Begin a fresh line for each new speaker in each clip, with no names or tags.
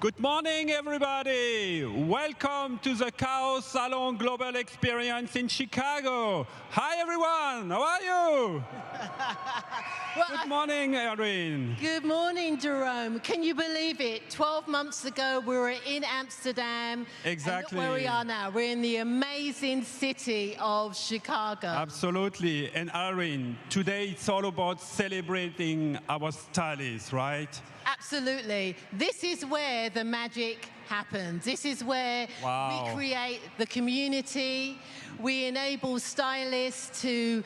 Good morning, everybody. Welcome to the Kao Salon Global Experience in Chicago. Hi, everyone. How are you? Good morning, Irene.
Good morning, Jerome. Can you believe it? 12 months ago, we were in Amsterdam.
Exactly.
And look where we are now. We're in the amazing city of Chicago.
Absolutely. And Irene, today it's all about celebrating our stylists, right?
Absolutely. This is where the magic happens. This is where we create the community. We enable stylists to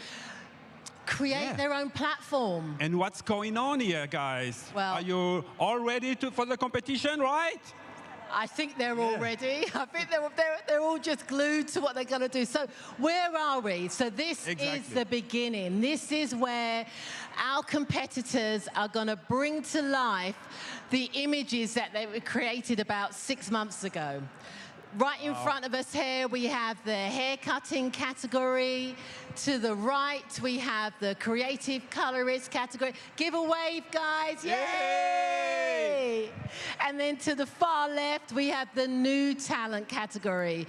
create their own platform.
And what's going on here, guys?
Well,
are you all ready for the competition, right?
I think they're all ready. I think they're all just glued to what they're going to do. So where are we? So this is the beginning. This is where our competitors are going to bring to life the images that they were created about 6 months ago. Right in front of us here, we have the hair cutting category. To the right, we have the creative colorist category. Give a wave, guys. Yay! And then to the far left, we have the new talent category.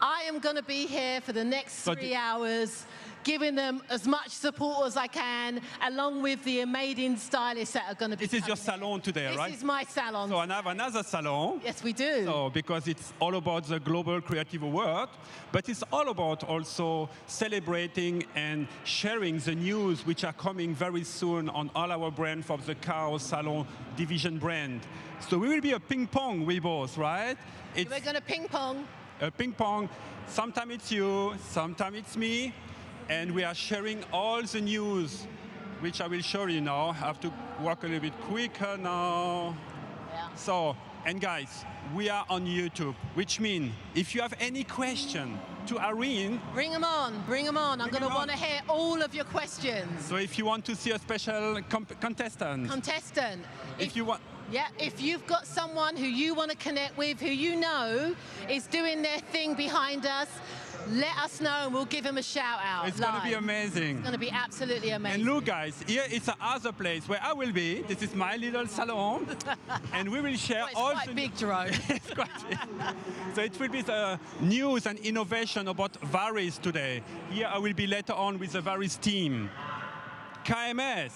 I am going to be here for the next 3 hours, giving them as much support as I can, along with the amazing stylists that are going to be
This is your salon today, right?
This is my salon.
So I have another salon.
Yes, we do.
So, because it's all about the Global Creative Award, but it's all about also celebrating and sharing the news which are coming very soon on all our brands for the Kao Salon division brand. So we will be a ping pong, we both, right?
We're going to ping pong.
A ping pong. Sometimes it's you, sometimes it's me. And we are sharing all the news, which I will show you now. I have to work a little bit quicker now.
Yeah.
So, and guys, we are on YouTube, which means if you have any question to Irene,
bring them on, bring them on. I'm going to want to hear all of your questions.
So if you want to see a special contestant. If you want.
Yeah, if you've got someone who you want to connect with, who you know is doing their thing behind us, let us know and we'll give him a shout out.
It's going to be amazing.
It's going to be absolutely amazing.
And look, guys, here is another place where I will be. This is my little salon. And we will share all
the... It's quite big, Jerome.
It's quite big. So it will be the news and innovation about Varis today. Here I will be later on with the Varis team. KMS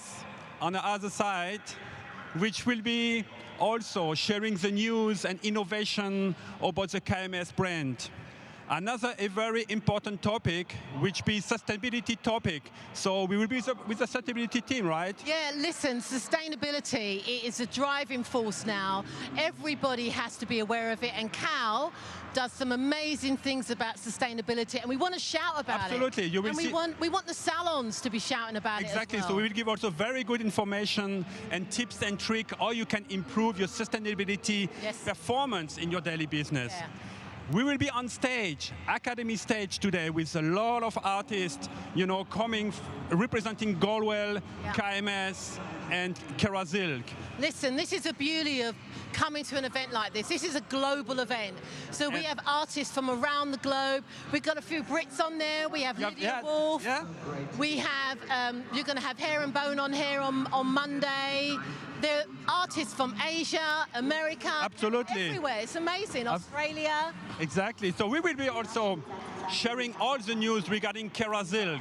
on the other side, which will be also sharing the news and innovation about the KMS brand. Another very important topic, which be sustainability topic. So we will be with the sustainability team, right?
Yeah, listen, sustainability is a driving force now. Everybody has to be aware of it, and Cal does some amazing things about sustainability, and we want to shout about it.
Absolutely. You will
and we want the salons to be shouting about it as well.
Exactly. So we will give also very good information and tips and tricks how you can improve your sustainability performance in your daily business.
Yeah.
We will be on stage, Academy stage today, with a lot of artists, you know, coming, representing Goldwell, KMS, and KERASILK.
Listen, this is the beauty of coming to an event like this. This is a global event. So we have artists from around the globe. We've got a few Brits on there. We have Lydia Wolf.
Yeah.
We have, you're going to have Hair and Bone on here on Monday. There are artists from Asia, America.
Absolutely.
Everywhere. It's amazing. Australia.
Exactly. So we will be also sharing all the news regarding KERASILK,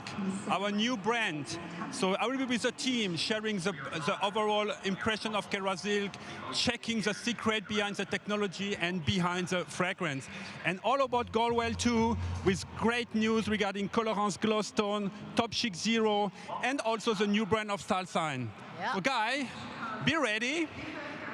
our new brand. So I will be with the team sharing the overall impression of KERASILK, checking the secret behind the technology and behind the fragrance. And all about Goldwell too, with great news regarding Colorance Glowstone, Top Chic Zero, and also the new brand of StyleSign.
Yeah.
So Guy, be ready.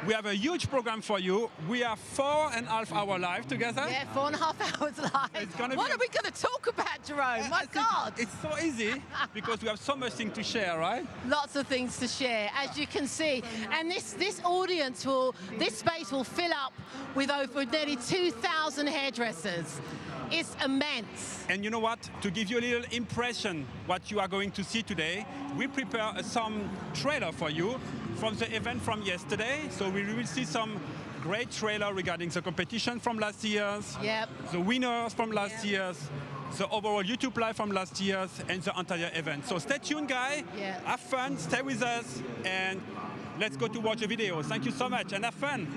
We have a huge program for you. We are 4.5 hours live together.
Yeah, 4.5 hours live. What are we going to talk about, Jerome? My God.
It's so easy because we have so much things to share, right?
Lots of things to share, as you can see. And this audience this space will fill up with over nearly 2,000 hairdressers. It's immense.
And you know what? To give you a little impression what you are going to see today, we prepare some trailer for you from the event from yesterday. So we will see some great trailer regarding the competition from last year's, the winners from last year's, the overall YouTube Live from last year's, and the entire event. So stay tuned, guys. Have fun, stay with us, and let's go to watch the video. Thank you so much, and have fun.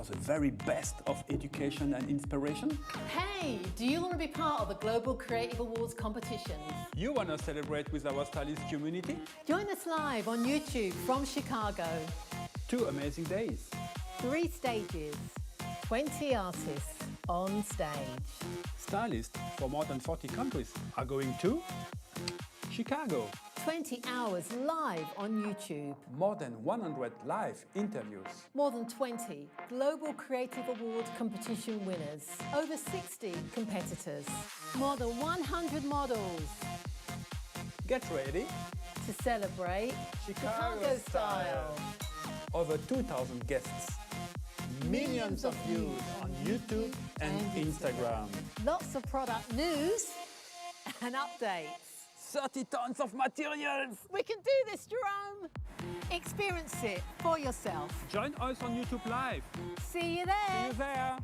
for the very best of education and inspiration?
Hey, do you want to be part of the Global Creative Awards competitions?
You want to celebrate with our stylist community?
Join us live on YouTube from Chicago.
2 amazing days.
3 stages, 20 artists on stage.
Stylists from more than 40 countries are going to Chicago.
20 hours live on YouTube.
More than 100 live interviews.
More than 20 Global Creative Award competition winners. Over 60 competitors. More than 100 models.
Get ready
To celebrate
Chicago style. Over 2,000 guests. Millions of views on YouTube and Instagram.
Lots of product news and updates.
30 tons of materials.
We can do this, Jerome. Experience it for yourself.
Join us on YouTube Live.
See you there.
See you there.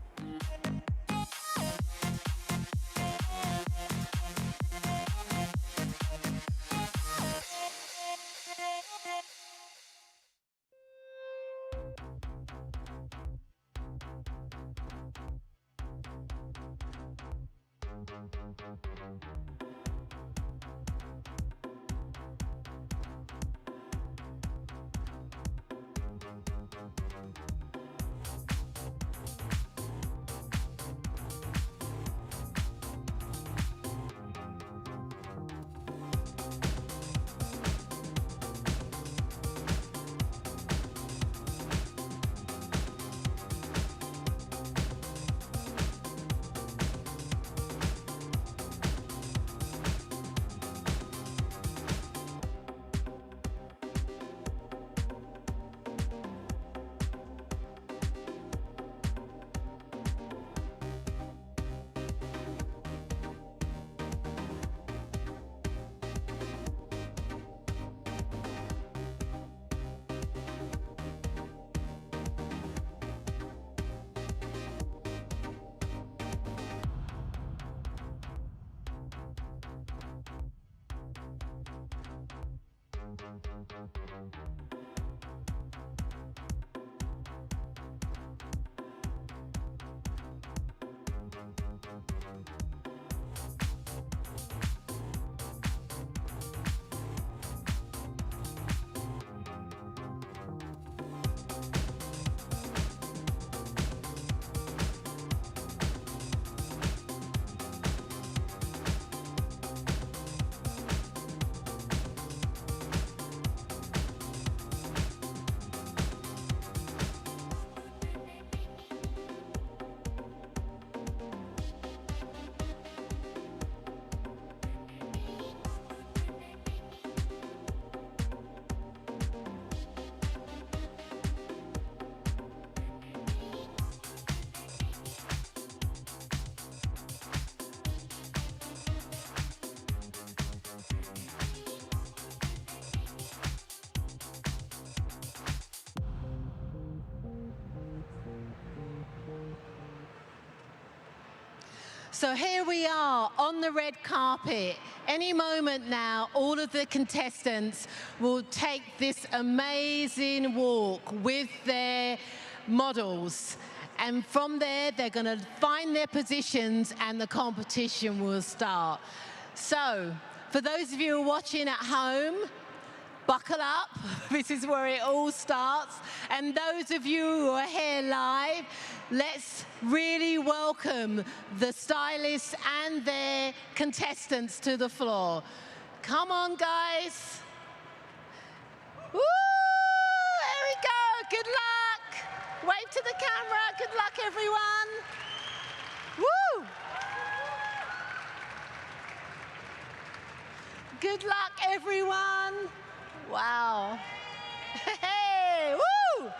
So here we are on the red carpet. Any moment now, all of the contestants will take this amazing walk with their models. And from there, they're going to find their positions and the competition will start. So for those of you who are watching at home, buckle up. This is where it all starts. And those of you who are here live, let's really welcome the stylists and their contestants to the floor. Come on, guys. Woo! There we go. Good luck. Wave to the camera. Good luck, everyone. Woo! Good luck, everyone. Wow. Hey, woo!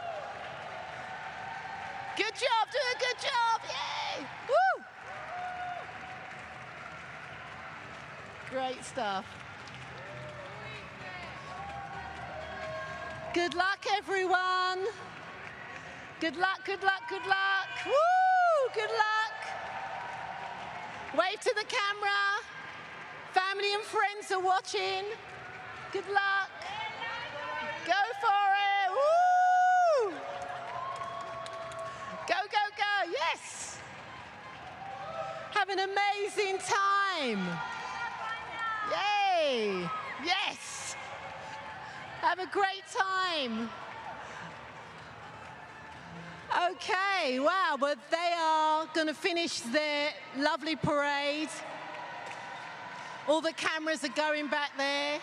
Good job, do a good job, yay! Woo! Great stuff. Good luck, everyone. Good luck, good luck, good luck. Woo! Good luck. Wave to the camera. Family and friends are watching. Good luck. Go for it. Woo! Go amazing time. Yay! Yes! Have a great time. Okay, wow, but they are going to finish their lovely parade. All the cameras are going back there.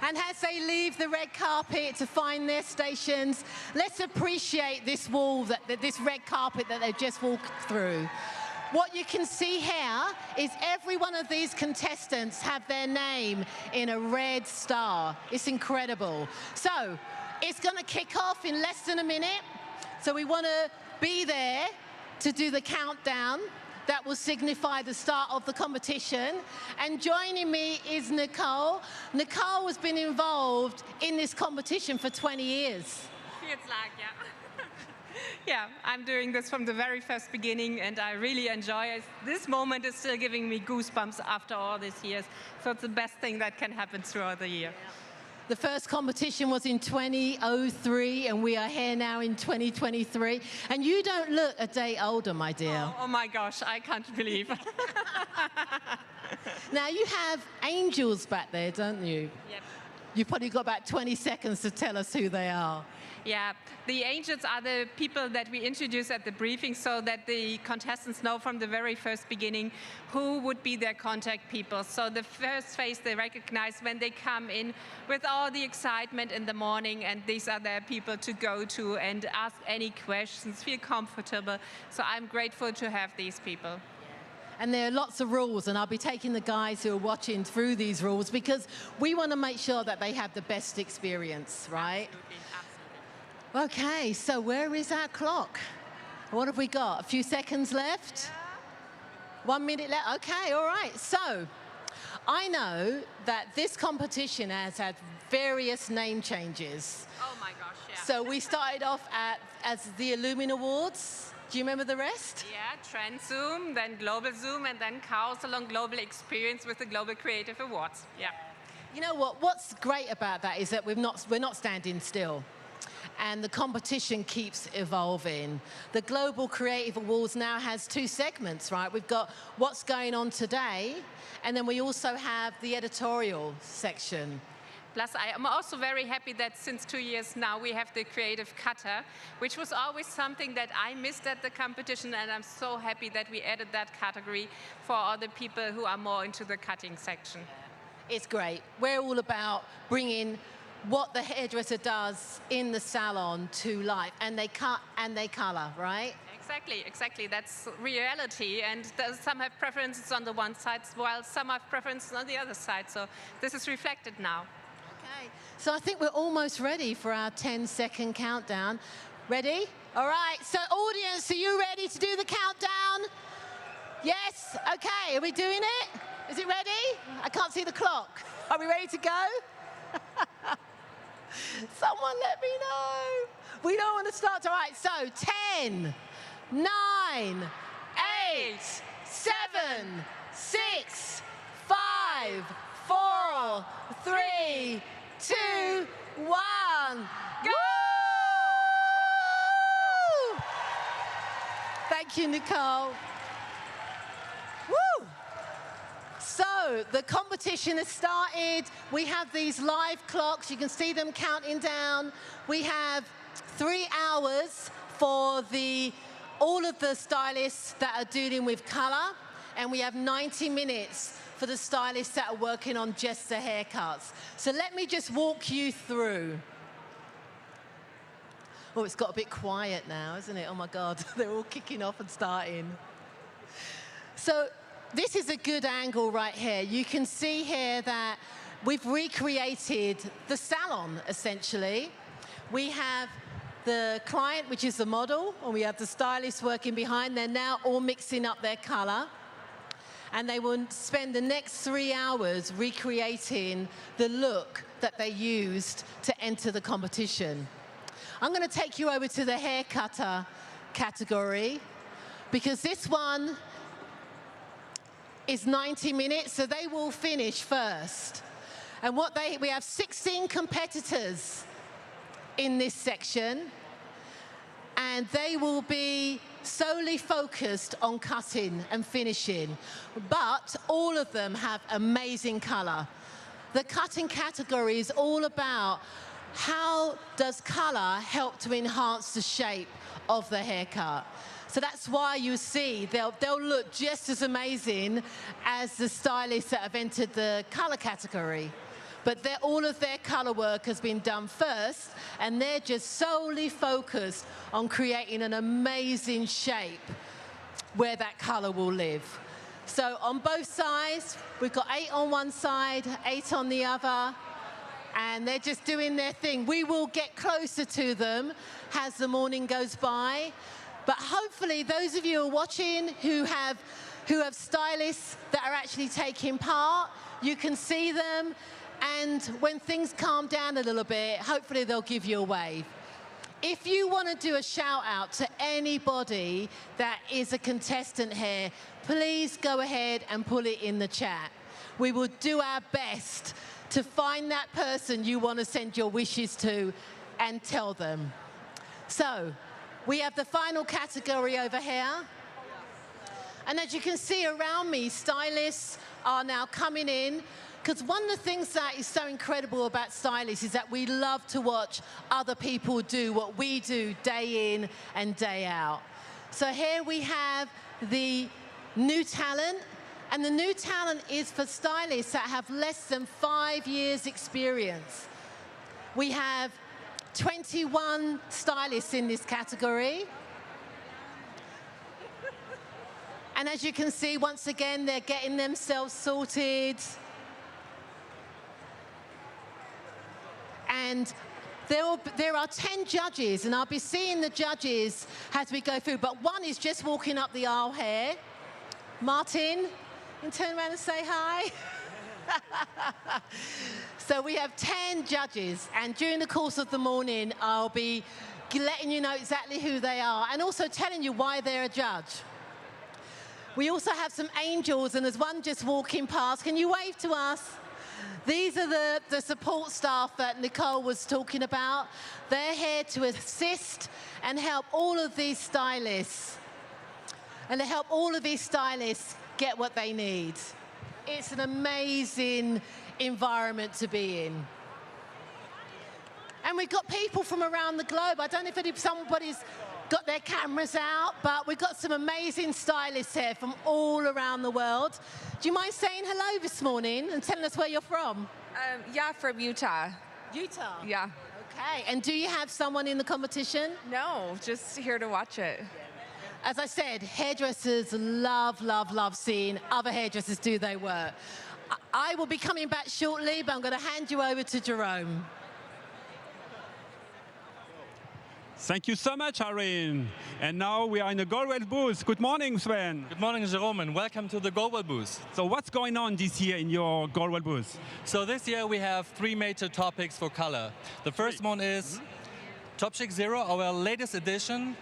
And as they leave the red carpet to find their stations, let's appreciate this wall, this red carpet that they've just walked through. What you can see here is every one of these contestants have their name in a red star. It's incredible. So it's going to kick off in less than a minute. So we want to be there to do the countdown. That will signify the start of the competition. And joining me is Nicole. Nicole has been involved in this competition for 20 years.
Feels like, yeah. Yeah, I'm doing this from the very first beginning, and I really enjoy it. This moment is still giving me goosebumps after all these years. So it's the best thing that can happen throughout the year.
The first competition was in 2003, and we are here now in 2023. And you don't look a day older, my dear.
Oh my gosh, I can't believe.
Now, you have angels back there, don't you?
Yep.
You've probably got about 20 seconds to tell us who they are.
Yeah, the angels are the people that we introduce at the briefing so that the contestants know from the very first beginning who would be their contact people. So the first face they recognize when they come in with all the excitement in the morning, and these are their people to go to and ask any questions, feel comfortable. So I'm grateful to have these people.
And there are lots of rules, and I'll be taking the guys who are watching through these rules because we want to make sure that they have the best experience, right?
Absolutely.
Okay, so where is our clock? What have we got? A few seconds left? Yeah. 1 minute left? Okay, all right. So I know that this competition has had various name changes.
Oh my gosh, yeah.
So we started off as the Elumen Awards. Do you remember the rest?
Yeah, Trend Zoom, then Global Zoom, and then Kao Salon Global Experience with the Global Creative Awards. Yeah.
You know what? What's great about that is that we're not standing still. And the competition keeps evolving. The Global Creative Awards now has 2 segments, right? We've got what's going on today, and then we also have the editorial section.
Plus, I am also very happy that since 2 years now we have the creative cutter, which was always something that I missed at the competition, and I'm so happy that we added that category for all the people who are more into the cutting section.
It's great. We're all about bringing what the hairdresser does in the salon to life, and they cut and they color, right?
Exactly. That's reality, and some have preferences on the one side, while some have preferences on the other side. So this is reflected now.
Okay, so I think we're almost ready for our 10-second countdown. Ready? All right, so audience, are you ready to do the countdown? Yes? Okay, are we doing it? Is it ready? I can't see the clock. Are we ready to go? Someone let me know. We don't want to start. All right, so 10, 9, 8, 7, 6, 5, 4, 3, 2, 1. Go! Thank you, Nicole. Woo! So the competition has started. We have these live clocks. You can see them counting down. We have 3 hours for all of the stylists that are dealing with color, and we have 90 minutes for the stylists that are working on just the haircuts. So let me just walk you through. Oh, it's got a bit quiet now, isn't it? Oh my God, they're all kicking off and starting. So this is a good angle right here. You can see here that we've recreated the salon, essentially. We have the client, which is the model, and we have the stylist working behind. They're now all mixing up their color. And they will spend the next 3 hours recreating the look that they used to enter the competition. I'm going to take you over to the hair cutter category, because this one is 90 minutes, so they will finish first. And we have 16 competitors in this section, and they will be solely focused on cutting and finishing, but all of them have amazing color. The cutting category is all about how does color help to enhance the shape of the haircut. So that's why you see they'll look just as amazing as the stylists that have entered the color category. But all of their color work has been done first, and they're just solely focused on creating an amazing shape where that color will live. So on both sides, we've got 8 on one side, 8 on the other, and they're just doing their thing. We will get closer to them as the morning goes by, but hopefully those of you who are watching who have stylists that are actually taking part, you can see them. And when things calm down a little bit, hopefully they'll give you a wave. If you want to do a shout out to anybody that is a contestant here, please go ahead and put it in the chat. We will do our best to find that person you want to send your wishes to and tell them. So we have the final category over here. And as you can see around me, stylists are now coming in. Because one of the things that is so incredible about stylists is that we love to watch other people do what we do day in and day out. So here we have the new talent, and the new talent is for stylists that have less than 5 years experience. We have 21 stylists in this category. And as you can see, once again, they're getting themselves sorted. And there are 10 judges, and I'll be seeing the judges as we go through, but one is just walking up the aisle here. Martin, you can turn around and say hi. So we have 10 judges, and during the course of the morning, I'll be letting you know exactly who they are, and also telling you why they're a judge. We also have some angels, and there's one just walking past. Can you wave to us? These are the support staff that Nicole was talking about. They're here to assist and help all of these stylists. And to help all of these stylists get what they need. It's an amazing environment to be in. And we've got people from around the globe. I don't know if somebody's got their cameras out, but we've got some amazing stylists here from all around the world. Do you mind saying hello this morning and telling us where you're from?
Yeah, from Utah.
Utah?
Yeah.
Okay, and do you have someone in the competition?
No, just here to watch it.
As I said, hairdressers love, love, love seeing other hairdressers do their work. I will be coming back shortly, but I'm going to hand you over to Jerome.
Thank you so much, Irene. And now we are in the Goldwell booth. Good morning, Sven.
Good morning, Jerome, and welcome to the Goldwell booth.
So what's going on this year in your Goldwell booth?
So this year we have 3 major topics for color. The first one is Top Chic Zero, our latest addition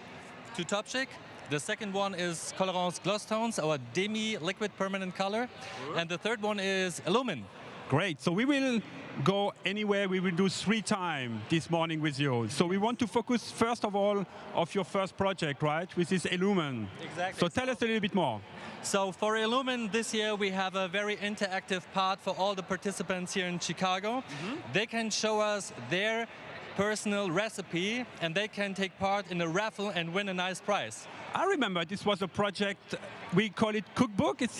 to Top Chic. The second one is Colorance Gloss Tones, our demi-liquid permanent color. And the third one is Elumen.
Great. So we will go anywhere. We will do 3 times this morning with you. So we want to focus first of all of your first project, right? Which is Elumen.
Exactly.
So tell us a little bit more.
So for Elumen this year we have a very interactive part for all the participants here in Chicago. They can show us their personal recipe and they can take part in a raffle and win a nice prize.
I remember this was a project, we call it cookbook. It's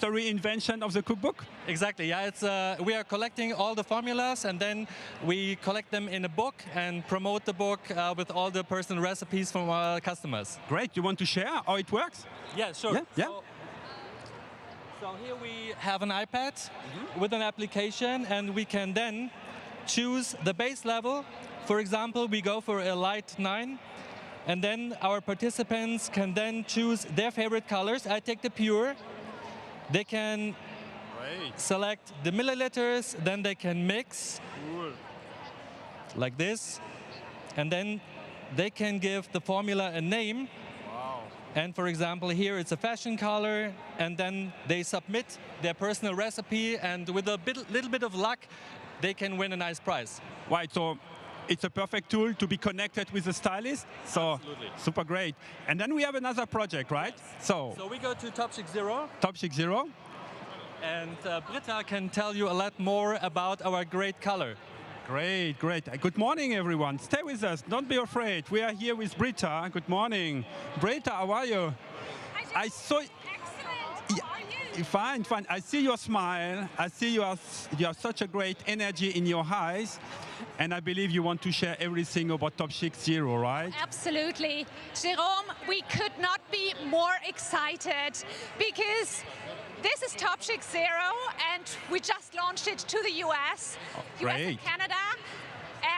a reinvention of the cookbook?
Exactly, yeah. We are collecting all the formulas and then we collect them in a book and promote the book with all the personal recipes from our customers.
Great, you want to share how it works?
Yeah, sure.
Yeah.
So here we have an iPad with an application and we can then choose the base level. For example, we go for a light 9. And then our participants can then choose their favorite colors. I take the pure. They can select the milliliters, then they can mix like this. And then they can give the formula a name. And for example, here it's a fashion color, and then they submit their personal recipe, and with a little bit of luck, they can win a nice prize.
Right, so it's a perfect tool to be connected with the stylist. So
Absolutely.
super great. And then we have another project, right? So
So we go to Top Chic Zero,
Top Chic Zero.
and Britta can tell you a lot more about our great color.
Great, great. Good morning, everyone. Stay with us. Don't be afraid. We are here with Britta. Good morning. Britta, how are you? I saw.
Excellent. How are you?
Fine, fine. I see your smile. I see you have such a great energy in your eyes. And I believe you want to share everything about Top Chic Zero, right?
Absolutely. Jerome, we could not be more excited because this is Top Chic Zero, and we just launched it to the US, US and
great.
Canada.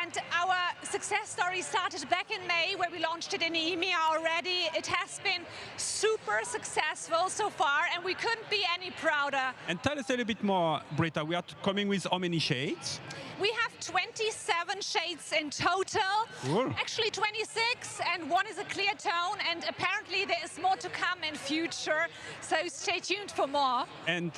And our success story started back in May, where we launched it in EMEA already. It has been super successful so far, and we couldn't be any prouder.
And tell us a little bit more, Britta. We are coming with how many shades?
We have 27 shades in total.
Cool.
Actually 26, and one is a clear tone, and apparently there is more to come in future, so stay tuned for more.
And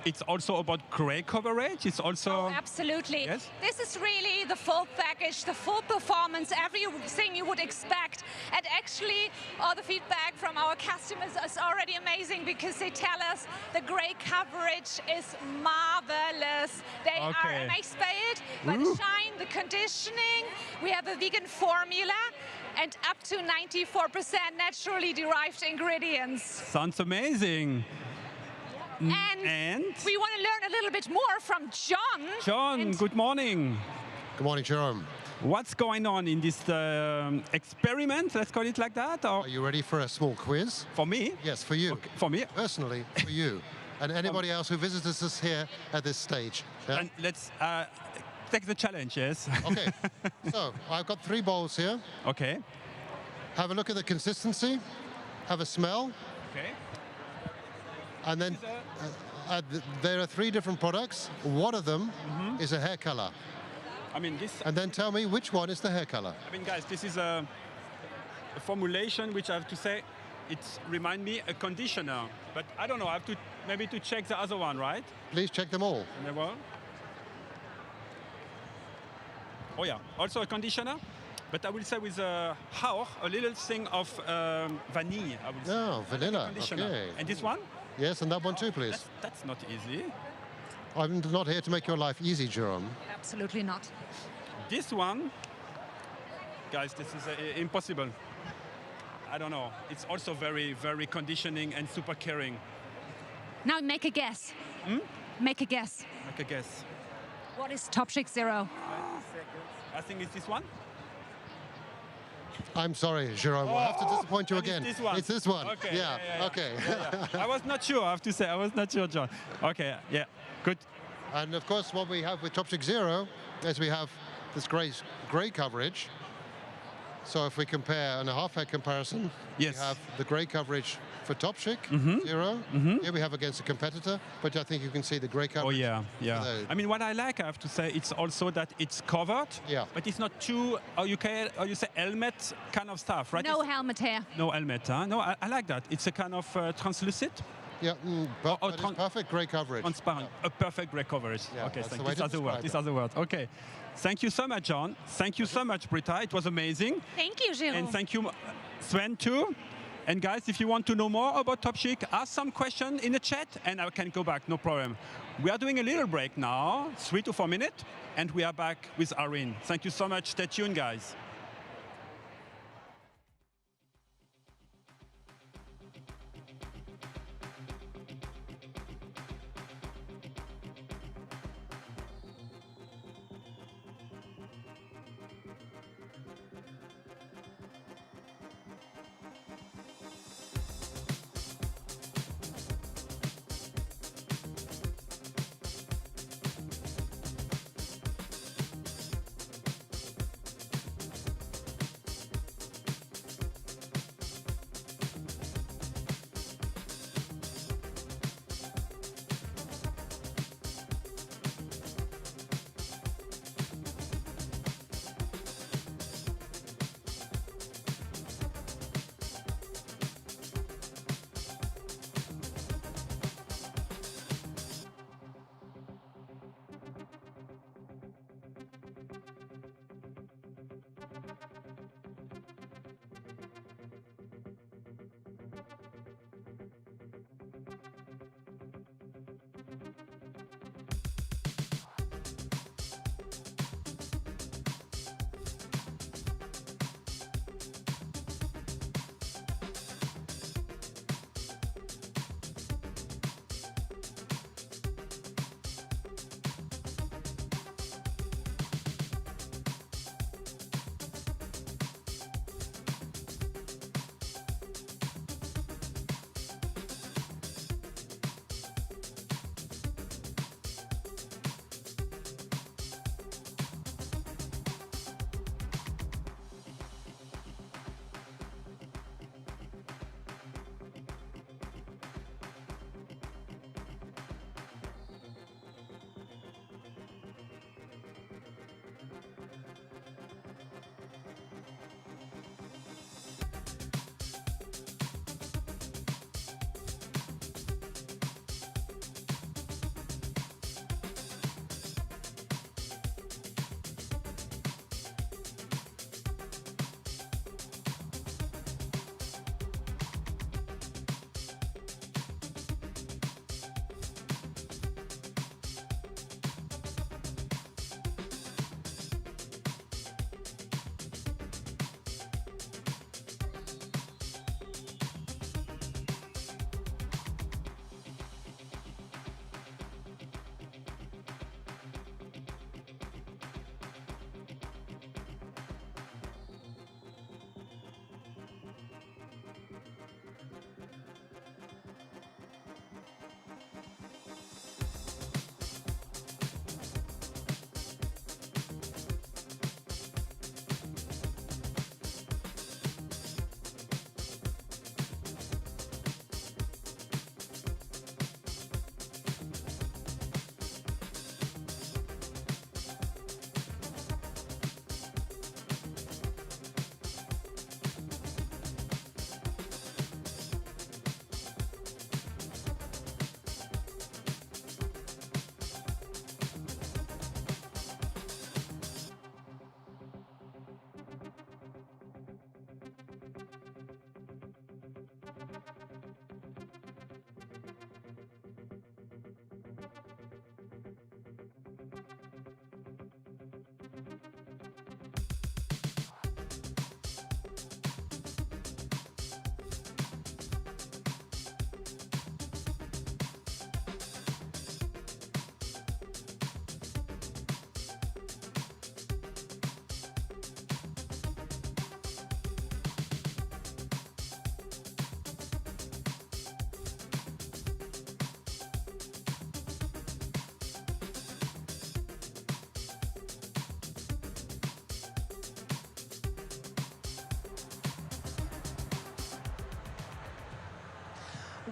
it's also about gray coverage. It's also.
Oh, absolutely.
Yes?
This is really the full package, the full performance, everything you would expect. And actually, all the feedback from our customers is already amazing because they tell us the gray coverage is marvelous. They are
Okay.
amazed by it, by the shine, the conditioning. We have a vegan formula and up to 94% naturally derived ingredients.
Sounds amazing.
And we want to learn a little bit more from John.
John,
And
good morning.
Good morning, Jerome.
What's going on in this experiment? Let's call it like that. Or
Are you ready for a small quiz?
for me?
Yes, for you.
Okay, for me.
Personally, for you. And anybody else who visits us here at this stage. Yeah?
And let's take the challenge. Yes.
Okay, so I've got 3 bowls here.
Okay.
Have a look at the consistency, have a smell,
Okay.
and then there are 3 different products. One of them is a hair color.
I mean, this.
And then tell me which one is the hair color.
I mean, guys, this is a formulation which I have to say, it reminds me a conditioner. But I don't know. I have to maybe to check the other one, right?
Please check them all.
And the one. Oh yeah, also a conditioner. But I will say with a little thing of vanilla. I will say.
Oh, vanilla.
Conditioner.
Okay.
And this one?
Yes, and that one too, please.
That's not easy.
I'm not here to make your life easy, Jerome.
absolutely not.
This one, guys, this is impossible. I don't know. It's also very, very conditioning and super caring.
Now make a guess. Make a guess.
Like a guess.
What is Top Chic Zero?
I think it's this one.
I'm sorry, Jerome. I'll have to disappoint you
And
again.
It's this one.
It's this one.
Okay.
Yeah. Okay.
I was not sure. I have to say, I was not sure, John. Okay. Yeah. Good.
And of course, what we have with Top Chic Zero is we have this grey coverage. So if we compare in a half head comparison,
Yes.
we have the grey coverage for Top Chic Zero. Here we have against a competitor, but I think you can see the grey
Oh
coverage.
yeah, yeah.
the-
I mean, what I like, I have to say, it's also that it's covered.
Yeah.
But it's not too, you say helmet kind of stuff, right?
No
It's-
helmet hair.
No helmet, huh? No, I like that. It's a kind of translucent,
Yeah, but
Oh,
it's perfect grey coverage.
transparent, a perfect gray coverage.
Yeah,
Okay,
that's
thank
the
you.
way
These
to
are the words.
describe
These
it.
are the words. Okay. Thank you so much, John. Thank you so much, Britta. It was amazing.
Thank you, Jerome.
And thank you, Sven, too. And guys, if you want to know more about Top Chic, ask some question in the chat and I can go back, no problem. We are doing a little break now, 3 to 4 minutes, and we are back with Irene. Thank you so much. Stay tuned, guys.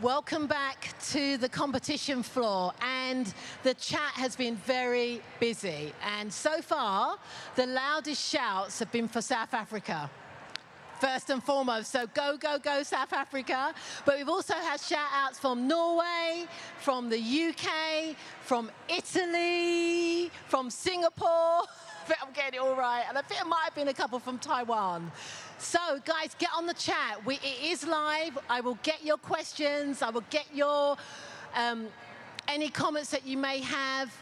Welcome back to the competition floor, and the chat has been very busy. And so far, the loudest shouts have been for South Africa, first and foremost. So go, go, go, South Africa. But we've also had shout-outs from Norway, from the UK, from Italy, from Singapore. I think I'm getting it all right. And I think it might have been a couple from Taiwan. So, guys, get on the chat. It is live. I will get your questions. I will get your any comments that you may have.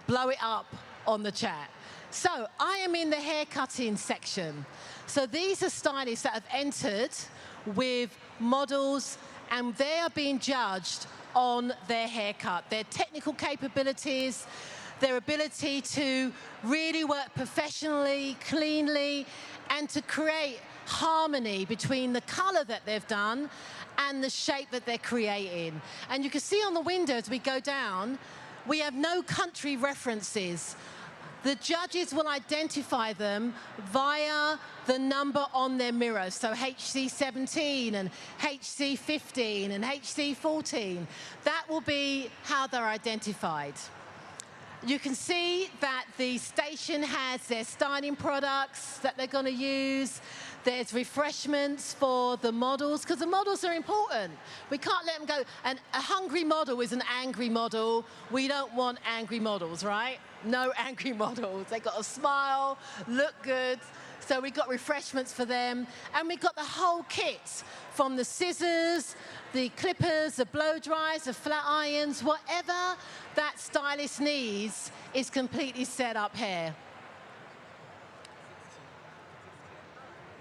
Blow it up on the chat. So, I am in the haircutting section. So these are stylists that have entered with models, and they are being judged on their haircut, their technical capabilities, their ability to really work professionally, cleanly, and to create harmony between the color that they've done and the shape that they're creating. And you can see on the window as we go down, we have no country references. The judges will identify them via the number on their mirror. So HC17 and HC15 and HC14. That will be how they're identified. You can see that the station has their styling products that they're going to use. There's refreshments for the models, because the models are important. We can't let them go. And a hungry model is an angry model. We don't want angry models, right? No angry models. They've got to smile, look good. So we've got refreshments for them. And we've got the whole kit, from the scissors, the clippers, the blow dries, the flat irons, whatever that stylist needs is completely set up here.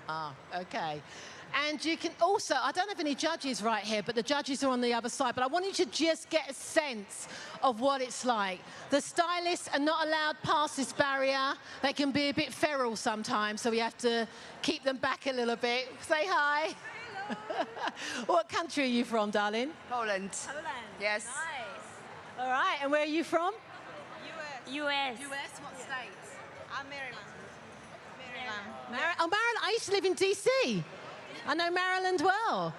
Ah, okay. And you can also, I don't have any judges right here, but the judges are on the other side. But I want you to just get a sense of what it's like. The stylists are not allowed past this barrier. They can be a bit feral sometimes, so we have to keep them back a little bit. Say hi. Hello. What country are you from, darling?
Poland.
Poland.
Yes.
Nice. All right, and where are you from?
US.
US, what state?
Maryland.
Oh, Maryland. I used to live in DC. I know Maryland well.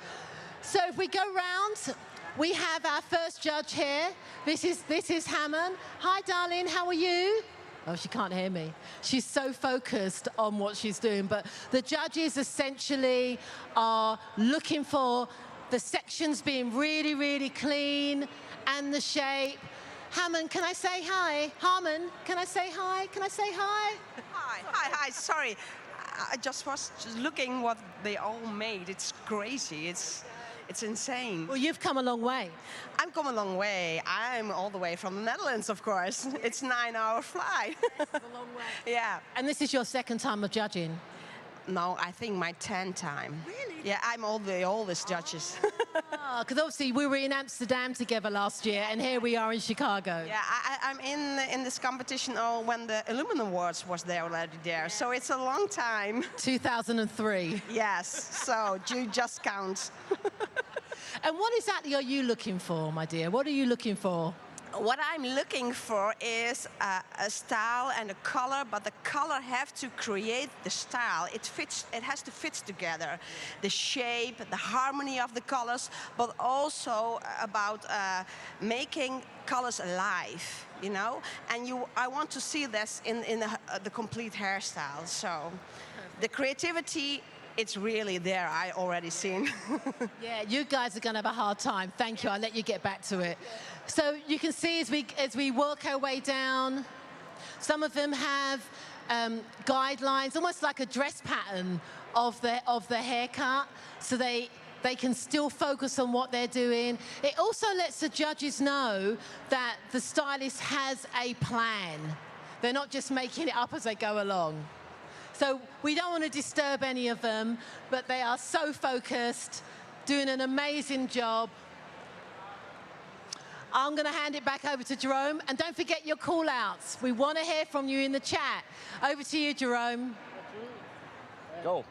So if we go round, we have our first judge here. This is Hammond. Hi, darling. How are you? Oh, she can't hear me. She's so focused on what she's doing. But the judges essentially are looking for the sections being really, really clean and the shape. Hammond, can I say hi? Harmon, can I say hi? Can I say hi?
Hi. Sorry. I just was looking what they all made. It's crazy. It's insane.
Well, you've come a long way.
I've come a long way. I'm all the way from the Netherlands, of course. It's 9-hour flight.
It's a long way.
Yeah.
And this is your second time of judging?
No, I think my 10th time.
Really?
Yeah, I'm all the oldest judges.
Because obviously we were in Amsterdam together last year, and here we are in Chicago.
Yeah, I'm in this competition when the Elumen Awards was there already there. Yeah. So it's a long time.
2003.
Yes, so you just count.
And what exactly are you looking for, my dear? What are you looking for?
What I'm looking for is a style and a color, but the color have to create the style. It has to fit together. The shape, the harmony of the colors, but also about making colors alive, you know? And I want to see this in the complete hairstyle. So the creativity, it's really there, I already seen.
Yeah, you guys are gonna have a hard time. Thank you, I'll let you get back to it. So you can see as we work our way down, some of them have guidelines, almost like a dress pattern of the haircut, so they can still focus on what they're doing. It also lets the judges know that the stylist has a plan. They're not just making it up as they go along. So we don't want to disturb any of them, but they are so focused, doing an amazing job. I'm going to hand it back over to Jerome. And don't forget your call-outs. We want to hear from you in the chat. Over to you, Jerome.
Go.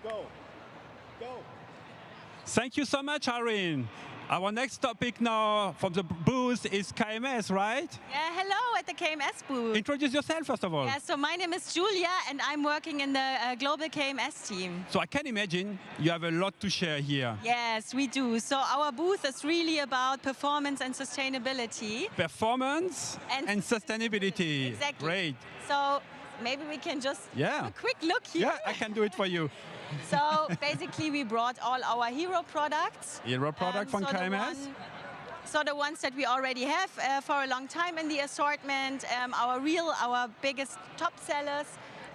Thank you so much, Irene. Our next topic now from the booth is KMS, right?
Yeah, hello at the KMS booth.
Introduce yourself first of all.
Yeah, so my name is Julia and I'm working in the global KMS team.
So I can imagine you have a lot to share here.
Yes, we do. So our booth is really about performance and sustainability.
Performance and sustainability.
Exactly.
Great.
So maybe we can just have a quick look here.
Yeah, I can do it for you.
So basically we brought all our hero products.
Hero product from KMS?
So the ones that we already have for a long time in the assortment, our biggest top sellers.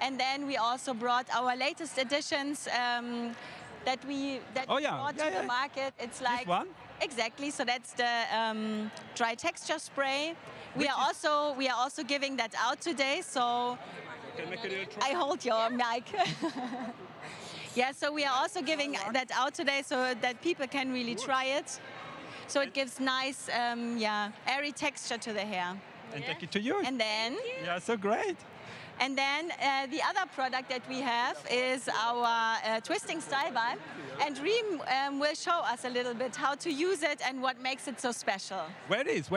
And then we also brought our latest additions that we brought to the market. It's like
this one?
Exactly. So that's the dry texture spray. We are also giving that out today. So I hold your mic. Yeah, so we are also giving that out today so that people can really try it. So it gives nice, airy texture to the hair.
And take it to you.
And then...
Yeah, so great.
And then the other product that we have is our twisting style bar. And Reem will show us a little bit how to use it and what makes it so special.
Where it is?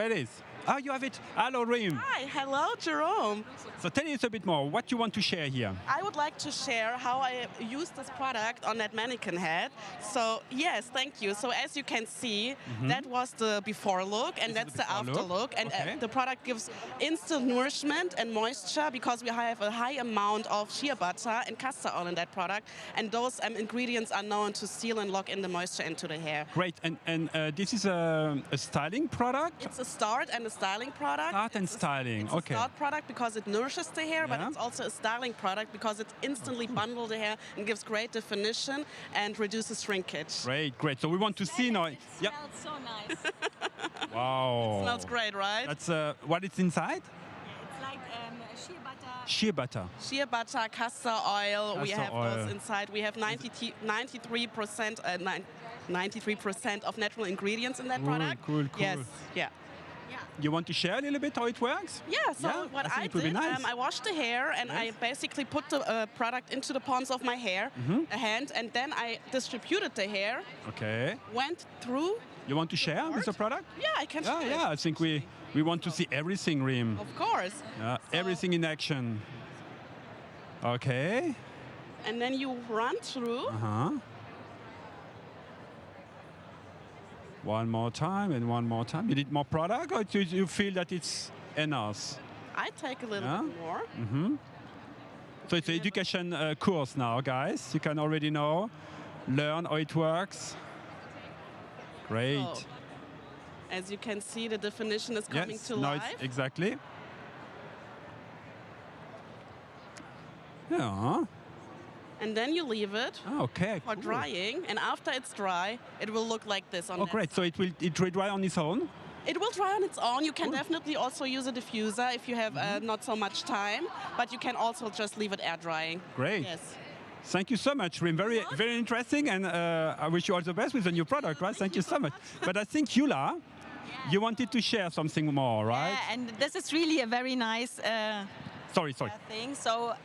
Oh, you have it. Hello, Reem.
Hi, hello, Jerome.
So tell us a bit more, what you want to share here.
I would like to share how I used this product on that mannequin head. So yes, thank you. So as you can see, that was the before look and that's the after look. And the product gives instant nourishment and moisture because we have a high amount of shea butter and castor oil in that product. And those ingredients are known to seal and lock in the moisture into the hair.
Great. And this is a styling product?
It's a start and a styling product.
Start and styling,
it's a start product because it nourishes the hair, but it's also a styling product because it instantly bundles the hair and gives great definition and reduces shrinkage.
Great. So we want to see now.
It smells so nice.
Wow.
It smells great, right?
That's what is inside?
It's like shea butter.
Shea butter.
Shea butter, castor oil. We have
oil.
those inside. We have 93% of natural ingredients in that product.
Cool.
Yes. Yeah.
You want to share a little bit how it works?
Yeah, so what I did,
nice.
I washed the hair and I basically put the product into the ponds of my hair, a hand, and then I distributed the hair.
Okay.
Went through.
You want to share with the product?
Yeah, I can share.
Yeah, I think we want to see everything, Reem.
Of course.
Yeah, everything in action. Okay.
And then you run through.
One more time and one more time. You need more product or do you feel that it's enough?
I take a little bit more.
So it's an education course now, guys. You can already learn how it works. Great.
So, as you can see, the definition is coming to life.
Exactly. Yeah.
And then you leave it for
cool.
drying, and after it's dry, it will look like this on
great. So it will dry on its own?
It will dry on its own. You can definitely also use a diffuser if you have not so much time, but you can also just leave it air drying.
Great.
Yes.
Thank you so much, Rim. Very interesting, and I wish you all the best with the new product, right? Thank you so much. But I think, Yula, you wanted to share something more, right?
Yeah, and this is really a very nice
sorry.
thing. So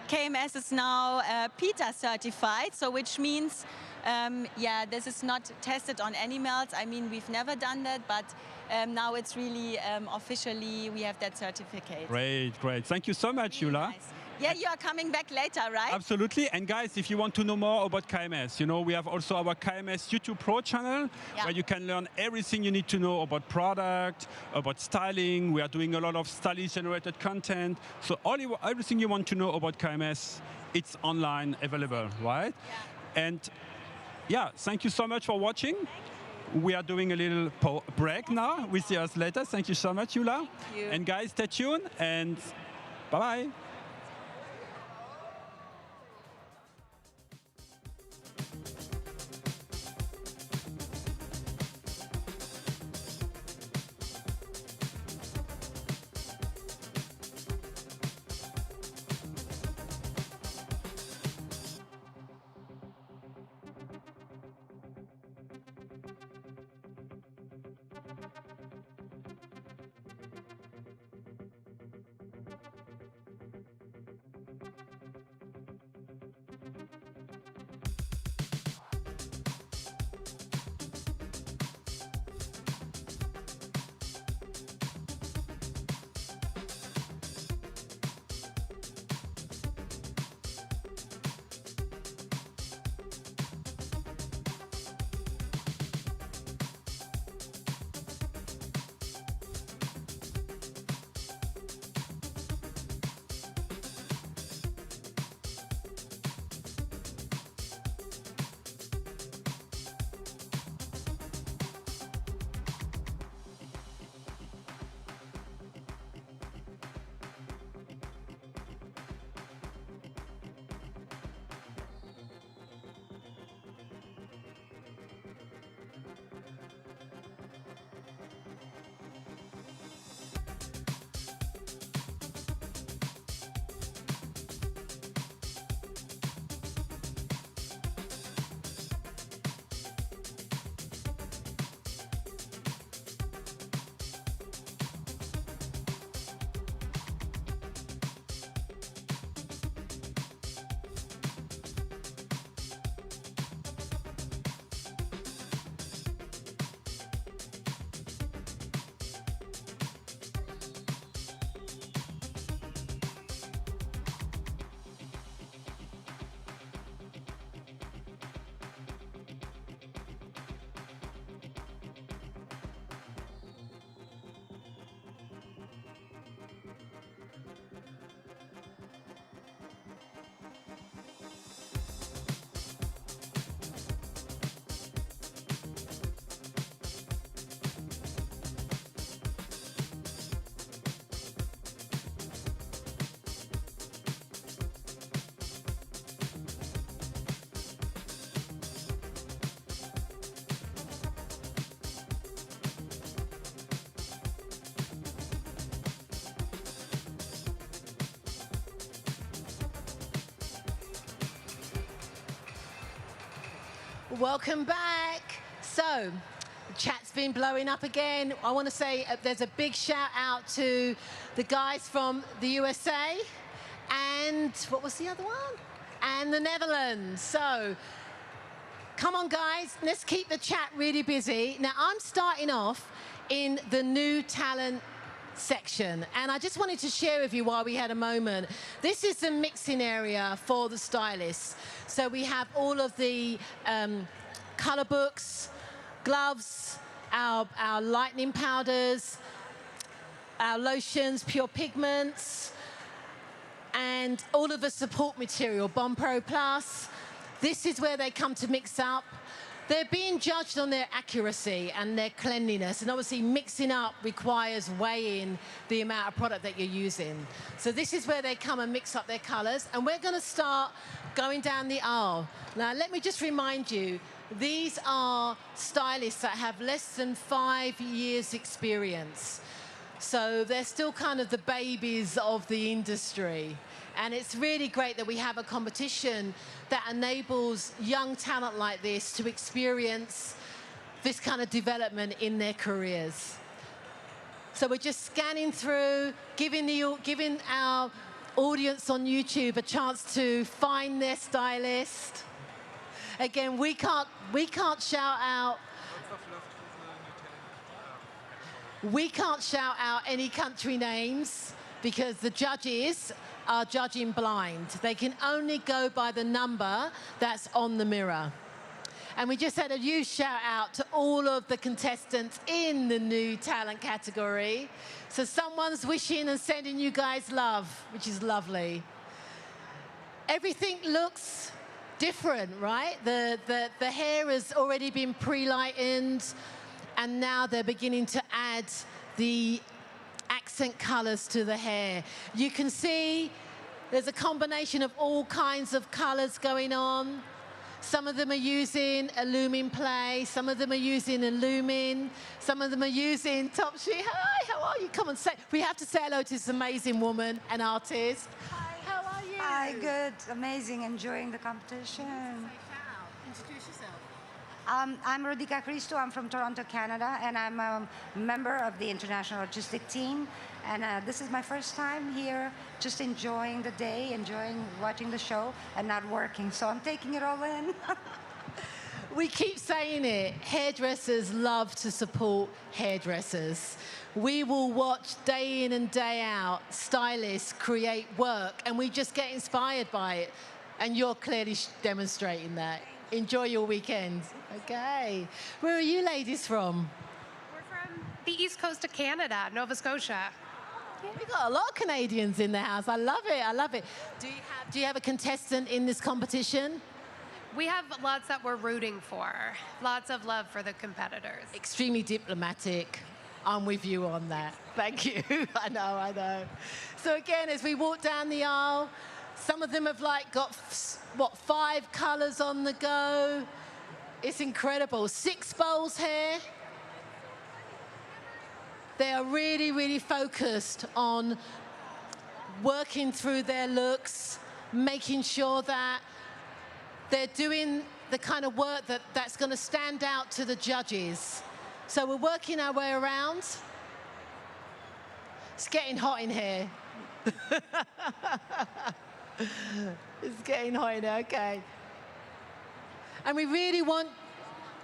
KMS is now PETA certified, so which means, this is not tested on animals. I mean, we've never done that, but now it's really officially, we have that certificate.
Great. Thank you so much,
Really
Yula.
nice. Yeah, you are coming back later, right?
Absolutely. And guys, if you want to know more about KMS, we have also our KMS YouTube Pro channel where you can learn everything you need to know about product, about styling. We are doing a lot of stylist-generated content. So everything you want to know about KMS, it's online available, right? Yeah. And thank you so much for watching. We are doing a little break now. We see us later. Thank you so much, Yula.
Thank you.
And guys, stay tuned and bye-bye.
Welcome back. So, the chat's been blowing up again. I want to say there's a big shout out to the guys from the USA and what was the other one? And the Netherlands. So, come on guys, let's keep the chat really busy. Now, I'm starting off in the new talent section, and I just wanted to share with you while we had a moment. This is the mixing area for the stylists. So we have all of the color books, gloves, our lightening powders, our lotions, pure pigments, and all of the support material, Bond Pro Plus. This is where they come to mix up. They're being judged on their accuracy and their cleanliness, and obviously mixing up requires weighing the amount of product that you're using. So this is where they come and mix up their colors, and we're gonna start going down the aisle. Now, let me just remind you, these are stylists that have less than 5 years experience. So they're still kind of the babies of the industry. And it's really great that we have a competition that enables young talent like this to experience this kind of development in their careers. So we're just scanning through, giving our audience on YouTube a chance to find their stylist. Again, we can't shout out. We can't shout out any country names because the judges are judging blind. They can only go by the number that's on the mirror. And we just had a huge shout out to all of the contestants in the new talent category. So someone's wishing and sending you guys love, which is lovely. Everything looks different, right? The hair has already been pre-lightened, and now they're beginning to add the accent colors to the hair. You can see there's a combination of all kinds of colors going on. Some of them are using Elumen Play, some of them are using Elumen, some of them are using Top Sheet. Hi, how are you? Come and say, we have to say hello to this amazing woman, an artist. Hi, how are you?
Hi, good, amazing, enjoying the competition.
Introduce yourself.
I'm Rodika Christo, I'm from Toronto, Canada, and I'm a member of the International Artistic Team. And this is my first time here, just enjoying the day, enjoying watching the show, and not working. So I'm taking it all in.
We keep saying it, hairdressers love to support hairdressers. We will watch day in and day out stylists create work, and we just get inspired by it. And you're clearly demonstrating that. Enjoy your weekend. Okay. Where are you ladies from?
We're from the east coast of Canada, Nova Scotia.
Yeah, we've got a lot of Canadians in the house. I love it. I love it. Do you have a contestant in this competition?
We have lots that we're rooting for. Lots of love for the competitors.
Extremely diplomatic. I'm with you on that. Thank you. I know. So again, as we walk down the aisle, some of them have got, 5 colors on the go. It's incredible. 6 bowls here. They are really, really focused on working through their looks, making sure that they're doing the kind of work that's going to stand out to the judges. So we're working our way around. It's getting hot in here. It's getting hot in here, okay. And we really want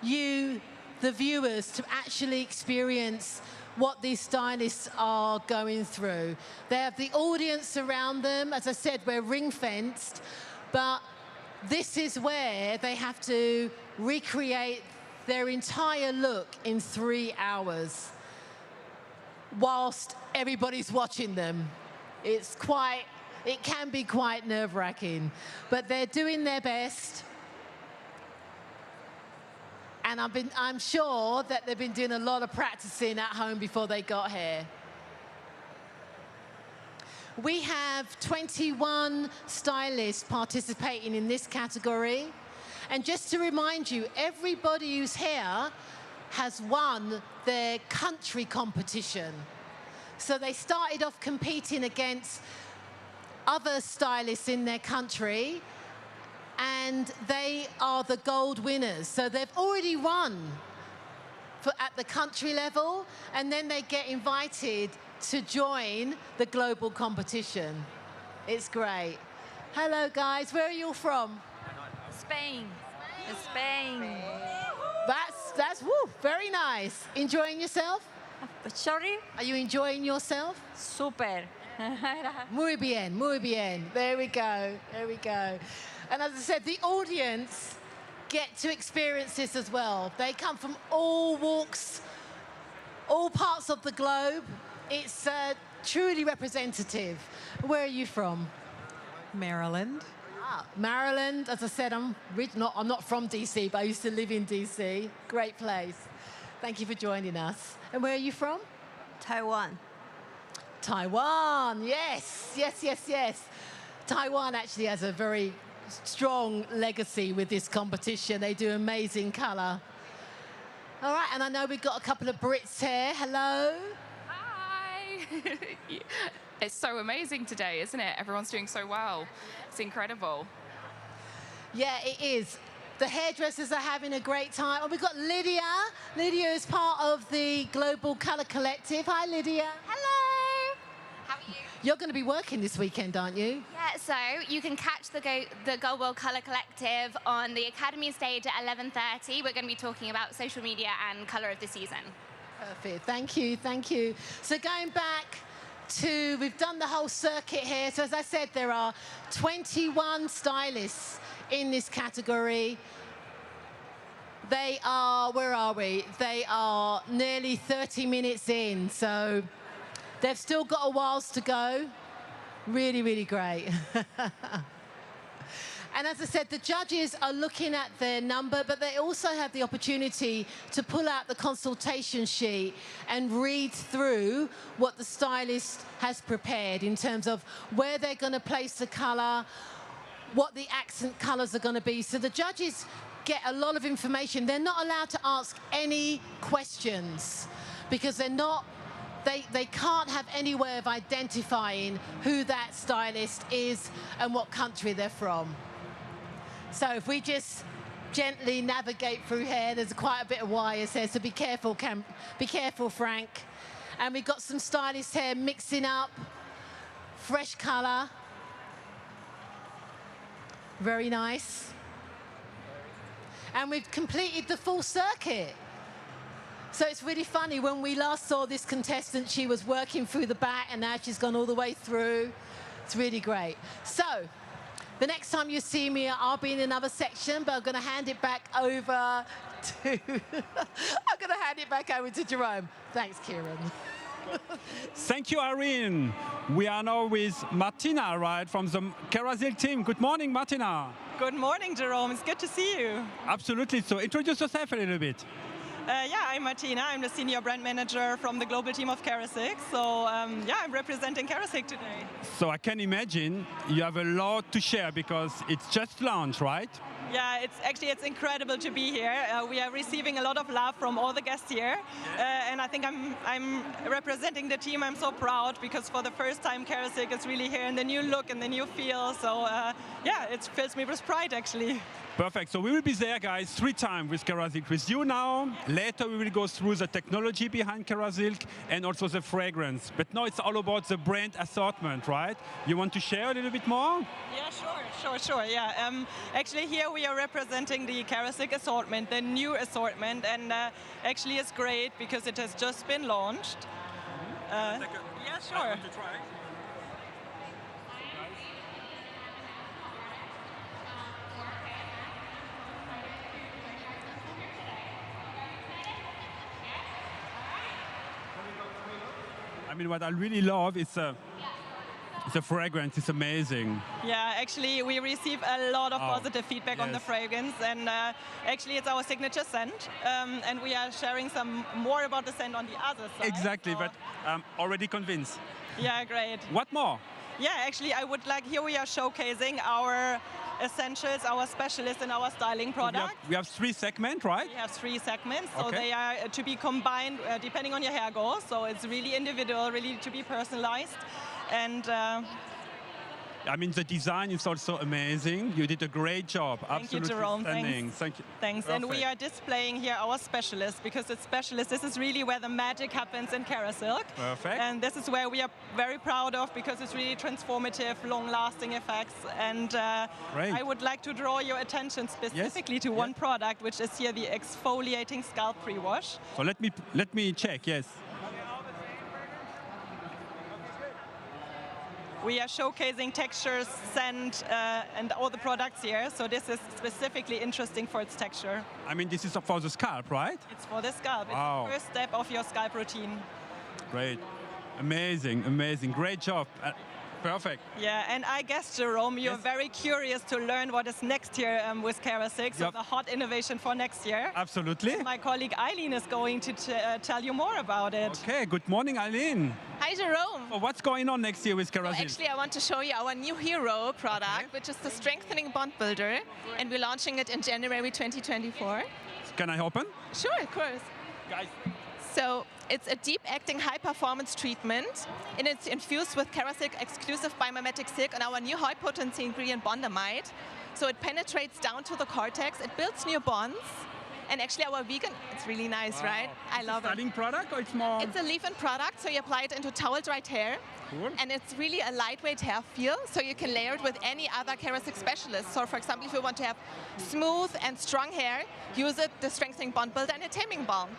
you, the viewers, to actually experience what these stylists are going through. They have the audience around them. As I said, we're ring-fenced, but this is where they have to recreate their entire look in 3 hours whilst everybody's watching them. It can be quite nerve-wracking, but they're doing their best. And I'm sure that they've been doing a lot of practicing at home before they got here. We have 21 stylists participating in this category. And just to remind you, everybody who's here has won their country competition. So they started off competing against other stylists in their country, and they are the gold winners. So they've already won at the country level, and then they get invited to join the global competition. It's great. Hello, guys. Where are you all from?
Spain. Spain.
That's woo, very nice. Enjoying yourself?
Sorry?
Are you enjoying yourself?
Super.
Muy bien, muy bien. There we go, there we go. And as I said, the audience get to experience this as well. They come from all walks, all parts of the globe. It's truly representative. Where are you from?
Maryland.
Maryland, as I said, I'm not from DC, but I used to live in DC. Great place. Thank you for joining us. And where are you from?
Taiwan.
Taiwan, yes, yes, yes, yes. Taiwan actually has a very strong legacy with this competition. They do amazing colour. All right, and I know we've got a couple of Brits here. Hello.
Hi. It's so amazing today, isn't it? Everyone's doing so well. It's incredible.
Yeah, it is. The hairdressers are having a great time. Oh, we've got Lydia. Lydia is part of the Global Colour Collective. Hi, Lydia.
Hello. How are you?
You're going to be working this weekend, aren't you?
Yeah, so you can catch the Goldwell Colour Collective on the Academy stage at 11:30. We're going to be talking about social media and colour of the season.
Perfect. Thank you. Thank you. So going back to, we've done the whole circuit here. So as I said, there are 21 stylists in this category. They are, where are we? They are nearly 30 minutes in, so they've still got a whiles to go. Really, really great. And as I said, the judges are looking at their number, but they also have the opportunity to pull out the consultation sheet and read through what the stylist has prepared in terms of where they're going to place the colour, what the accent colours are going to be. So the judges get a lot of information. They're not allowed to ask any questions because they're not, they can't have any way of identifying who that stylist is and what country they're from. So if we just gently navigate through here, there's quite a bit of wires here, so be careful, be careful, Frank. And we've got some stylists here mixing up fresh colour. Very nice. And we've completed the full circuit. So it's really funny, when we last saw this contestant, she was working through the back, and now she's gone all the way through. It's really great. So the next time you see me, I'll be in another section, but I'm going to hand it back over to Jerome. Thanks, Kieran.
Thank you, Irene. We are now with Martina, right, from the KERASILK team. Good morning, Martina.
Good morning, Jerome. It's good to see you.
Absolutely. So introduce yourself a little bit.
Yeah, I'm Martina. I'm the senior brand manager from the global team of KERASILK. So yeah, I'm representing KERASILK today.
So I can imagine you have a lot to share because it's just launched, right?
Yeah, it's incredible to be here. We are receiving a lot of love from all the guests here, and I think I'm representing the team. I'm so proud because for the first time KERASILK is really here in the new look and the new feel. So yeah, it fills me with pride actually.
Perfect. So we will be there, guys, 3 times with KERASILK with you now. Later we will go through the technology behind KERASILK and also the fragrance. But now it's all about the brand assortment, right? You want to share a little bit more?
Yeah, sure. Yeah. Actually, here we are representing the KERASILK assortment, the new assortment, and actually it's great because it has just been launched. Yeah, sure.
I mean, what I really love is the fragrance. It's amazing.
Yeah, actually, we receive a lot of positive feedback on the fragrance, and actually, it's our signature scent, and we are sharing some more about the scent on the other side.
Exactly, but I'm already convinced.
Yeah, great.
What more?
Yeah, actually, I would like, here we are showcasing our essentials, our specialists, and our styling products.
We have 3 segments, right?
We have 3 segments, so they are to be combined depending on your hair goals. So it's really individual, really to be personalized. And
I mean, the design is also amazing. You did a great job.
Thank
Absolutely
you, Jerome.
stunning.
Thanks.
Thank you.
Thanks. And we are displaying here our specialist because it's specialist. This is really where the magic happens in KERASILK.
Perfect.
And this is where we are very proud of because it's really transformative, long-lasting effects. And I would like to draw your attention specifically to one product, which is here the exfoliating scalp pre-wash.
So let me check. Yes.
We are showcasing textures, scent, and all the products here. So this is specifically interesting for its texture.
I mean, this is for the scalp, right?
It's for the scalp.
Wow.
It's the first step of your scalp routine.
Great. Amazing, amazing. Great job. Perfect.
Yeah, and I guess, Jerome, you're very curious to learn what is next year with KERASILK, so the hot innovation for next year.
Absolutely.
My colleague Eileen is going to tell you more about it.
Okay, good morning, Eileen.
Hi, Jerome.
So what's going on next year with KERASILK?
Actually, I want to show you our new hero product, which is the Strengthening Bond Builder, and we're launching it in January 2024.
Can I open?
Sure, of course.
Guys.
So it's a deep-acting high-performance treatment, and it's infused with KERASILK exclusive biomimetic silk and our new high-potency ingredient Bondamide. So it penetrates down to the cortex, it builds new bonds, and actually our vegan, it's really nice, right? I love it.
It's a styling product or it's more?
It's a leave-in product, so you apply it into towel-dried hair.
Cool.
And it's really a lightweight hair feel, so you can layer it with any other KERASILK specialist. So for example, if you want to have smooth and strong hair, use it, the Strengthening Bond Builder and a Taming Balm.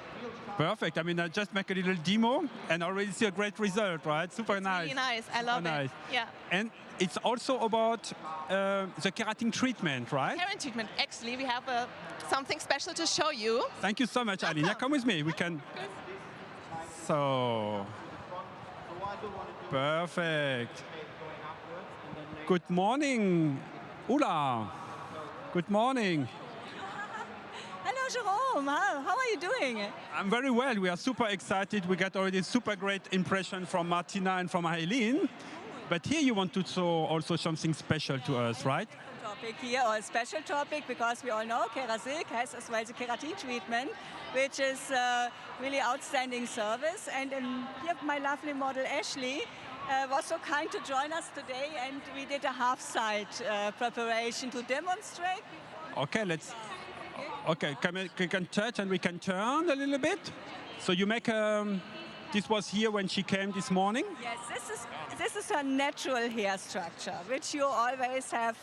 Perfect. I mean, I just make a little demo and already see a great result, right? Super nice.
Really nice. I love it. Yeah.
And it's also about the keratin treatment, right?
Keratin treatment. Actually, we have something special to show you.
Thank you so much, Eileen. Yeah, come with me. We can. So. Perfect. Good morning, Ula. Good morning.
Hello, Jerome. How are you doing?
I'm very well. We are super excited. We got already super great impression from Martina and from Eileen. But here you want to show also something special to us, right?
Topic here, or a special topic, because we all know KERASILK has as well the keratin treatment, which is really outstanding service. And here my lovely model Ashley was so kind to join us today, and we did a half-side preparation to demonstrate.
Okay, let's. Okay, we can touch and we can turn a little bit. So you make. This was here when she came this morning?
Yes, this is her natural hair structure, which you always have.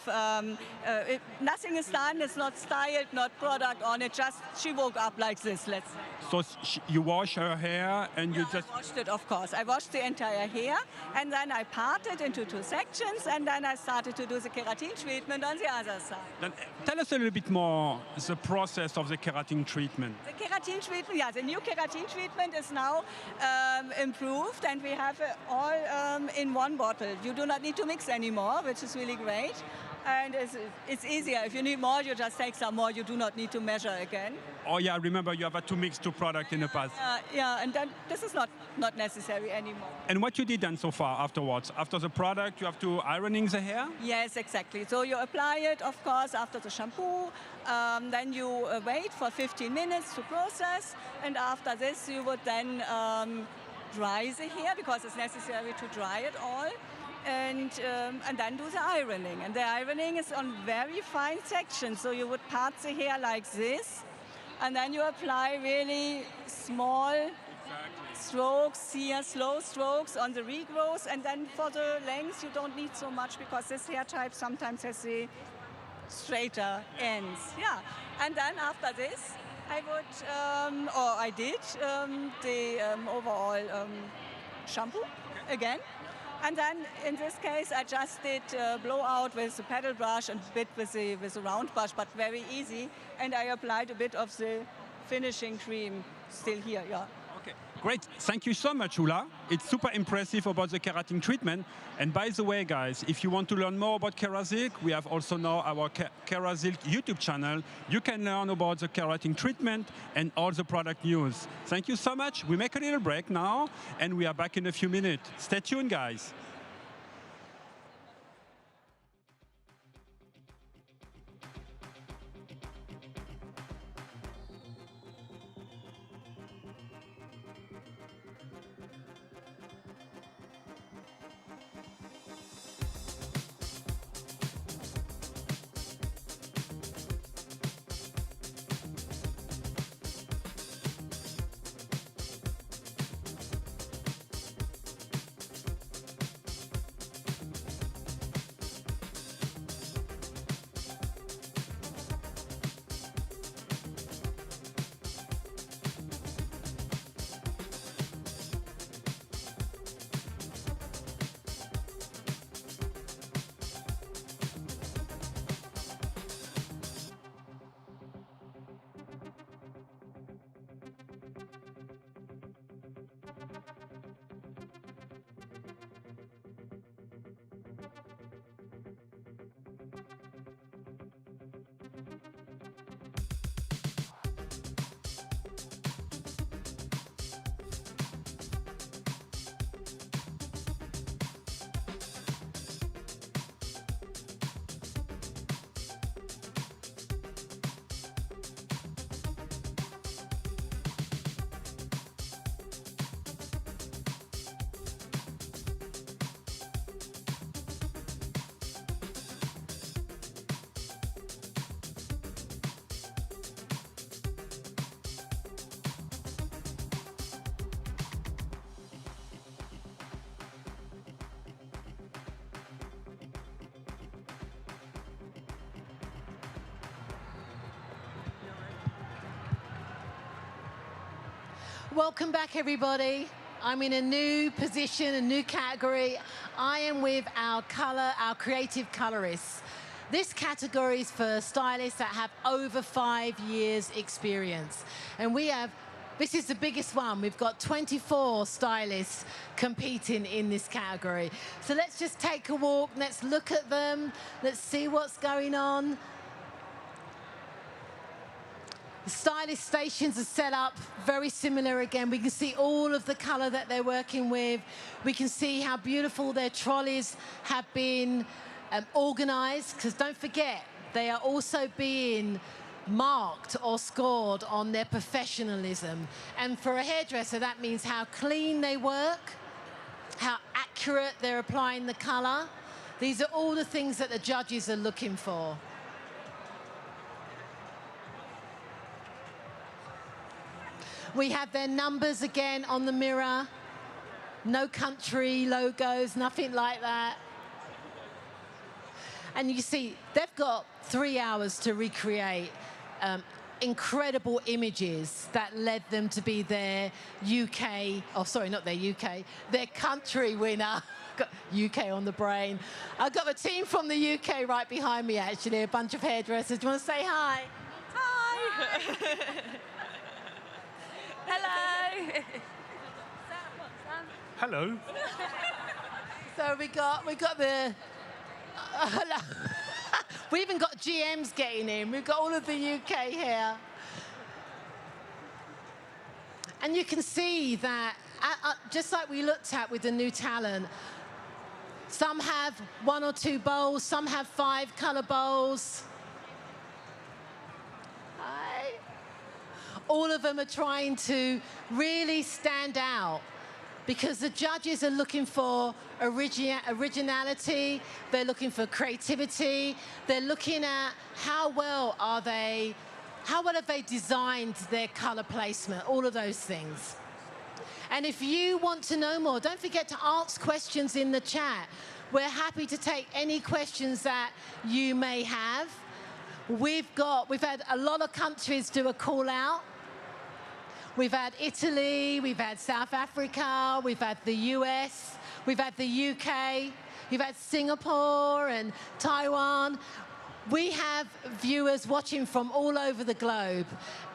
Nothing is done, it's not styled, not product on it, just she woke up like this, let's say.
So you wash her hair and you just...
I washed it, of course. I washed the entire hair, and then I parted into 2 sections, and then I started to do the keratin treatment on the other side.
Then tell us a little bit more the process of the keratin treatment.
The keratin treatment, yeah, the new keratin treatment is now improved, and we have it all in one bottle. You do not need to mix anymore, which is really great. And it's easier. If you need more, you just take some more. You do not need to measure again.
Oh yeah, remember you have had to mix 2 products in the past.
Yeah, and then this is not necessary anymore.
And what you did then so far afterwards? After the product, you have to ironing the hair?
Yes, exactly. So you apply it, of course, after the shampoo. Then you wait for 15 minutes to process. And after this, you would then dry the hair, because it's necessary to dry it all. And then do the ironing. And the ironing is on very fine sections. So you would part the hair like this, and then you apply really small strokes here, slow strokes on the regrowth. And then for the length, you don't need so much, because this hair type sometimes has the straighter ends. Yeah. And then after this, I would, or I did, the overall shampoo again. And then, in this case, I just did blowout with the paddle brush and a bit with the round brush, but very easy. And I applied a bit of the finishing cream still here, yeah.
Okay, great. Thank you so much, Ula. It's super impressive about the keratin treatment. And by the way, guys, if you want to learn more about KERASILK, we have also now our KERASILK YouTube channel. You can learn about the keratin treatment and all the product news. Thank you so much. We make a little break now, and we are back in a few minutes. Stay tuned, guys.
Welcome back, everybody. I'm in a new position, a new category. I am with our creative colorists. This category is for stylists that have over 5 years experience. And this is the biggest one. We've got 24 stylists competing in this category. So let's just take a walk, let's look at them, let's see what's going on. The stylist stations are set up very similar again. We can see all of the color that they're working with. We can see how beautiful their trolleys have been organized, because don't forget, they are also being marked or scored on their professionalism. And for a hairdresser, that means how clean they work, how accurate they're applying the color. These are all the things that the judges are looking for. We have their numbers again on the mirror. No country logos, nothing like that. And you see, they've got 3 hours to recreate incredible images that led them to be their UK, oh sorry, not their UK, their country winner. Got UK on the brain. I've got a team from the UK right behind me, actually, a bunch of hairdressers. Do you want to say hi?
Hi. Hello.
Hello.
So we got the. We even got GMs getting in. We've got all of the UK here. And you can see that, just like we looked at with the new talent, some have 1 or 2 bowls, some have 5 color bowls. Hi. All of them are trying to really stand out, because the judges are looking for originality, they're looking for creativity, they're looking at how well have they designed their color placement, all of those things. And if you want to know more, don't forget to ask questions in the chat. We're happy to take any questions that you may have. We've had a lot of countries do a call out. We've had Italy, we've had South Africa, we've had the US, we've had the UK, we've had Singapore and Taiwan. We have viewers watching from all over the globe,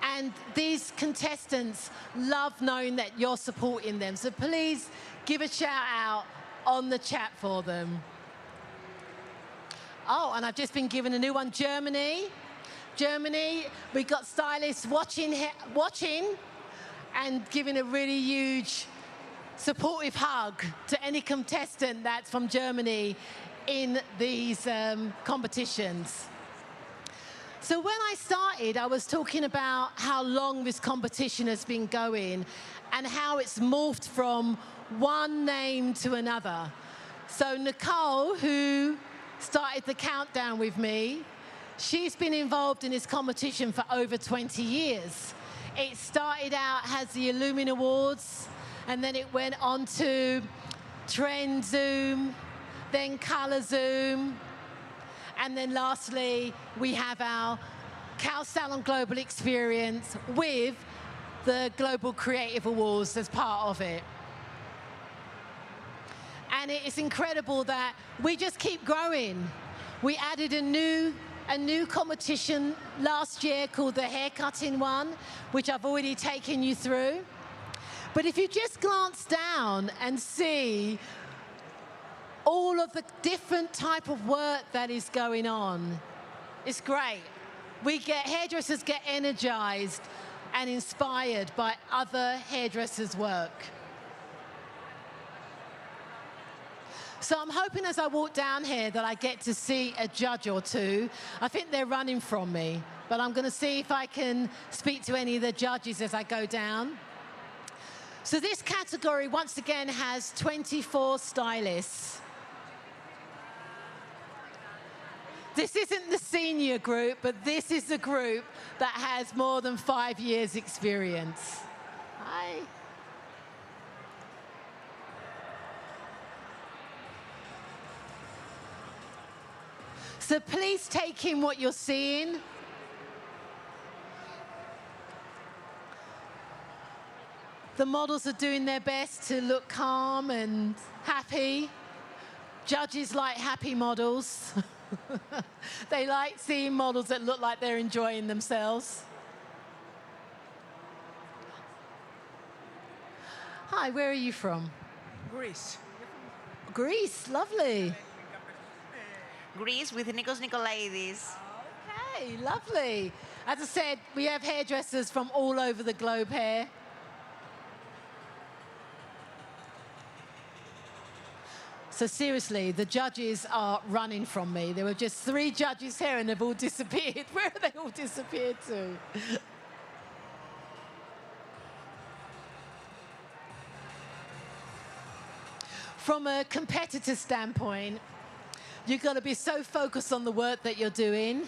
and these contestants love knowing that you're supporting them. So please give a shout out on the chat for them. Oh, and I've just been given a new one, Germany. Germany, we've got stylists watching and giving a really huge supportive hug to any contestant that's from Germany in these competitions. So when I started, I was talking about how long this competition has been going and how it's morphed from one name to another. So Nicole, who started the countdown with me, she's been involved in this competition for over 20 years. It started out as the Elumen Awards, and then it went on to Trend Zoom, then Color Zoom, and then lastly, we have our Kao Salon Global Experience with the Global Creative Awards as part of it. And it's incredible that we just keep growing. We added a new competition last year called the haircutting one, which I've already taken you through. But if you just glance down and see all of the different type of work that is going on, it's great. Hairdressers get energized and inspired by other hairdressers' work. So I'm hoping as I walk down here that I get to see a judge or two. I think they're running from me, but I'm going to see if I can speak to any of the judges as I go down. So this category, once again, has 24 stylists. This isn't the senior group, but this is the group that has more than 5 years experience. Hi. So please take in what you're seeing. The models are doing their best to look calm and happy. Judges like happy models. They like seeing models that look like they're enjoying themselves. Hi, where are you from?
Greece.
Greece, lovely.
Greece with Nikos Nikolaides.
Okay, lovely. As I said, we have hairdressers from all over the globe here. So seriously, the judges are running from me. There were just 3 judges here and they've all disappeared. Where have they all disappeared to? From a competitor standpoint, you've got to be so focused on the work that you're doing,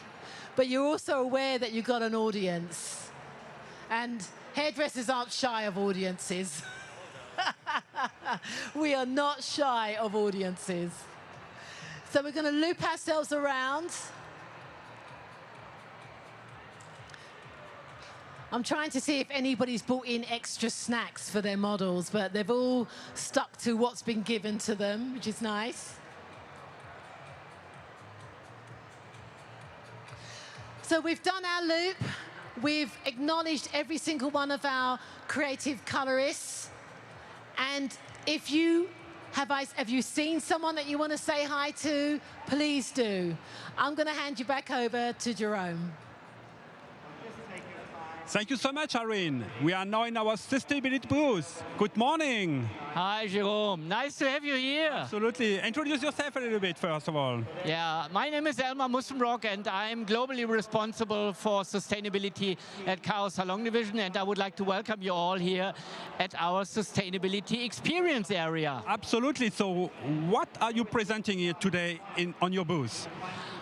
but you're also aware that you've got an audience. And hairdressers aren't shy of audiences. We are not shy of audiences. So we're going to loop ourselves around. I'm trying to see if anybody's brought in extra snacks for their models, but they've all stuck to what's been given to them, which is nice. So we've done our loop. We've acknowledged every single one of our creative colorists. And if you have you seen someone that you want to say hi to, please do. I'm going to hand you back over to Jerome.
Thank you so much, Irene. We are now in our sustainability booth. Good morning.
Hi, Jerome. Nice to have you here.
Absolutely. Introduce yourself a little bit, first of all.
Yeah, my name is Elmar Mussenbrock, and I'm globally responsible for sustainability at Kao Salon Division, and I would like to welcome you all here at our sustainability experience area.
Absolutely. So what are you presenting here today on your booth?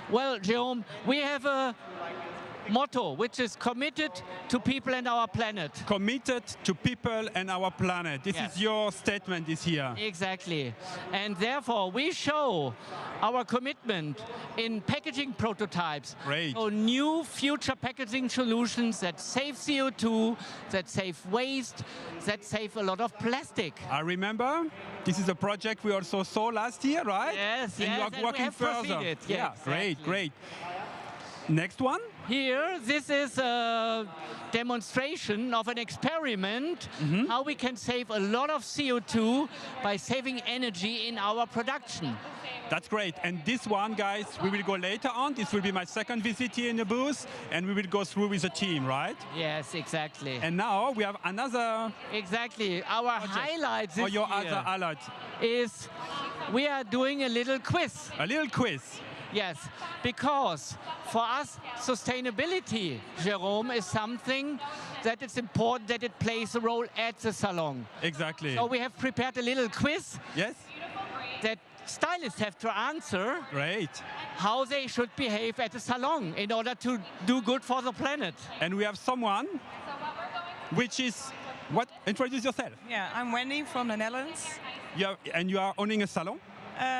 Well, Jerome, we have a motto, which is committed to people and our planet.
Committed to people and our planet. This is your statement this year.
Exactly. And therefore, we show our commitment in packaging prototypes.
Great.
So new future packaging solutions that save CO2, that save waste, that save a lot of plastic.
I remember this is a project we also saw last year, right?
Yes,
and
yes.
you are working further.
Proceeded.
Yeah,
exactly.
Great, great. Next one.
Here, this is a demonstration of an experiment, how we can save a lot of CO2 by saving energy in our production.
That's great. And this one, guys, we will go later on. This will be my second visit here in the booth, and we will go through with the team, right?
Yes, exactly.
And now we have another...
Exactly. Our highlights this
or your
year
other highlight
is we are doing a little quiz.
A little quiz.
Yes, because for us, sustainability, Jerome, is something that it's important that it plays a role at the salon.
Exactly.
So we have prepared a little quiz.
Yes.
That stylists have to answer.
Great.
How they should behave at the salon in order to do good for the planet.
And we have someone, which is what? Introduce yourself.
Yeah, I'm Wendy from the Netherlands.
And you are owning a salon?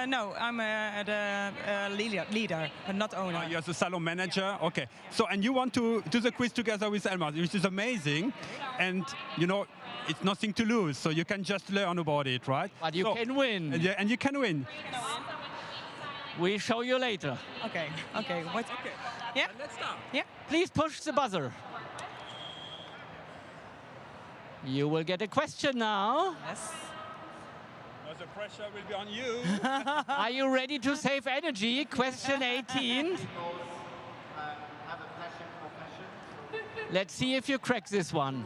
No, I'm the leader, but not owner.
You're the salon manager? Okay. So, and you want to do the quiz together with Elmar, which is amazing. And, you know, it's nothing to lose, so you can just learn about it, right?
But you can win.
Yeah, and you can win.
We show you later.
Okay, okay. What's
okay?
Yeah?
Let's start.
Yeah.
Please push the buzzer. You will get a question now.
Yes.
The pressure will be on you.
Are you ready to save energy? Question 18. Let's see if you crack this one.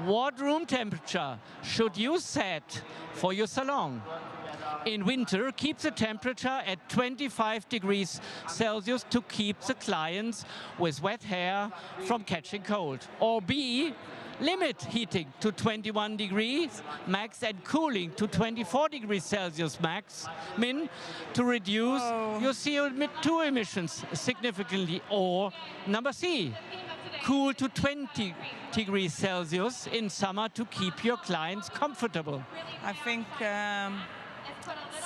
What room temperature should you set for your salon? In winter, keep the temperature at 25 degrees Celsius to keep the clients with wet hair from catching cold. Or B, limit heating to 21 degrees max and cooling to 24 degrees Celsius max min to reduce your CO2 emissions significantly. Or number C, cool to 20 degrees Celsius in summer to keep your clients comfortable.
I think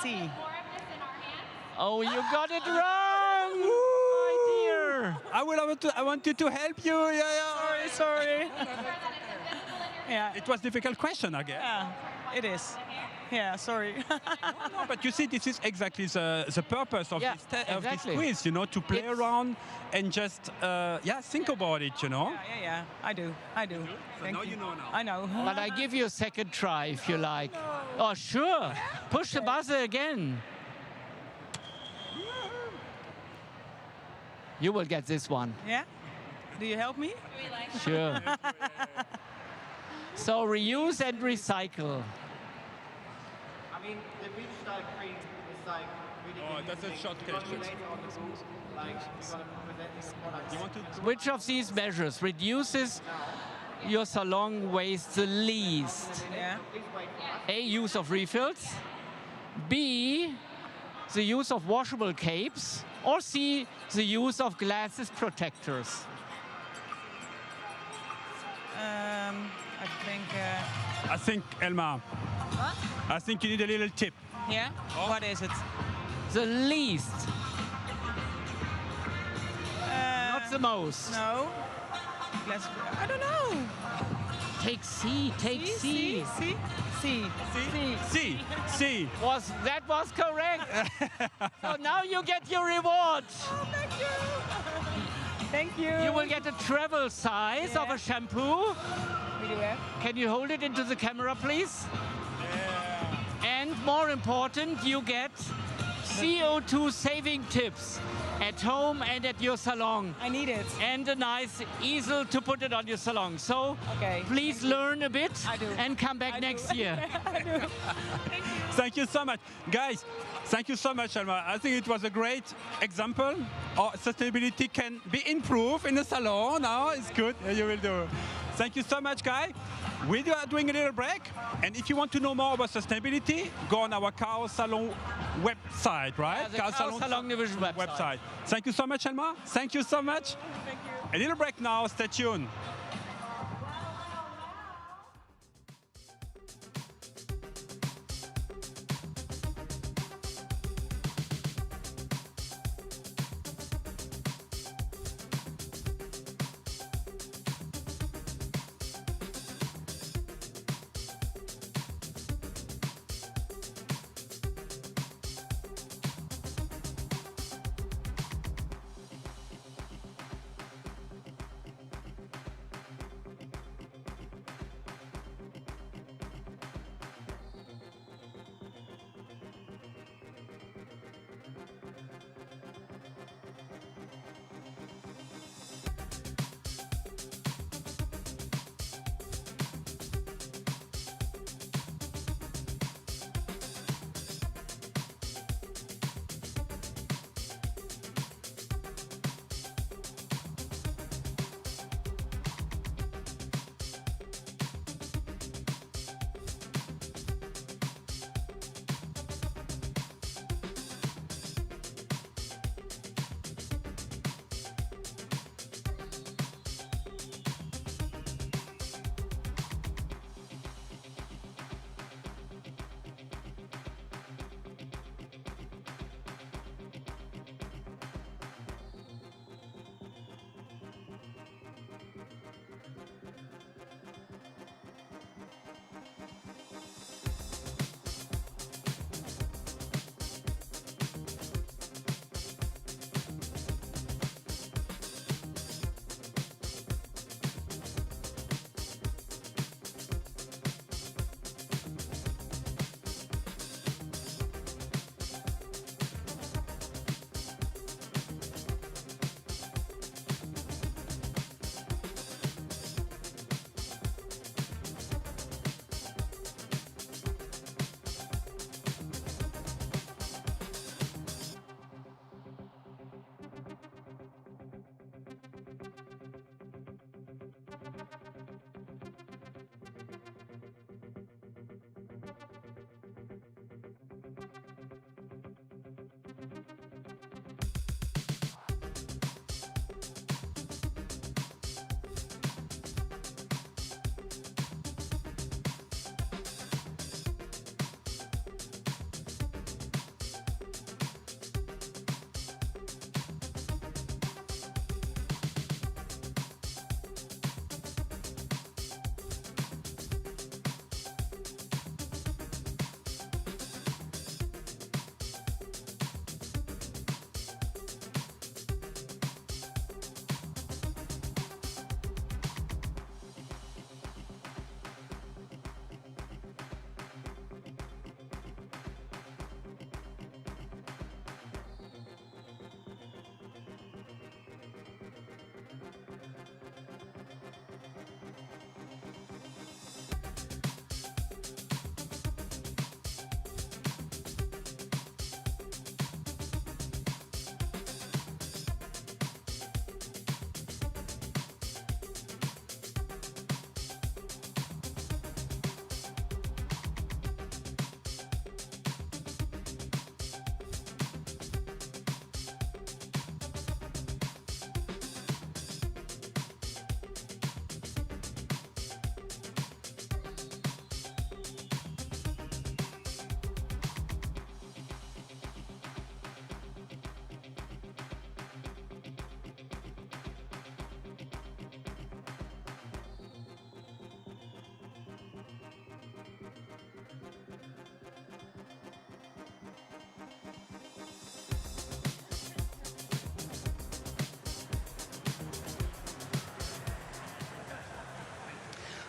C.
Oh, you got it wrong! My dear.
I want you to help you. Yeah.
Sorry. Yeah.
It was a difficult question, I guess.
Yeah, it is. Yeah, sorry.
No, but you see, this is exactly the purpose of, of this quiz, you know, to play around and just, think about it, you know.
Yeah, I do.
So now you know now.
I know.
But I give you a second try if you like. Oh, sure. Push the buzzer again. You will get this one.
Yeah? Do you help me?
Sure. So reuse and recycle.
I mean, the beach style cream is like really
that's a short question.
Which of these measures reduces your salon waste the least?
Yeah.
A, use of refills. B, the use of washable capes. Or C, the use of glasses protectors.
I think, Elmar,
What?
I think you need a little tip.
Yeah? What is it?
The least. Not the most.
No. I don't know.
Take C, take C.
C.
That was correct. So now you get your reward.
Oh, thank you. Thank you.
You will get a travel size of a shampoo. Can you hold it into the camera, please? Yeah. And more important, you get CO2 saving tips at home and at your salon.
I need it.
And a nice easel to put it on your salon. So please learn a bit and come back next year.
I do.
Thank you so much. Guys, thank you so much, Elmar. I think it was a great example. Sustainability can be improved in the salon now. It's good. You will do. Thank you so much, guys. We are doing a little break. And if you want to know more about sustainability, go on our Kao Salon website, right?
Yeah, the Kao Salon Division website.
Thank you so much, Elmar. Thank you so much.
Thank you.
A little break now. Stay tuned.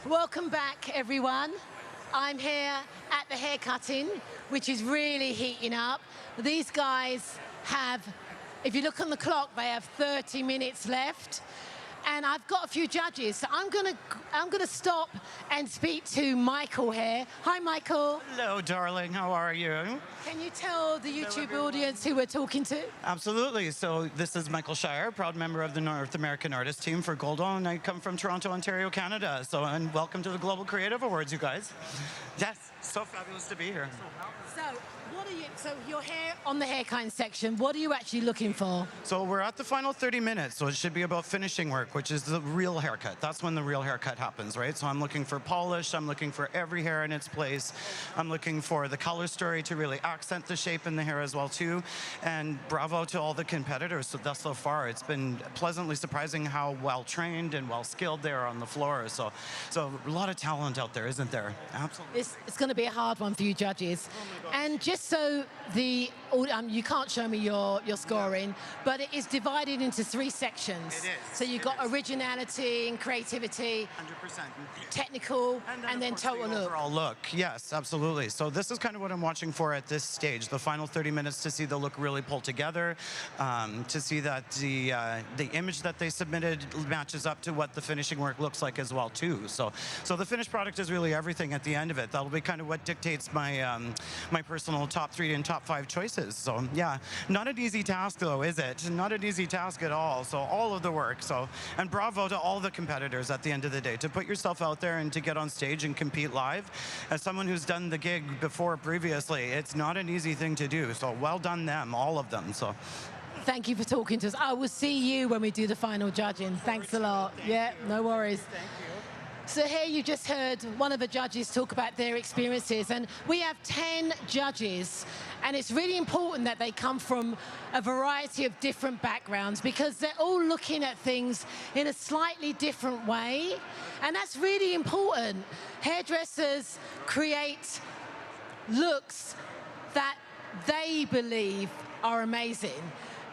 Welcome back, everyone. I'm here at the haircutting, which is really heating up. These guys have, if you look on the clock, they have 30 minutes left. And I've got a few judges, so I'm gonna stop and speak to Michael here. Hi, Michael.
Hello, darling. How are you?
Can you tell the YouTube audience who we're talking to?
Absolutely. So this is Michael Shire, proud member of the North American Artist Team for Goldwell, and I come from Toronto, Ontario, Canada. So, and welcome to the Global Creative Awards, you guys. Yes, so fabulous to be here.
So, what are you? So you're here on the haircutting section. What are you actually looking for?
So we're at the final 30 minutes, so it should be about finishing work, which is the real haircut. That's when the real haircut happens, right? So I'm looking for polish. I'm looking for every hair in its place. I'm looking for the color story to really accent the shape in the hair as well too. And bravo to all the competitors so far. It's been pleasantly surprising how well trained and well skilled they are on the floor. So a lot of talent out there, isn't there? Absolutely.
It's going to be a hard one for you judges. And just so you can't show me your scoring, but it is divided into 3 sections.
It is.
So you've got originality and creativity,
100%.
Technical, and then total look.
Overall look, yes, absolutely. So this is kind of what I'm watching for at this stage, the final 30 minutes, to see the look really pull together, to see that the image that they submitted matches up to what the finishing work looks like as well too. So the finished product is really everything at the end of it. That'll be kind of what dictates my my personal top 3 and top 5 choices. So yeah, not an easy task though, is it? Not an easy task at all. So all of the work. So, and bravo to all the competitors at the end of the day, to put yourself out there and to get on stage and compete live. As someone who's done the gig before previously, it's not an easy thing to do. So well done them, all of them. So.
Thank you for talking to us. I will see you when we do the final judging. Thanks a lot. Yeah, no worries.
Thank you.
So here you just heard one of the judges talk about their experiences, and we have 10 judges, and it's really important that they come from a variety of different backgrounds because they're all looking at things in a slightly different way, and that's really important. Hairdressers create looks that they believe are amazing,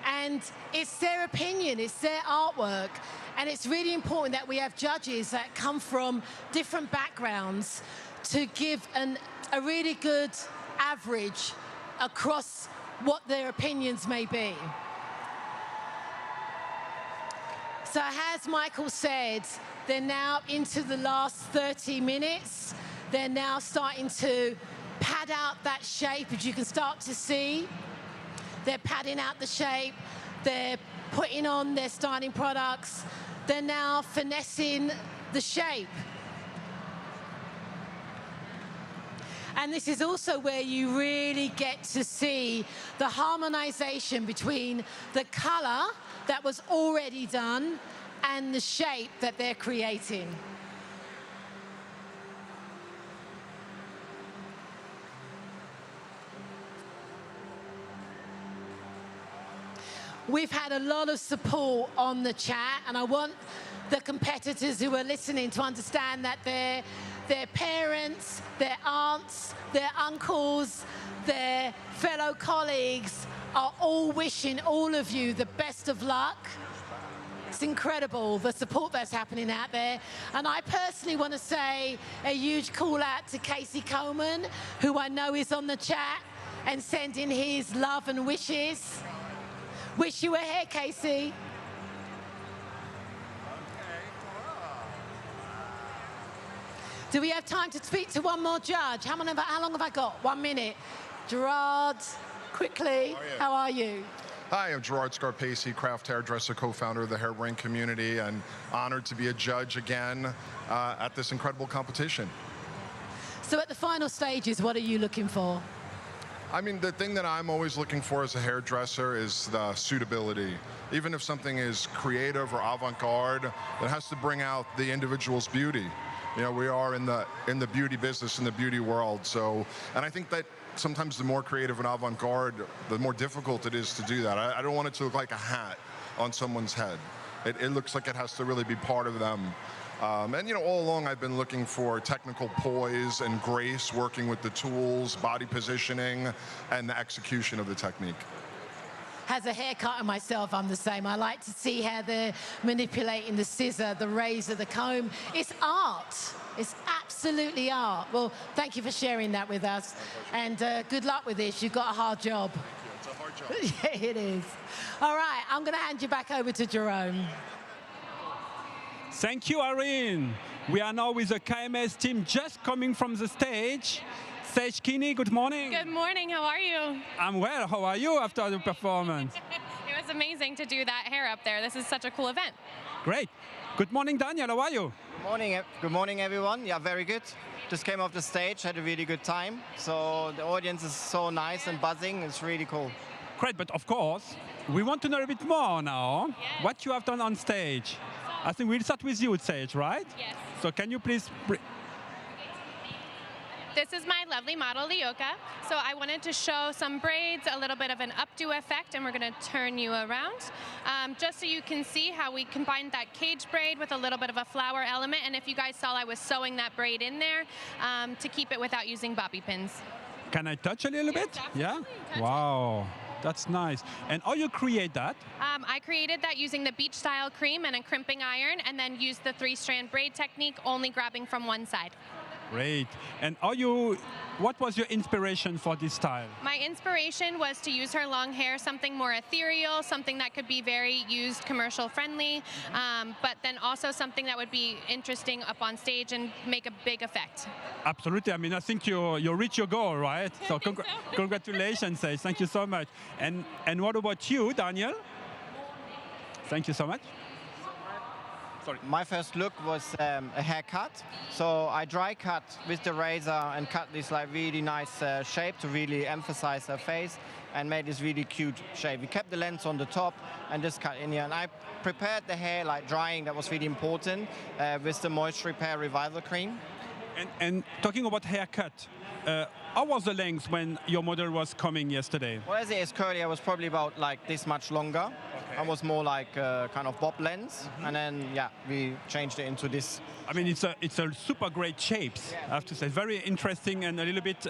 and it's their opinion, it's their artwork. And it's really important that we have judges that come from different backgrounds to give a really good average across what their opinions may be. So as Michael said, they're now into the last 30 minutes. They're now starting to pad out that shape, as you can start to see. They're padding out the shape. They're putting on their styling products. They're now finessing the shape. And this is also where you really get to see the harmonization between the color that was already done and the shape that they're creating. We've had a lot of support on the chat, and I want the competitors who are listening to understand that their parents, their aunts, their uncles, their fellow colleagues are all wishing all of you the best of luck. It's incredible, the support that's happening out there. And I personally want to say a huge call out to Casey Coleman, who I know is on the chat, and sending his love and wishes. Wish you were here, Casey. Do we have time to speak to one more judge? How long have I got? 1 minute. Gerard, quickly, how are you?
Hi, I'm Gerard Scarpacey, craft hairdresser, co-founder of the Hair Brain community, and honored to be a judge again at this incredible competition.
So at the final stages, what are you looking for?
I mean, the thing that I'm always looking for as a hairdresser is the suitability. Even if something is creative or avant-garde, it has to bring out the individual's beauty. You know, we are in the beauty business, in the beauty world. So, and I think that sometimes the more creative and avant-garde, the more difficult it is to do that. I don't want it to look like a hat on someone's head. It looks like it has to really be part of them. And, you know, all along I've been looking for technical poise and grace, working with the tools, body positioning, and the execution of the technique.
has a haircut, and myself, I'm the same. I like to see how they're manipulating the scissor, the razor, the comb. It's art. It's absolutely art. Well, thank you for sharing that with us. And good luck with this. You've got a hard job.
It's a hard job.
Yeah, it is. All right, I'm going to hand you back over to Jerome.
Thank you, Irene. We are now with the KMS team just coming from the stage. Sage Kinney, good morning.
Good morning, how are you?
I'm well. How are you after the performance?
It was amazing to do that hair up there. This is such a cool event.
Great. Good morning, Daniel. How are you?
Good morning, everyone. Yeah, very good. Just came off the stage, had a really good time. So the audience is so nice and buzzing. It's really cool.
Great, but of course, we want to know a bit more now. What you have done on stage. I think we'll start with you, Sage, right?
Yes.
So can you please...
This is my lovely model, Luca. So I wanted to show some braids, a little bit of an updo effect, and we're going to turn you around. Just so you can see how we combined that cage braid with a little bit of a flower element. And if you guys saw, I was sewing that braid in there to keep it without using bobby pins.
Can I touch a little bit? Yeah? Wow. That's nice. And how you create that?
I created that using the beach style cream and a crimping iron, and then used the 3-strand braid technique, only grabbing from one side.
Great. And what was your inspiration for this style?
My inspiration was to use her long hair, something more ethereal, something that could be very used commercial friendly, but then also something that would be interesting up on stage and make a big effect.
Absolutely. I mean, I think you reach your goal, right? So, congratulations, Sage. Thank you so much. And what about you, Daniel? Thank you so much.
Sorry. My first look was a haircut. So I dry cut with the razor and cut this like really nice shape to really emphasize her face and made this really cute shape. We kept the length on the top and just cut in here. And I prepared the hair like drying, that was really important, with the Moisture Repair Revival Cream.
And talking about haircut, how was the length when your model was coming yesterday?
Well, as it is curly, I was probably about like this much longer. I was more like kind of bob lens, and then we changed it into this.
I mean, it's a super great shapes. I have to say, very interesting and a little bit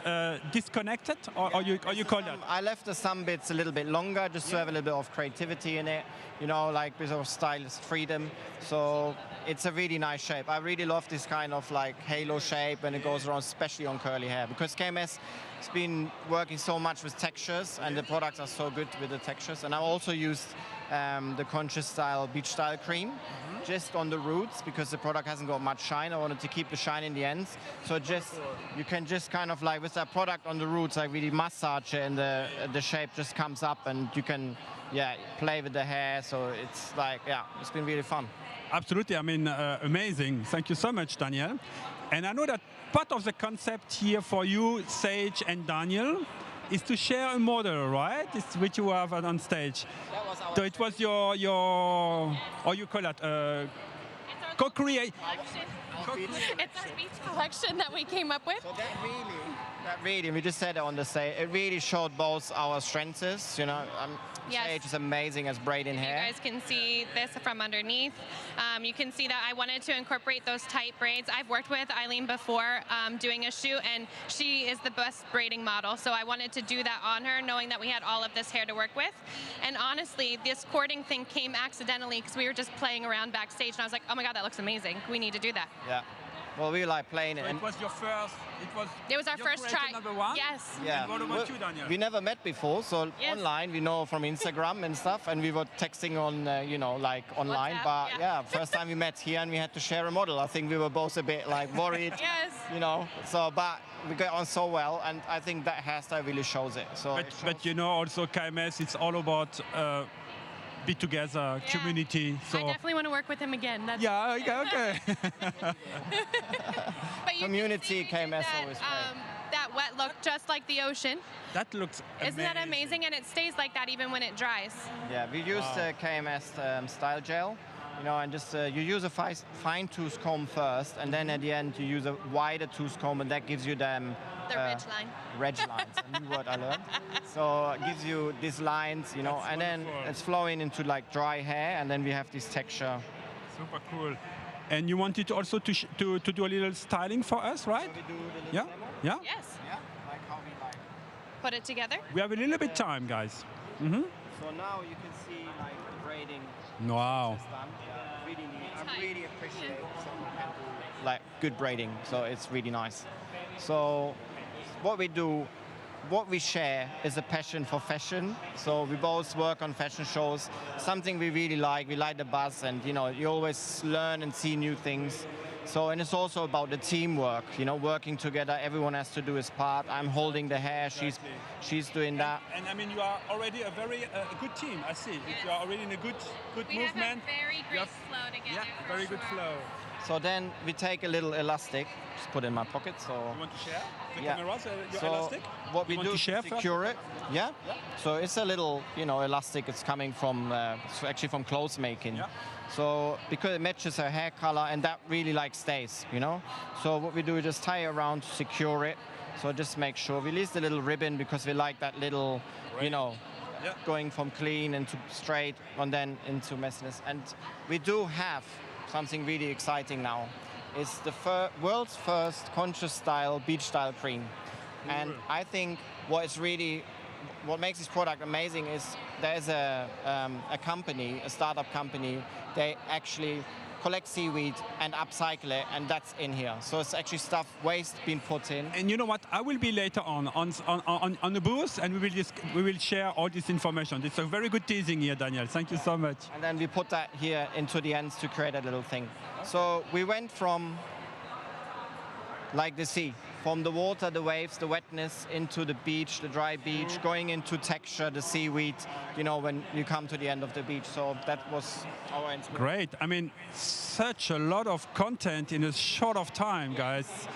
disconnected. Or you call that?
I left some bits a little bit longer just to have a little bit of creativity in it. You know, like with our stylist freedom. So it's a really nice shape. I really love this kind of like halo shape when it goes around, especially on curly hair, because KMS has been working so much with textures, and the products are so good with the textures. And I also used the Conscious Style Beach Style Cream just on the roots, because the product hasn't got much shine. I wanted to keep the shine in the ends. So you can just kind of like with that product on the roots, I really massage it, and the shape just comes up, and you can play with the hair. So it's like, it's been really fun.
Absolutely. I mean, amazing. Thank you so much, Daniel. And I know that part of the concept here for you, Sage and Daniel, is to share a model, right? It's which you have on stage. So it was your how you call that? Co-create.
It's our beach collection that we came up with.
So that really, we just said it on the stage, it really showed both our strengths, you know. Sage is amazing as braiding hair.
You guys can see this from underneath. You can see that I wanted to incorporate those tight braids. I've worked with Eileen before doing a shoot, and she is the best braiding model. So I wanted to do that on her, knowing that we had all of this hair to work with. And honestly, this cording thing came accidentally because we were just playing around backstage, and I was like, oh my God, that looks amazing. We need to do that.
Yeah. Well, we like playing it.
So it was your first.
It was our first try.
Number one.
Yes.
Yeah.
And what about you, Daniel?
We never met before, so online we know from Instagram and stuff, and we were texting on, you know, like online.
WhatsApp,
but first time we met here, and we had to share a model. I think we were both a bit like worried.
Yes.
You know. So, but we got on so well, and I think that hairstyle really shows it. So.
But you know, also KMS, it's all about. Be together, community. So
I definitely want to work with him again. That's
okay.
But
community KMS always
that wet look, just like the ocean.
That looks amazing.
Isn't that amazing? And it stays like that even when it dries.
Yeah, we used KMS style gel. You know, and just you use a fine tooth comb first, and then at the end you use a wider tooth comb, and that gives you them
the ridge line.
Ridge lines, a new word I learned. So it gives you these lines, you know,
That's
and
wonderful.
then it's flowing into like dry hair, and then we have this texture.
Super cool. And you wanted to also to do a little styling for us, right?
So we do the little
Yeah.
demo?
Yeah.
Yes.
Yeah, like how we like.
Put it together.
We have a little bit time, guys.
So now you can see like the braiding.
Wow.
Really neat. I really appreciate someone can do like good braiding. So it's really nice. So what we share is a passion for fashion. So we both work on fashion shows. Something we really like. We like the buzz, and you know, you always learn and see new things. So, and it's also about the teamwork, you know, working together. Everyone has to do his part. I'm holding the hair. She's doing that.
And I mean, you are already a very good team. I see. You are already in a good movement.
We have a very great flow together.
Yeah, very good flow.
So then we take a little elastic, just put it in my pocket. So
you want to share the cameras, your
so
elastic?
What we do is
share
secure it. Yeah? So it's a little, you know, elastic. It's coming from actually from clothes making. Yeah. So because it matches her hair color, and that really like stays, you know. So what we do is just tie it around to secure it. So just make sure we release the little ribbon because we like that little, you know, going from clean into straight and then into messiness. And we do have something really exciting now. It's the world's first conscious style beach style cream. And I think what makes this product amazing is there's a company, a startup company, they actually collect seaweed and upcycle it, and that's in here. So it's actually waste being put in.
And you know what? I will be later on the booth, and we will share all this information. It's a very good teasing here, Daniel. Thank you so much.
And then we put that here into the ends to create a little thing. So we went from like the sea, from the water, the waves, the wetness, into the beach, the dry beach, going into texture, the seaweed, you know, when you come to the end of the beach. So that was our inspiration.
Great. I mean, such a lot of content in a short of time, guys.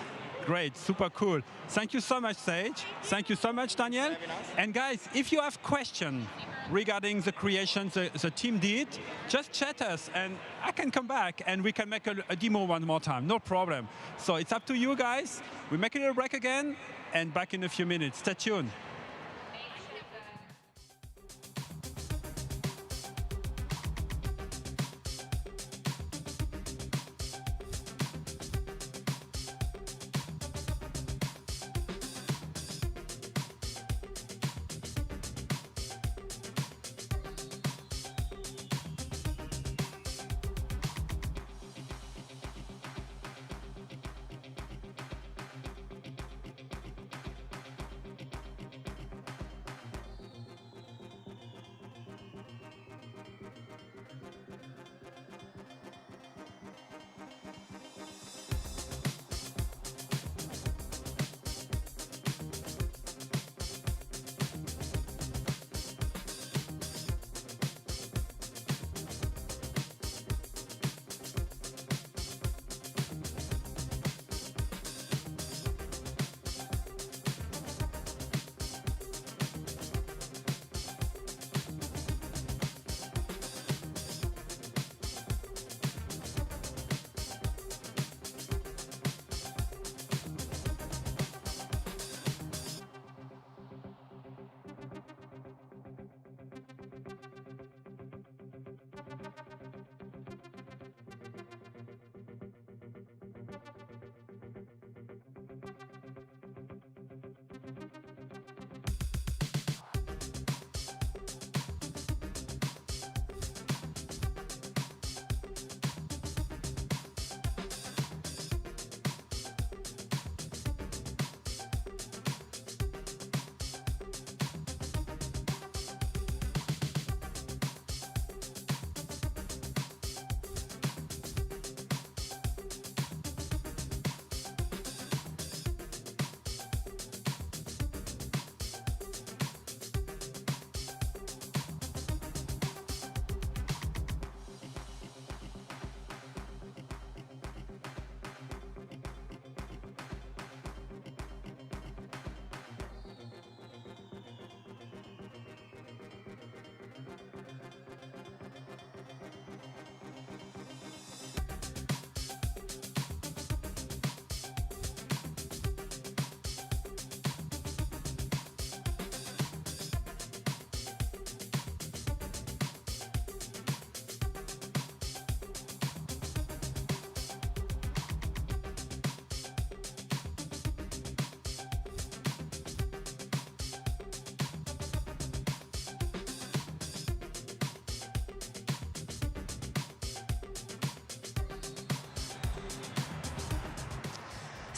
Great, super cool. Thank you so much, Sage. Thank you so much, Daniel. And guys, if you have questions regarding the creations the team did, just chat us and I can come back and we can make a demo one more time, no problem. So it's up to you guys. We make a little break again and back in a few minutes. Stay tuned.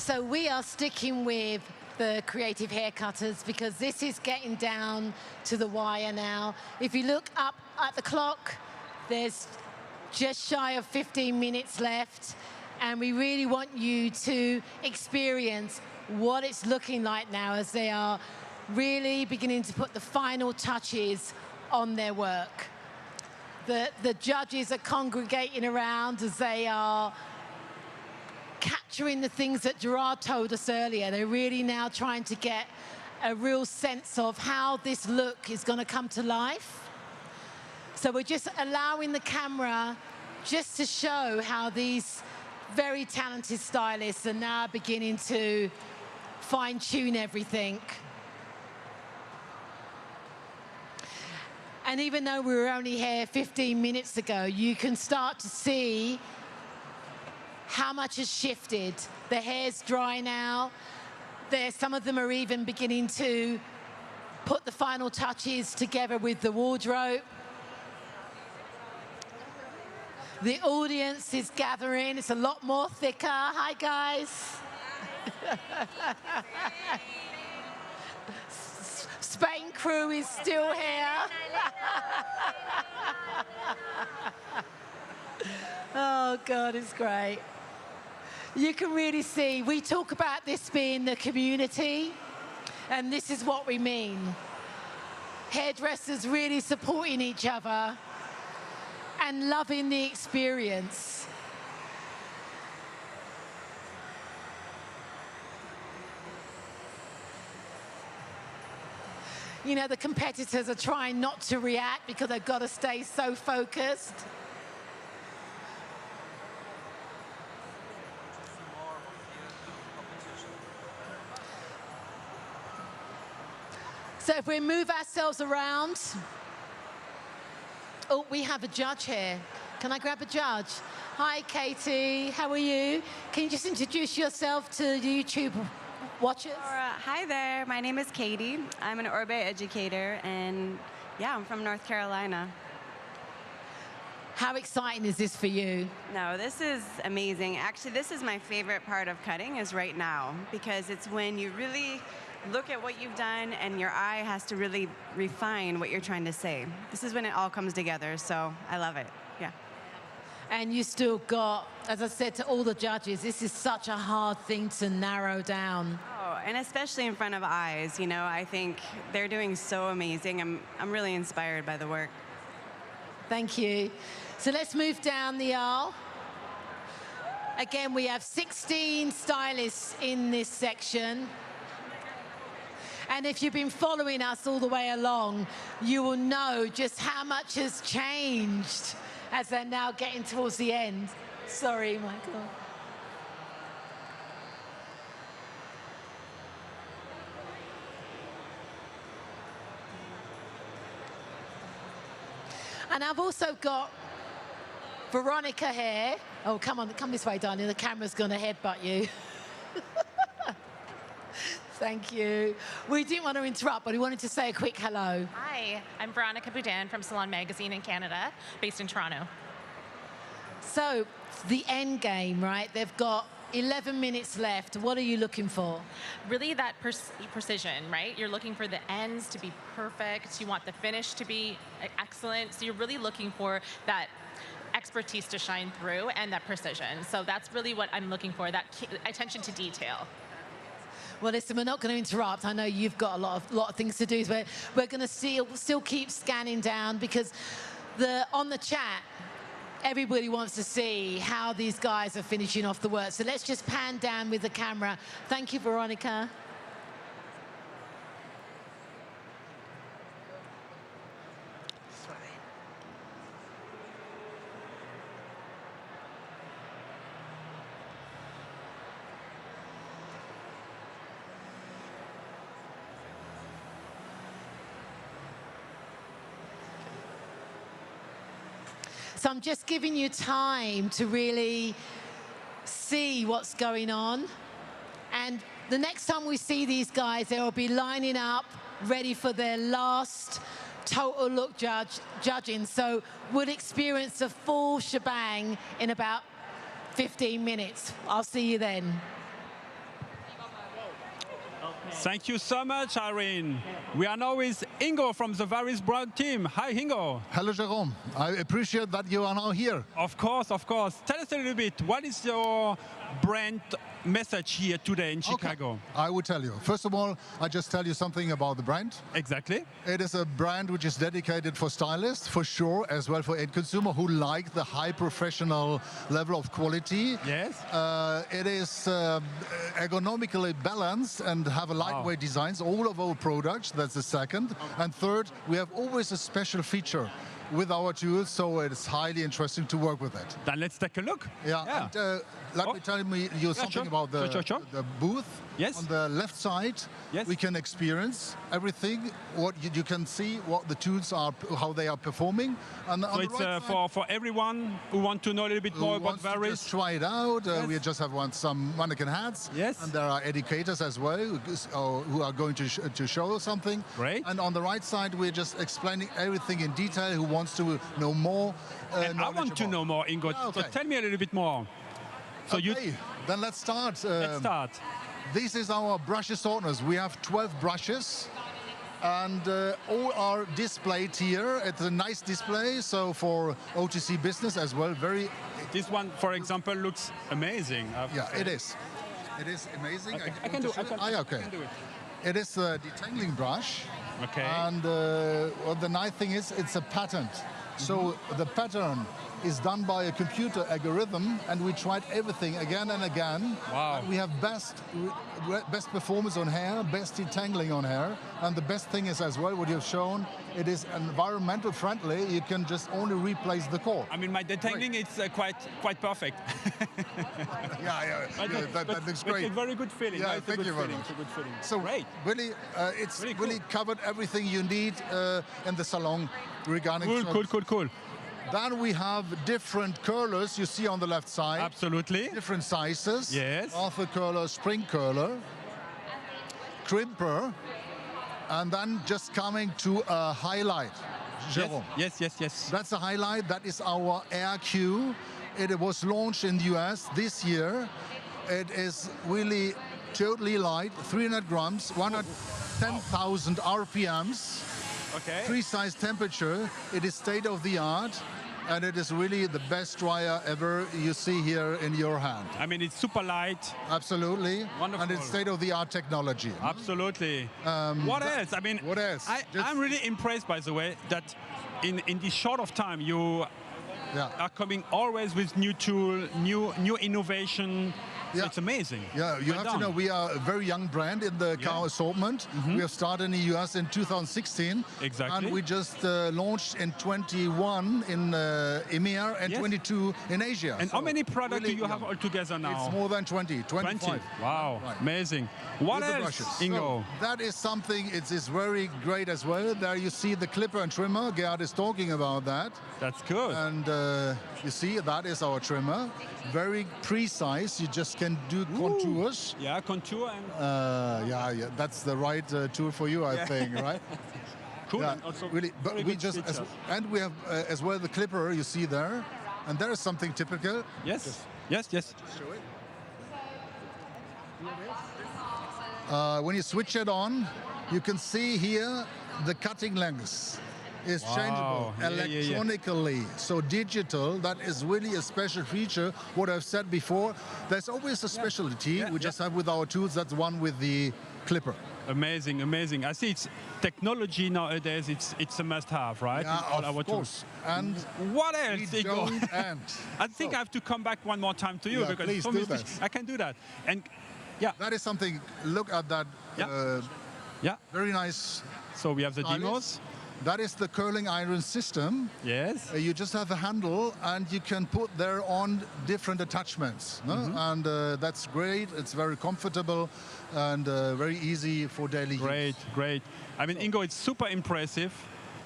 So we are sticking with the creative haircutters because this is getting down to the wire now. If you look up at the clock, there's just shy of 15 minutes left, and we really want you to experience what it's looking like now as they are really beginning to put the final touches on their work. The judges are congregating around as they are capturing the things that Gerard told us earlier. They're really now trying to get a real sense of how this look is going to come to life. So we're just allowing the camera just to show how these very talented stylists are now beginning to fine-tune everything. And even though we were only here 15 minutes ago, you can start to see how much has shifted. The hair's dry now. Some of them are even beginning to put the final touches together with the wardrobe. The audience is gathering. It's a lot more thicker. Hi, guys. Spain crew is still here. Oh, God, it's great. You can really see, we talk about this being the community, and this is what we mean. Hairdressers really supporting each other and loving the experience. You know, the competitors are trying not to react because they've got to stay so focused. So if we move ourselves around, oh, we have a judge here. Can I grab a judge? Hi, Katie, how are you? Can you just introduce yourself to YouTube watchers?
Hi there, my name is Katie. I'm an Orbe educator, and yeah, I'm from North Carolina.
How exciting is this for you?
No, this is amazing. Actually, this is my favorite part of cutting is right now, because it's when you really look at what you've done and your eye has to really refine what you're trying to say. This is when it all comes together, so I love it, yeah.
And you still got, as I said to all the judges, this is such a hard thing to narrow down.
Oh, and especially in front of eyes, you know, I think they're doing so amazing. I'm really inspired by the work.
Thank you. So let's move down the aisle. Again, we have 16 stylists in this section. And if you've been following us all the way along, you will know just how much has changed as they're now getting towards the end. Sorry, Michael. And I've also got Veronica here. Oh, come on, come this way, darling. The camera's going to headbutt you. Thank you. We didn't want to interrupt, but we wanted to say a quick hello.
Hi, I'm Veronica Boudin from Salon Magazine in Canada, based in Toronto.
So, the end game, right? They've got 11 minutes left. What are you looking for?
Really that precision, right? You're looking for the ends to be perfect. You want the finish to be excellent. So you're really looking for that expertise to shine through and that precision. So that's really what I'm looking for, that attention to detail.
Well, listen, we're not going to interrupt. I know you've got a lot of things to do, but we're going to still keep scanning down because on the chat, everybody wants to see how these guys are finishing off the work. So let's just pan down with the camera. Thank you, Veronica. So I'm just giving you time to really see what's going on. And the next time we see these guys, they will be lining up, ready for their last total look judging. So we'll experience a full shebang in about 15 minutes. I'll see you then.
Thank you so much, Irene. We are now with Ingo from the Varis Brown team. Hi, Ingo.
Hello, Jerome. I appreciate that you are now here.
Of course, of course. Tell us a little bit, what is your brand message here today in Chicago?
Okay. I will tell you. First of all, I just tell you something about the brand.
Exactly.
It is a brand which is dedicated for stylists, for sure, as well for end consumer who like the high professional level of quality.
Yes.
It is ergonomically balanced and have a lightweight designs, all of our products. That's the second. And third, we have always a special feature with our tools, so it's highly interesting to work with it.
Then let's take a look.
Yeah. And, let me tell you something about the booth.
Yes.
On the left side, we can experience everything. What you can see, what the tools are, how they are performing. And
so it's for everyone who want to know a little bit more about Varis.
Just try it out. We just have some mannequin hats.
Yes.
And there are educators as well who are going to show something.
Great.
And on the right side, we're just explaining everything in detail. Who wants to know more?
And I want to know more, Ingo. So tell me a little bit more. So
then let's start.
Let's start.
This is our brush assortment. We have 12 brushes, and all are displayed here. It's a nice display, so for OTC business as well.
This one, for example, looks amazing.
Yeah, it is. It is amazing.
Okay. I can do it.
It is a detangling brush.
Okay.
And what the nice thing is, it's a patent. So the pattern is done by a computer algorithm, and we tried everything again and again.
Wow.
And we have best performance on hair, best detangling on hair, and the best thing is as well what you've shown. It is environmental friendly. You can just only replace the core.
I mean, my detangling is quite perfect.
That looks great.
It's a very good feeling.
Yeah,
It's
thank you very much.
It's a good feeling.
So
great.
Really, it's
really
really covered everything you need in the salon regarding.
Cool.
Then we have different curlers you see on the left side.
Absolutely.
Different sizes.
Yes.
Alpha curler, spring curler, crimper, and then just coming to a highlight. Jerome.
Yes.
That's a highlight. That is our AirQ. It was launched in the US this year. It is really totally light, 300 grams, 110,000 RPMs.
Okay.
Precise temperature. It is state of the art, and it is really the best dryer ever you see here in your hand.
I mean, it's super light.
Absolutely.
Wonderful.
And it's state of the art technology.
Absolutely. What else? I mean,
what else?
I'm really impressed, by the way, that in this short of time you are coming always with new tool, new innovation. So it's amazing.
Yeah, you
Well
have to know we are a very young brand in the Kao assortment. We have started in the US in 2016.
Exactly.
And we just launched in 21 in EMEA and 22 in Asia.
And how many products do you have altogether now?
It's more than 25.
20. Wow, amazing. What
With the
else,
brushes.
Ingo?
So that is something, it is very great as well. There you see the clipper and trimmer. Garrod is talking about that.
That's good.
And you see, that is our trimmer. Very precise. You just can do contours.
Yeah, contour.
And that's the right tool for you, I think, right?
Cool.
Yeah,
And also
really. But
very
we
good
just,
features.
and we have as well the clipper you see there. And there is something typical.
Yes.
Show it. When you switch it on, you can see here the cutting length is changeable electronically. So digital, that is really a special feature. What I've said before, there's always a specialty we just have with our tools. That's one with the clipper.
Amazing. I see it's technology nowadays. It's a must-have, right?
Yeah,
In all
of
our
course.
tools.
And
what else?
we
Ingo?
don't end.
I think I have to come back one more time to you because
please
for
do
me,
that.
I can do that. And
that is something. Look at that. Very nice.
So we have the
Stylist.
demos.
That is the curling iron system.
Yes.
You just have a handle and you can put there on different attachments. No? And that's great. It's very comfortable and very easy for daily use.
Great. I mean, Ingo, it's super impressive.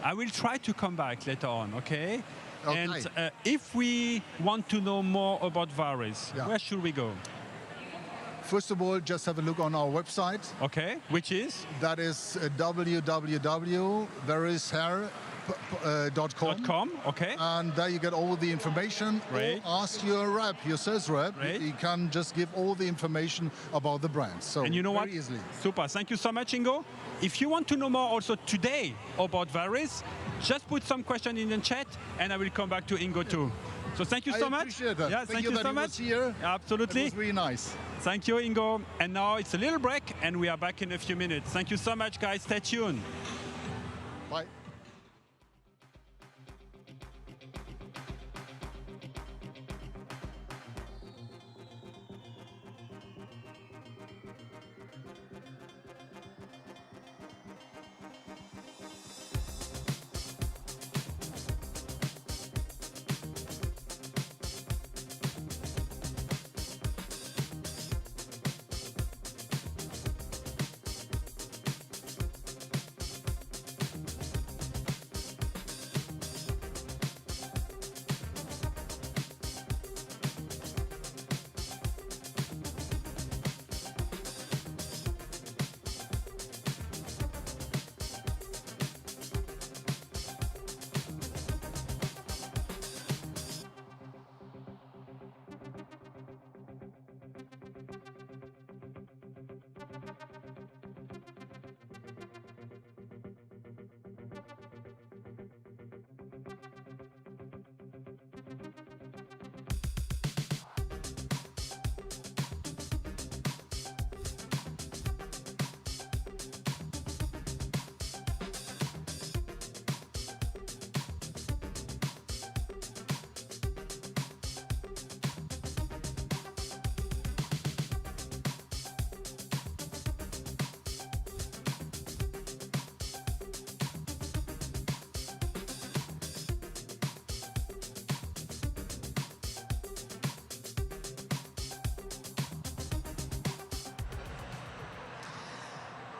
I will try to come back later on, okay? And if we want to know more about Varis, where should we go?
First of all, just have a look on our website.
Okay, which is?
That is www.varishair.com. .com.
Okay.
And there you get all the information.
Great.
Or ask your rep, your sales rep.
Great.
You can just give all the information about the brand. So
and you know
very
what?
easily.
Super. Thank you so much, Ingo. If you want to know more also today about Varis, just put some question in the chat, and I will come back to Ingo too. So thank you so much.
I appreciate that.
Yeah, thank you
that
so
he
much.
was here.
Absolutely.
It was really nice.
Thank you, Ingo. And now it's a little break, and we are back in a few minutes. Thank you so much, guys. Stay tuned.
Bye.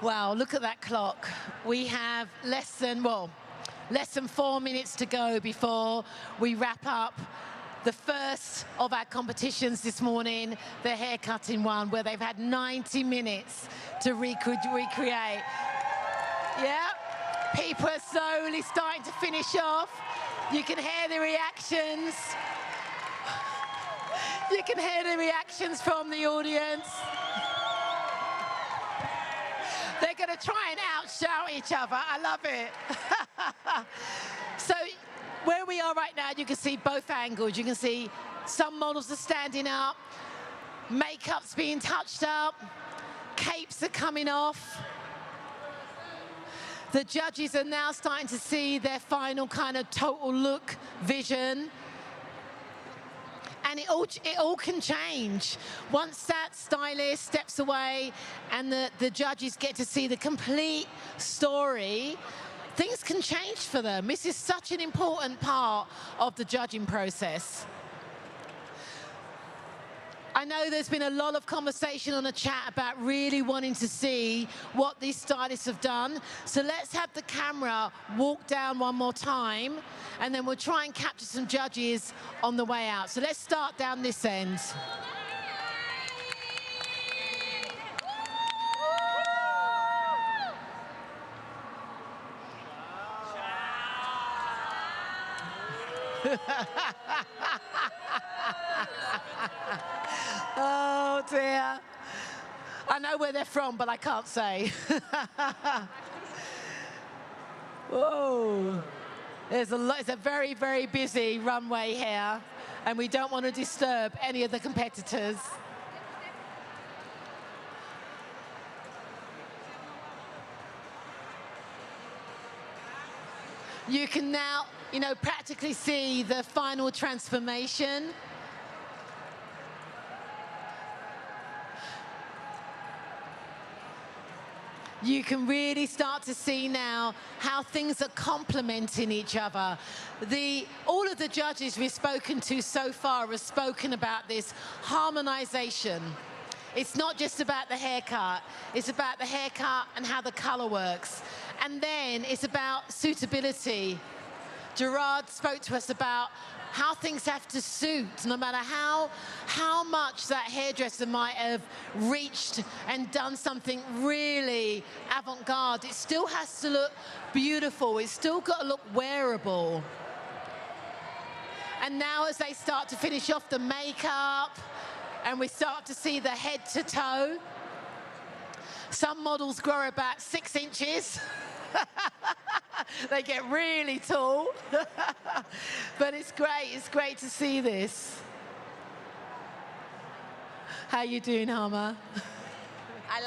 Wow, look at that clock. We have less than 4 minutes to go before we wrap up the first of our competitions this morning, the haircutting one, where they've had 90 minutes to recreate. Yeah, people are slowly starting to finish off. You can hear the reactions. You can hear the reactions from the audience. They're going to try and outshout each other. I love it. So where we are right now, you can see both angles. You can see some models are standing up, makeup's being touched up, capes are coming off. The judges are now starting to see their final kind of total look vision. And it all can change. Once that stylist steps away and the judges get to see the complete story, things can change for them. This is such an important part of the judging process. I know there's been a lot of conversation on the chat about really wanting to see what these stylists have done. So let's have the camera walk down one more time, and then we'll try and capture some judges on the way out. So let's start down this end. Oh dear. I know where they're from, but I can't say. Whoa. It's a very, very busy runway here, and we don't want to disturb any of the competitors. You can now, practically see the final transformation. You can really start to see now how things are complementing each other. All of the judges we've spoken to so far have spoken about this harmonization. It's not just about the haircut. It's about the haircut and how the color works. And then it's about suitability. Garrod spoke to us about how things have to suit, no matter how much that hairdresser might have reached and done something really avant-garde, it still has to look beautiful. It's still got to look wearable. And now as they start to finish off the makeup and we start to see the head to toe, some models grow about 6 inches. They get really tall. But it's great to see this. How you doing, Hama?
I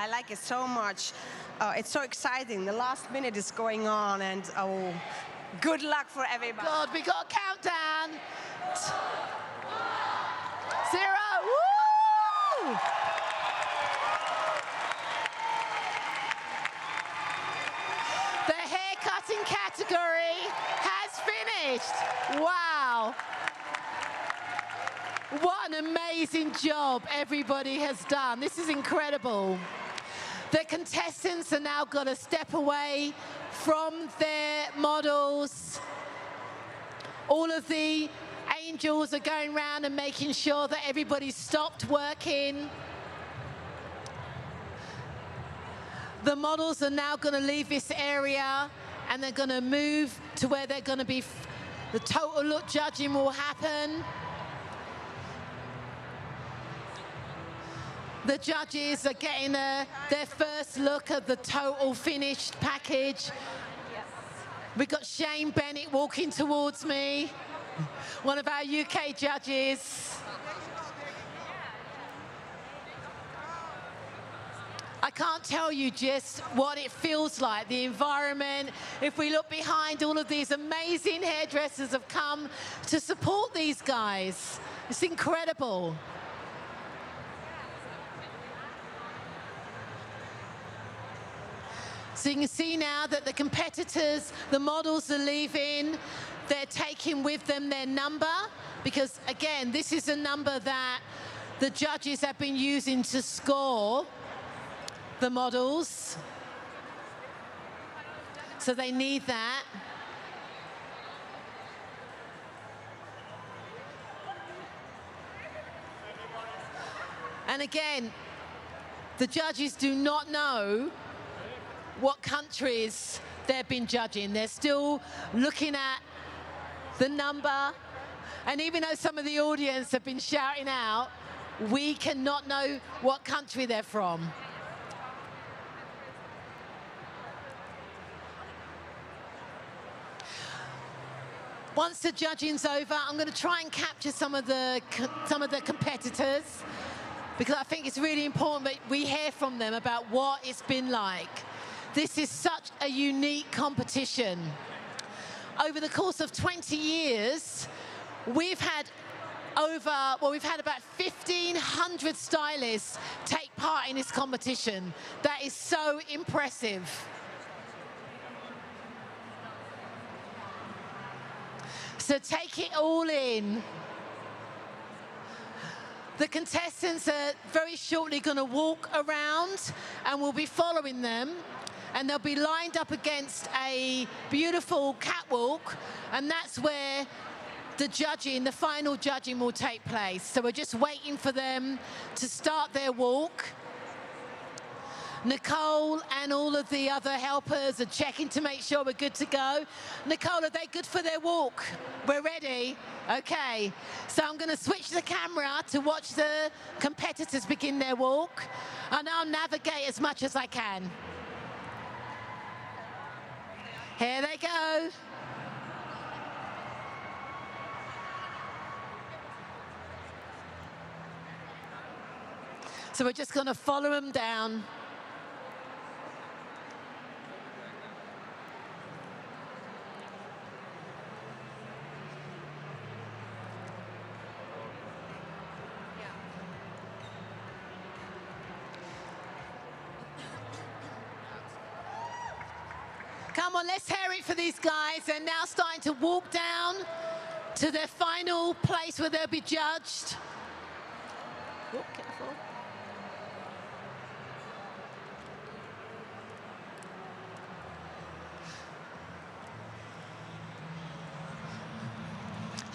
like it so much. It's so exciting. The last minute is going on, and oh, good luck for everybody.
God, we got a countdown. 0, woo! The haircutting category has finished. Wow. What an amazing job everybody has done. This is incredible. The contestants are now going to step away from their models. All of the angels are going around and making sure that everybody's stopped working. The models are now going to leave this area and they're going to move to where they're going to be, the total look judging will happen. The judges are getting their first look at the total finished package. We've got Shane Bennett walking towards me, one of our UK judges. I can't tell you just what it feels like, the environment. If we look behind, all of these amazing hairdressers have come to support these guys. It's incredible. So you can see now that the competitors, the models are leaving. They're taking with them their number because, again, this is a number that the judges have been using to score the models. So they need that. And again, the judges do not know what countries they've been judging. They're still looking at the number. And even though some of the audience have been shouting out, we cannot know what country they're from. Once the judging's over, I'm going to try and capture some of the competitors because I think it's really important that we hear from them about what it's been like. This is such a unique competition. Over the course of 20 years, we've had about 1,500 stylists take part in this competition. That is so impressive. So take it all in. The contestants are very shortly going to walk around and we'll be following them. And they'll be lined up against a beautiful catwalk. And that's where the judging, the final judging will take place. So we're just waiting for them to start their walk. Nicole and all of the other helpers are checking to make sure we're good to go. Nicole, are they good for their walk? We're ready? Okay. So I'm going to switch the camera to watch the competitors begin their walk. And I'll navigate as much as I can. Here they go. So we're just going to follow them down. Come on, let's hear it for these guys. They're now starting to walk down to their final place where they'll be judged. Oh, careful.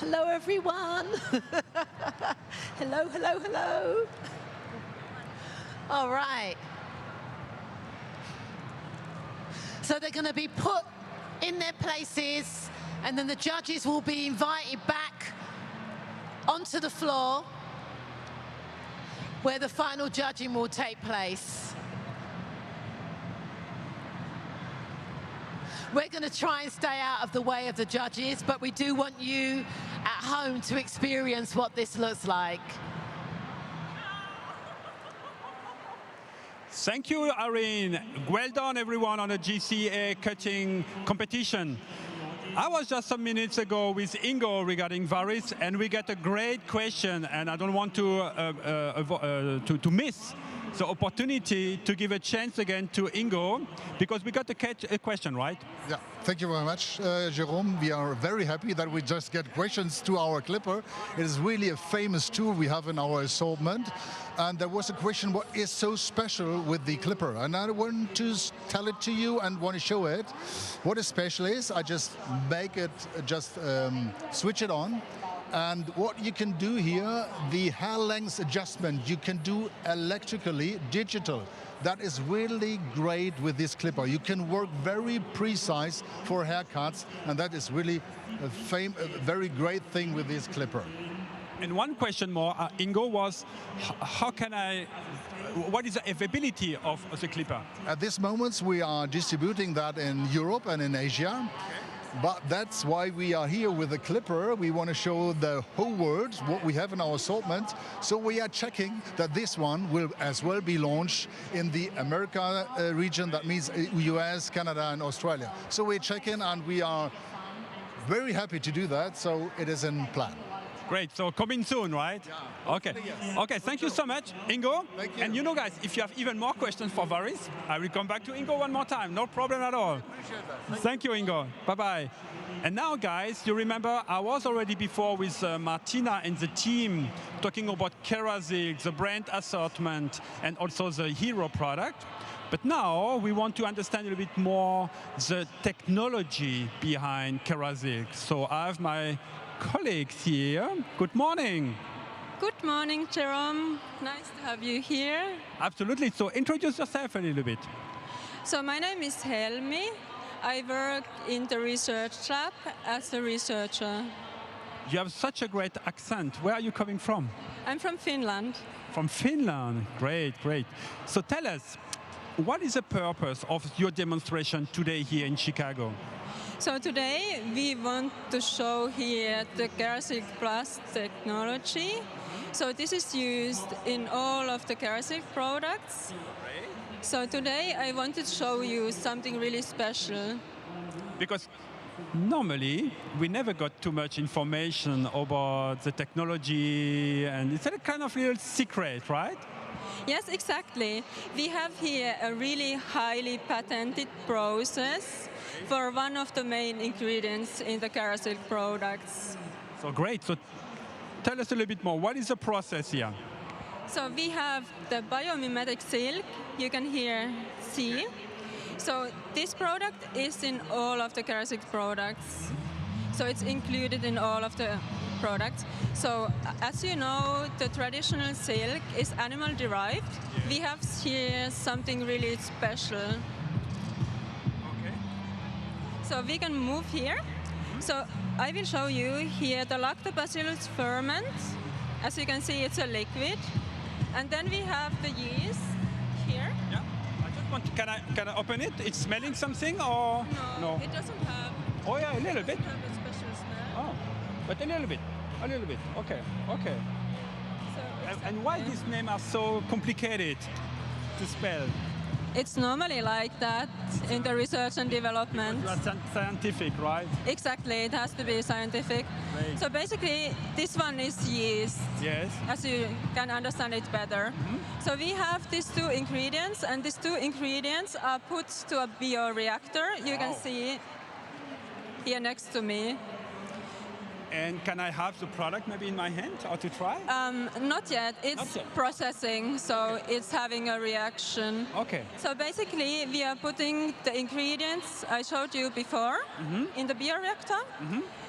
Hello, everyone. Hello, hello, hello. All right. So they're going to be put in their places, and then the judges will be invited back onto the floor where the final judging will take place. We're going to try and stay out of the way of the judges, but we do want you at home to experience what this looks like.
Thank you, Irene. Well done, everyone, on the GCA cutting competition. I was just some minutes ago with Ingo regarding Varis, and we got a great question, and I don't want to miss the opportunity to give a chance again to Ingo, because we got a question, right?
Yeah, thank you very much, Jerome. We are very happy that we just get questions to our clipper. It is really a famous tool we have in our assortment. And there was a question, what is so special with the clipper? And I want to tell it to you and want to show it. What is special is, I just make it, switch it on. And what you can do here, the hair length adjustment, you can do electrically, digital. That is really great with this clipper. You can work very precise for haircuts, and that is really a very great thing with this clipper.
And one question more, Ingo, was what is the availability of the clipper?
At this moment, we are distributing that in Europe and in Asia. But that's why we are here with the clipper. We want to show the whole world what we have in our assortment. So we are checking that this one will as well be launched in the America region. That means US, Canada, and Australia. So we're checking, and we are very happy to do that. So it is in plan.
Great, so coming soon, right? Yeah. Okay. Yes. Okay, thank you so much, Ingo.
Thank you.
And you know, guys, if you have even more questions for Varis, I will come back to Ingo one more time. No problem at all.
Appreciate that.
Thank you, Ingo. Bye-bye. And now, guys, you remember I was already before with Martina and the team talking about KERASILK, the brand assortment, and also the hero product. But now we want to understand a little bit more the technology behind KERASILK. So I have my colleagues here. Good morning.
Good morning, Jerome. Nice to have you here.
Absolutely. So introduce yourself a little bit.
So my name is Helmi. I work in the research lab as a researcher.
You have such a great accent. Where are you coming from?
I'm from Finland.
From Finland. Great, great. So tell us, what is the purpose of your demonstration today here in Chicago?
So today we want to show here the KERASILK Plus technology. So this is used in all of the KERASILK products. So today I wanted to show you something really special.
Because normally we never got too much information about the technology, and it's a kind of little secret, right?
Yes, exactly. We have here a really highly patented process for one of the main ingredients in the KERASILK products.
So great. So tell us a little bit more. What is the process here?
So we have the biomimetic silk. You can here see. So this product is in all of the KERASILK products. So it's included in all of the products. So as you know, the traditional silk is animal derived. Yeah. We have here something really special. Okay. So we can move here. So I will show you here the lactobacillus ferment. As you can see, it's a liquid. And then we have the yeast here.
Yeah. I just want to, can I open it? It's smelling something or
no? It doesn't have.
Oh yeah, a little bit.
It doesn't have a special smell.
Oh, but a little bit. A little bit. Okay. Okay. So and why these names are so complicated to spell?
It's normally like that in the research and development.
You are scientific, right?
Exactly, it has to be scientific.
Great.
So basically, this one is yeast.
Yes.
As you can understand it better. Mm-hmm. So we have these two ingredients, and these two ingredients are put to a bioreactor. You can see here next to me.
And can I have the product maybe in my hand or to try?
Not yet. It's
Not yet.
processing, so it's having a reaction.
Okay.
So basically, we are putting the ingredients I showed you before in the bioreactor.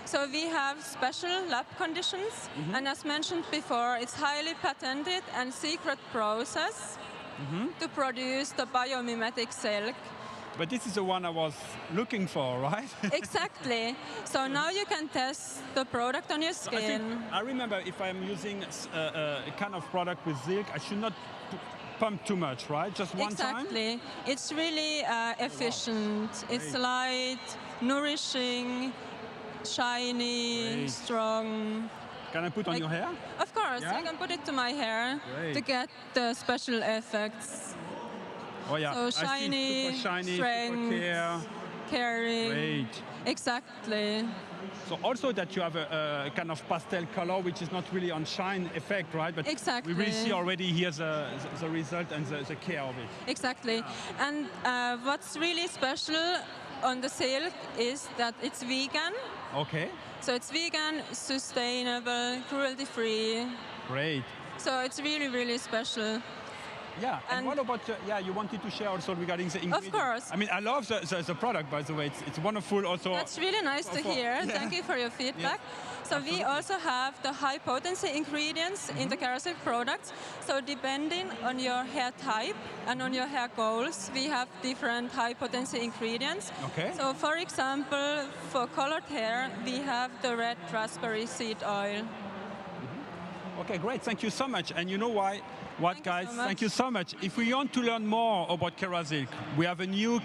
So we have special lab conditions, and as mentioned before, it's highly patented and secret process to produce the biomimetic silk.
But this is the one I was looking for, right?
Exactly. So now you can test the product on your skin.
I remember if I'm using a kind of product with silk, I should not pump too much, right? Just one time?
Exactly. It's really efficient. It's light, nourishing, shiny, strong.
Can I put on your hair?
Of course,
Yeah?
you can put it to my hair
Great.
to get the special effects.
Oh yeah,
So
I see
shiny,
super shiny,
strength,
super care.
caring.
Great.
Exactly.
So also that you have a kind of pastel color, which is not really on shine effect, right? But
Exactly.
we really see already here the result and the care of it.
Exactly. And what's really special on the silk is that it's vegan.
Okay,
So it's vegan, sustainable, cruelty-free.
great.
So it's really, really special.
Yeah, and what about, you wanted to share also regarding the ingredients?
Of course.
I mean, I love the product, by the way. It's wonderful also.
That's really nice to hear.
Yeah.
Thank you for your feedback. So we also have the high potency ingredients in the KERASILK products. So depending on your hair type and on your hair goals, we have different high potency ingredients.
Okay.
So for example, for colored hair, we have the red raspberry seed oil.
Okay, great. Thank you so much. And you know why? What, guys?
so much.
Thank you so much. If we want to learn more about KERASILK, we have a new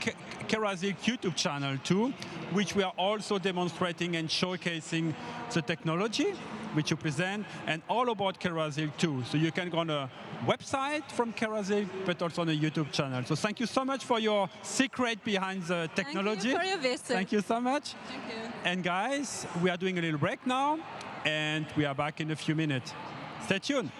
KERASILK YouTube channel too, which we are also demonstrating and showcasing the technology which you present, and all about KERASILK too. So you can go on a website from KERASILK, but also on a YouTube channel. So thank you so much for your secret behind the technology.
Thank you for your visit.
Thank you so much.
Thank you.
And guys, we are doing a little break now, and we are back in a few minutes. Stay tuned.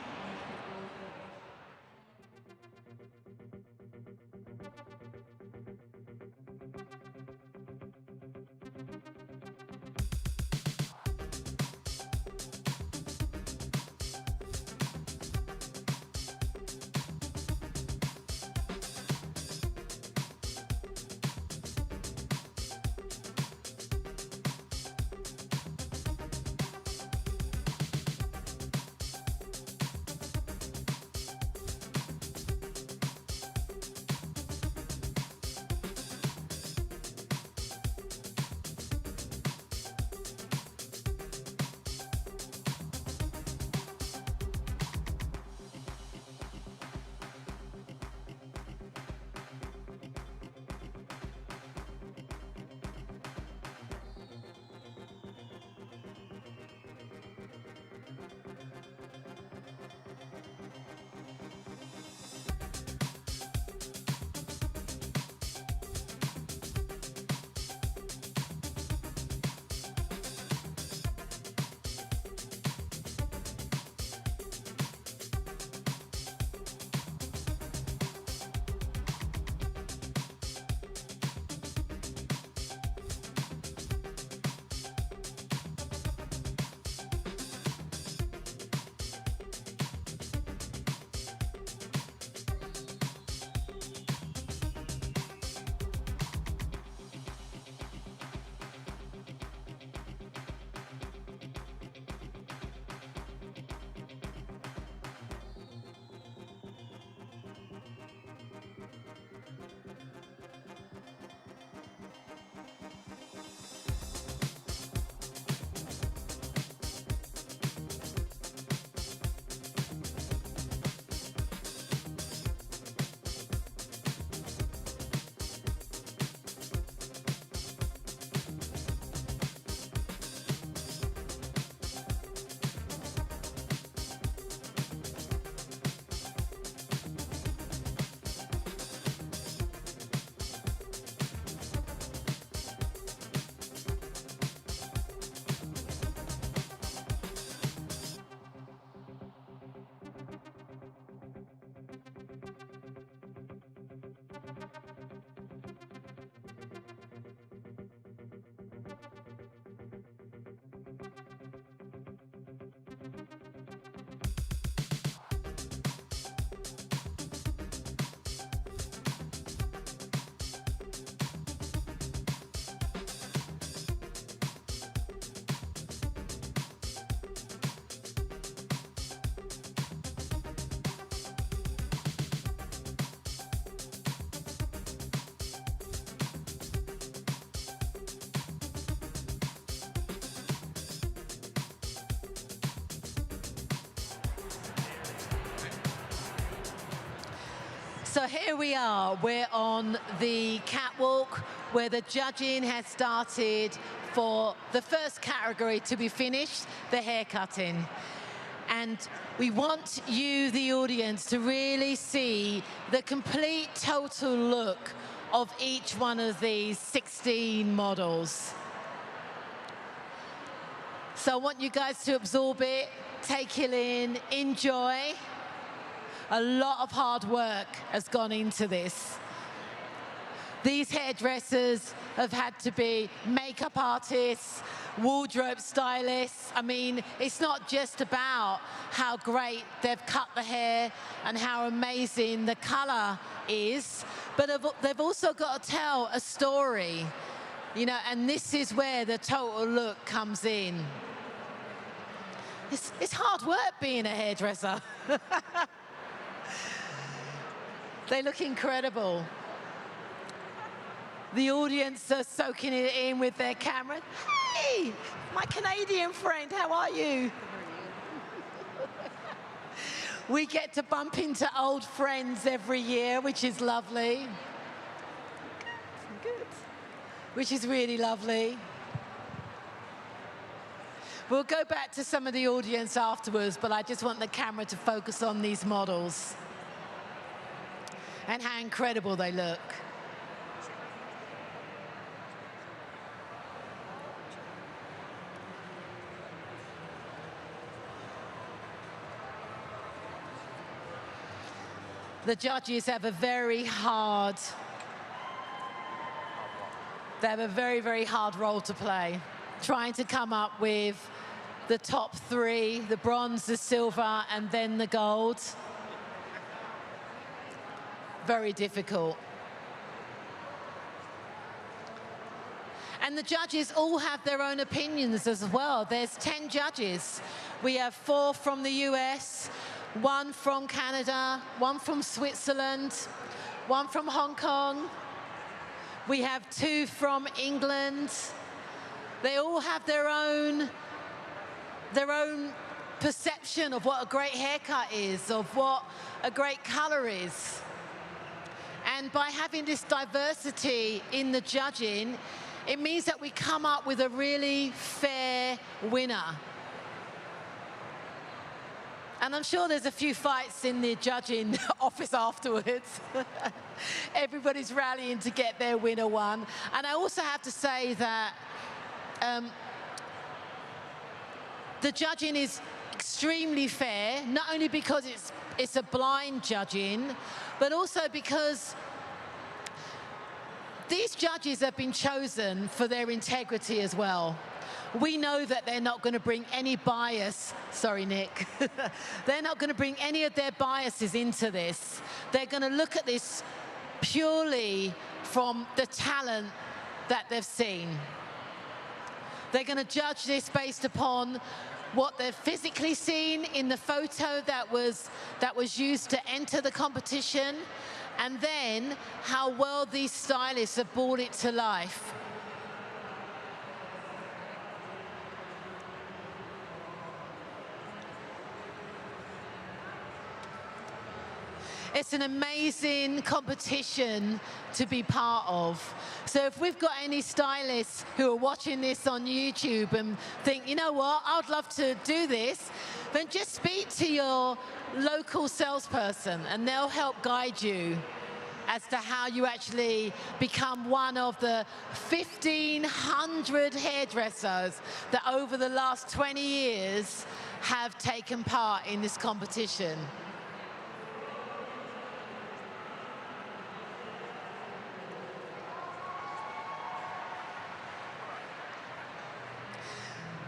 So here we are. We're on the catwalk where the judging has started for the first category to be finished, the haircutting. And we want you, the audience, to really see the complete total look of each one of these 16 models. So I want you guys to absorb it, take it in, enjoy. A lot of hard work has gone into this. These hairdressers have had to be makeup artists, wardrobe stylists. I mean, it's not just about how great they've cut the hair and how amazing the color is, but they've also got to tell a story, you know, and this is where the total look comes in. It's hard work being a hairdresser. They look incredible. The audience are soaking it in with their camera. Hey, my Canadian friend, how are you? We get to bump into old friends every year, which is lovely. Good. Which is really lovely. We'll go back to some of the audience afterwards, but I just want the camera to focus on these models and how incredible they look. The judges have a very hard, very, very hard role to play, trying to come up with the top three, the bronze, the silver, and then the gold. Very difficult. And the judges all have their own opinions as well. There's 10 judges. We have 4 from the US, 1 from Canada, 1 from Switzerland, 1 from Hong Kong. We have 2 from England. They all have their own perception of what a great haircut is, of what a great color is. And by having this diversity in the judging, it means that we come up with a really fair winner. And I'm sure there's a few fights in the judging office afterwards. Everybody's rallying to get their winner one. And I also have to say that the judging is extremely fair, not only because it's a blind judging, but also because these judges have been chosen for their integrity as well. We know that they're not going to bring any bias. Sorry, Nick. They're not going to bring any of their biases into this. They're going to look at this purely from the talent that they've seen. They're going to judge this based upon what they've physically seen in the photo that was used to enter the competition, and then how well these stylists have brought it to life. It's an amazing competition to be part of. So if we've got any stylists who are watching this on YouTube and think, you know what, I'd love to do this, then just speak to your local salesperson and they'll help guide you as to how you actually become one of the 1,500 hairdressers that over the last 20 years have taken part in this competition.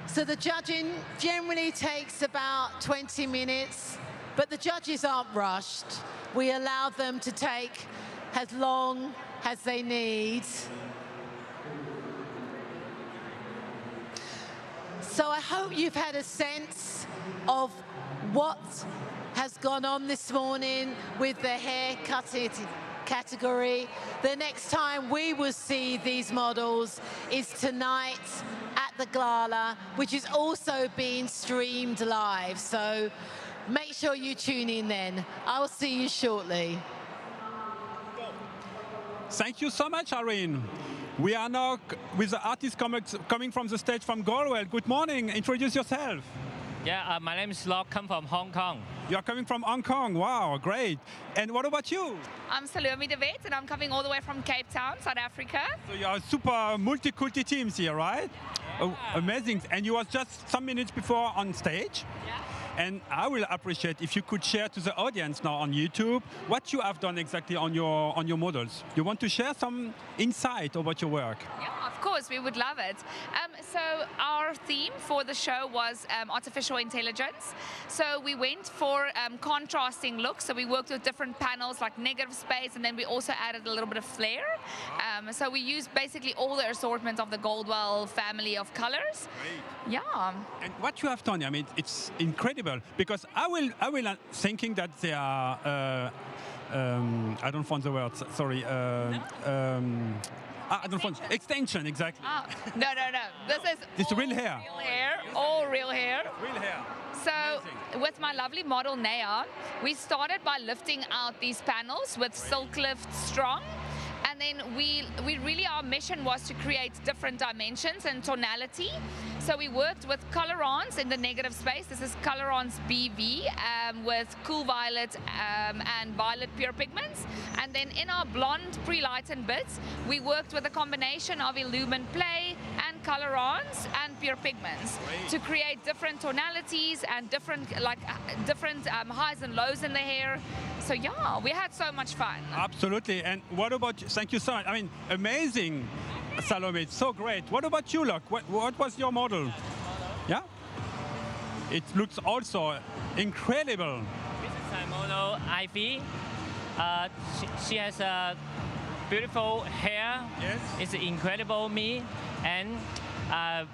So the judging generally takes about 20 minutes, but the judges aren't rushed. We allow them to take as long as they need. So I hope you've had a sense of what has gone on this morning with the hair cutting category. The next time we will see these models is tonight at the Gala, which is also being streamed live. So make sure you tune in then. I will see you shortly.
Thank you so much, Irene. We are now with the artist coming from the stage from Goldwell. Good morning. Introduce yourself.
Yeah, my name is Lauko. Come from Hong Kong.
You are coming from Hong Kong. Wow, great. And what about you?
I'm Salome, and I'm coming all the way from Cape Town, South Africa.
So you are super multi-culti teams here, right? Yeah. Oh, amazing. And you was just some minutes before on stage.
Yeah.
And I will appreciate if you could share to the audience now on YouTube what you have done exactly on your models. You want to share some insight about your work?
Yeah, of course, we would love it. So our theme for the show was artificial intelligence. So we went for contrasting looks. So we worked with different panels like negative space, and then we also added a little bit of flair. So we used basically all the assortment of the Goldwell family of colors.
Great.
Yeah.
And what you have done, I mean, it's incredible because I will thinking that they are. I don't find the word. Sorry. I don't find extension exactly.
No. This is
real hair.
Real hair. All real hair.
Real hair.
So with my lovely model Naya, we started by lifting out these panels with Silk Lift Strong. And then we really, our mission was to create different dimensions and tonality. So we worked with Colorance in the negative space. This is Colorance BV with cool violet and violet pure pigments. And then in our blonde pre-lightened bits, we worked with a combination of Elumen Play and Colorance and pure pigments to create different tonalities and different highs and lows in the hair. So yeah, we had so much fun.
Absolutely. And what about, thank you so much. I mean, amazing, Salome, it's so great. What about you, Luc? What was your model? Yeah? It looks also incredible.
This is my model, Ivy. She has a beautiful hair. Yes. It's incredible me. And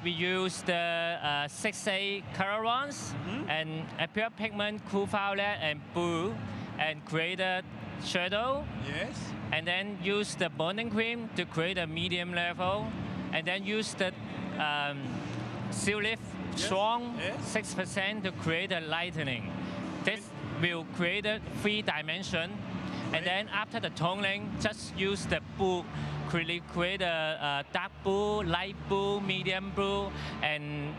we use the 6A Colorance and a pure pigment, cool violet and blue, and create a shadow. Yes. And then use the bonding cream to create a medium level. And then use the Silk Lift Strong 6% to create a lightening. This will create a 3-dimension. And then after the toning, just use the blue, create a dark blue, light blue, medium blue, and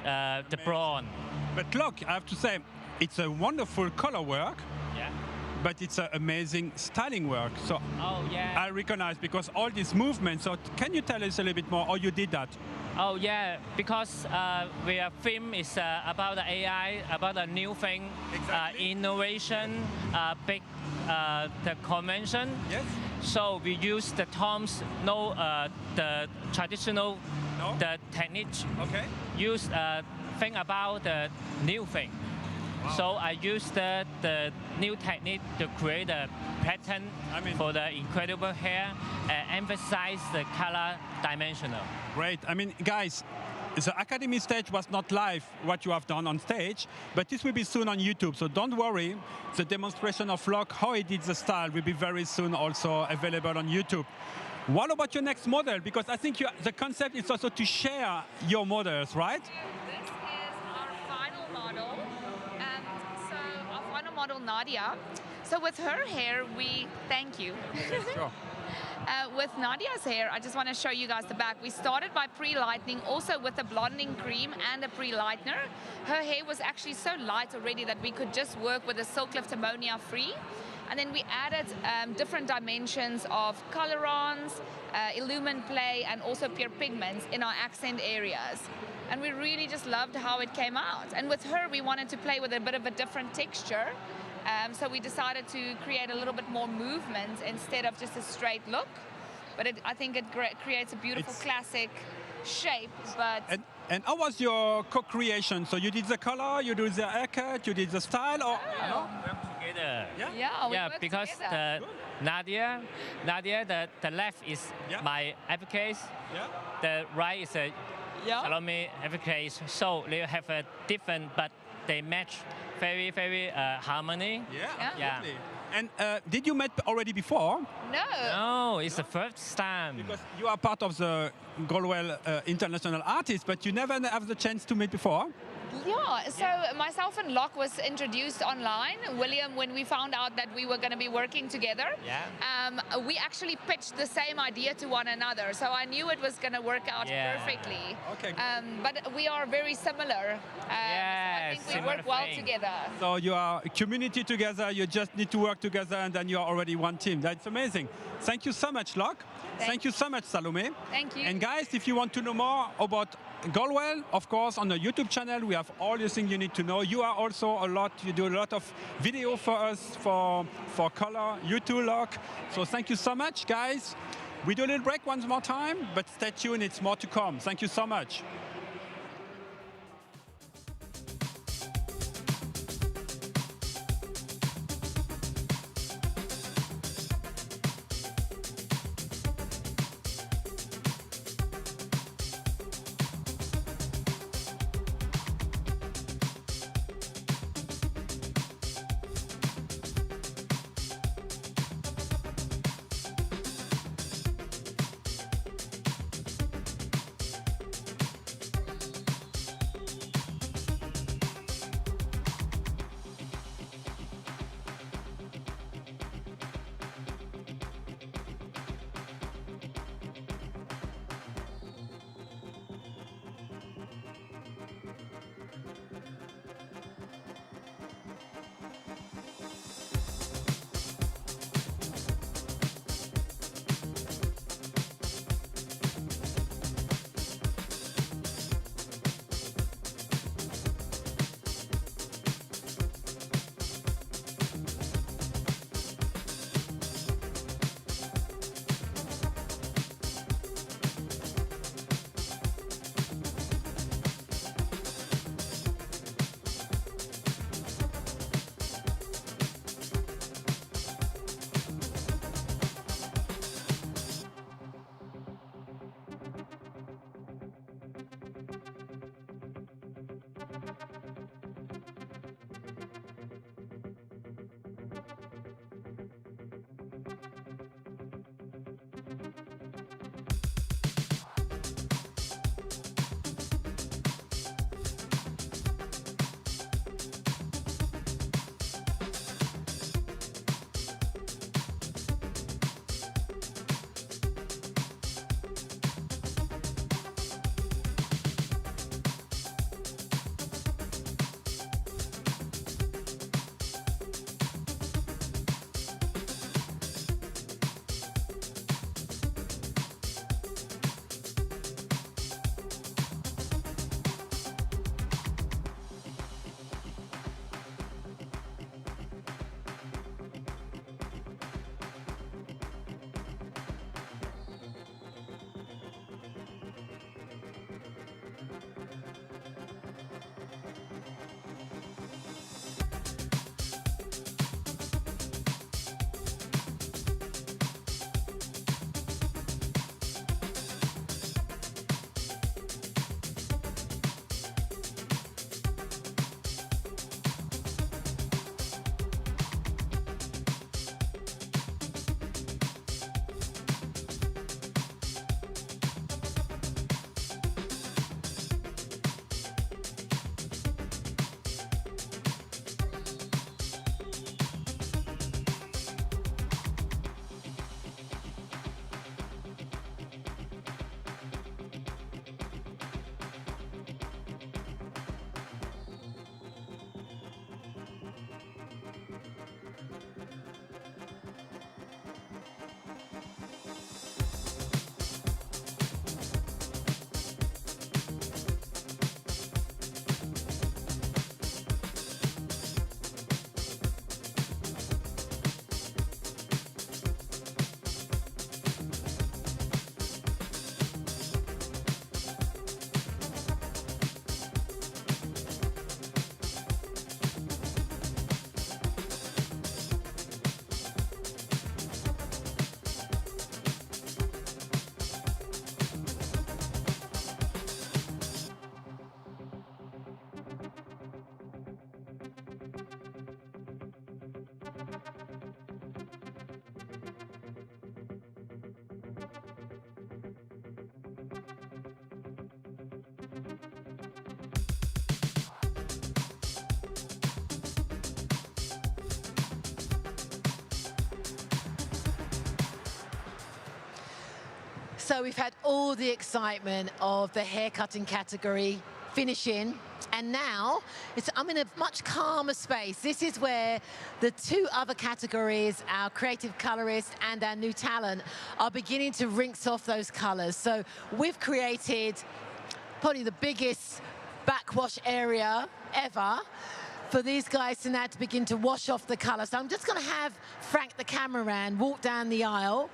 the brown.
But look, I have to say, it's a wonderful color work.
Yeah.
But it's an amazing styling work. So I recognize because all these movements. So can you tell us a little bit more how you did that?
Oh yeah, because our film is about the AI, about a new thing, innovation, big the convention. Yes. So we use the terms, the traditional, the technique. Okay. Use think about the new thing. Wow. So I use the new technique to create a pattern for the incredible hair and emphasize the color dimensional.
Great. I mean, guys, the Academy stage was not live, what you have done on stage, but this will be soon on YouTube, so don't worry. The demonstration of Luc, how he did the style, will be very soon also available on YouTube. What about your next model? Because I think the concept is also to share your models, right?
This is our final model. So our final model, Nadia. So with her hair, thank you.
Sure.
With Nadia's hair, I just want to show you guys the back. We started by pre-lightening, also with a blonding cream and a pre-lightener. Her hair was actually so light already that we could just work with a Silk Lift ammonia free. And then we added different dimensions of Colorance, Elumen Play, and also pure pigments in our accent areas. And we really just loved how it came out. And with her, we wanted to play with a bit of a different texture. So we decided to create a little bit more movement instead of just a straight look. But I think it creates a beautiful classic shape. But
and how was your co-creation? So you did the color, you did the haircut, you did the style, or no?
Together.
Yeah,
because
together.
Nadia, the left is my applicator, the right is a Salome applicator. So they have a different, but they match very, very harmony.
Yeah. And did you met already before?
No, it's the first time.
Because you are part of the Goldwell International Artists, but you never have the chance to meet before?
Yeah, so myself and Locke was introduced online. William, when we found out that we were going to be working together, we actually pitched the same idea to one another. So I knew it was going to work out perfectly.
Okay.
But we are very similar. So I think we work well together.
So you are a community together, you just need to work together, and then you are already one team. That's amazing. Thank you so much, Locke. Thank you so much, Salome.
Thank you.
And guys, if you want to know more about Goldwell, of course, on the YouTube channel, we have all the things you need to know. You are also you do a lot of video for us, for color. You too, Locke. So thank you so much, guys. We do a little break one more time, but stay tuned, it's more to come. Thank you so much.
So we've had all the excitement of the haircutting category finishing, and now I'm in a much calmer space. This is where the two other categories, our creative colorist and our new talent, are beginning to rinse off those colors. So we've created probably the biggest backwash area ever for these guys to now to begin to wash off the color. So I'm just going to have Frank, the cameraman, walk down the aisle.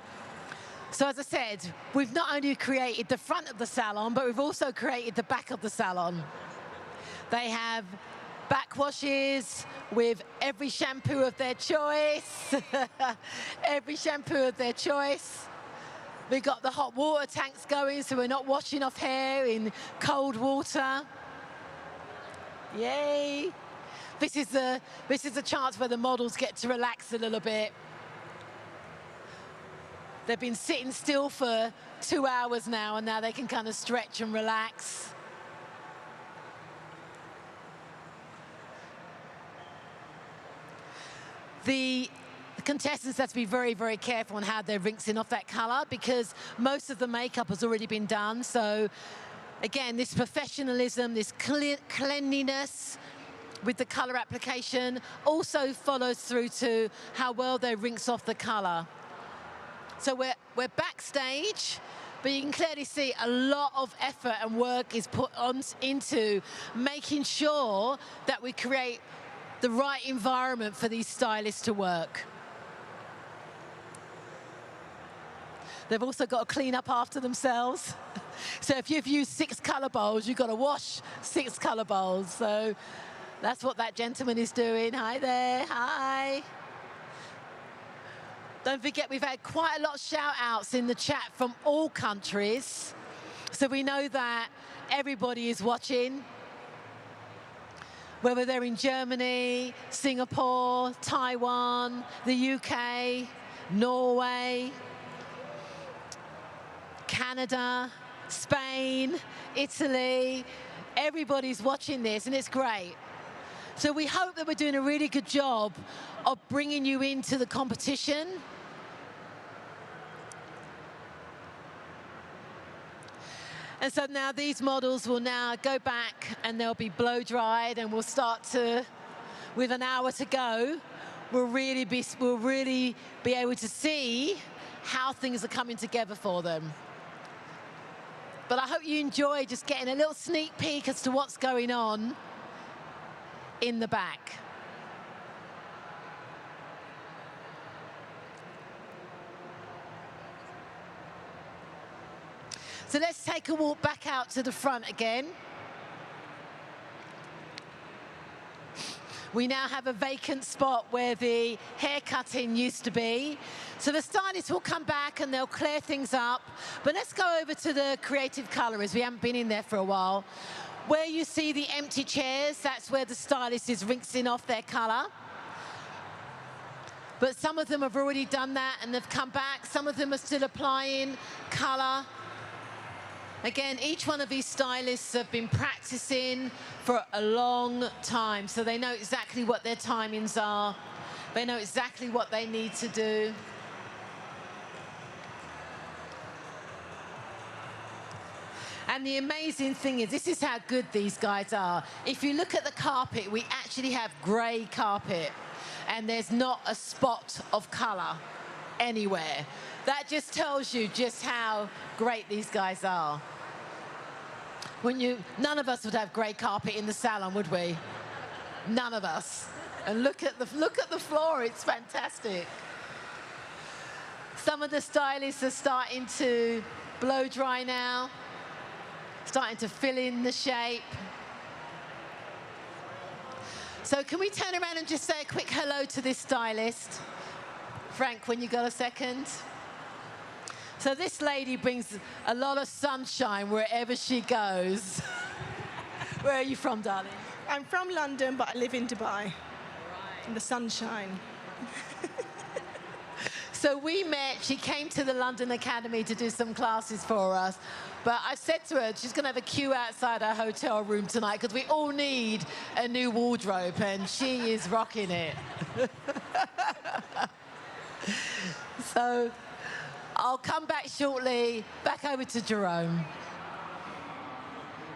So as I said, we've not only created the front of the salon, but we've also created the back of the salon. They have backwashes with every shampoo of their choice. Every shampoo of their choice. We've got the hot water tanks going, so we're not washing off hair in cold water. Yay. This is a chance where the models get to relax a little bit. They've been sitting still for 2 hours now, and now they can kind of stretch and relax. The contestants have to be very, very careful on how they're rinsing off that color, because most of the makeup has already been done. So again, this professionalism, this cleanliness with the color application also follows through to how well they rinse off the color. So we're backstage, but you can clearly see a lot of effort and work is put into making sure that we create the right environment for these stylists to work. They've also got to clean up after themselves. So if you've used 6 color bowls, you've got to wash 6 color bowls. So that's what that gentleman is doing. Hi there, hi. Don't forget, we've had quite a lot of shout-outs in the chat from all countries. So we know that everybody is watching, whether they're in Germany, Singapore, Taiwan, the UK, Norway, Canada, Spain, Italy. Everybody's watching this, and it's great. So we hope that we're doing a really good job of bringing you into the competition. And so now these models will now go back and they'll be blow dried, and we'll start to, with an hour to go, we'll really be able to see how things are coming together for them. But I hope you enjoy just getting a little sneak peek as to what's going on in the back. So let's take a walk back out to the front again. We now have a vacant spot where the hair cutting used to be. So the stylists will come back and they'll clear things up. But let's go over to the creative colorists. We haven't been in there for a while. Where you see the empty chairs, that's where the stylist is rinsing off their color. But some of them have already done that and they've come back. Some of them are still applying color. Again, each one of these stylists have been practicing for a long time, so they know exactly what their timings are. They know exactly what they need to do. And the amazing thing is, this is how good these guys are. If you look at the carpet, we actually have grey carpet, and there's not a spot of color anywhere. That just tells you just how great these guys are. None of us would have grey carpet in the salon, would we? None of us. And look at the floor, it's fantastic. Some of the stylists are starting to blow dry now, starting to fill in the shape. So can we turn around and just say a quick hello to this stylist? Frank, when you got a second. So this lady brings a lot of sunshine wherever she goes. Where are you from, darling?
I'm from London, but I live in Dubai. In the sunshine.
So we met, she came to the London Academy to do some classes for us. But I said to her, she's going to have a queue outside our hotel room tonight because we all need a new wardrobe, and she is rocking it. So I'll come back shortly. Back over to Jerome.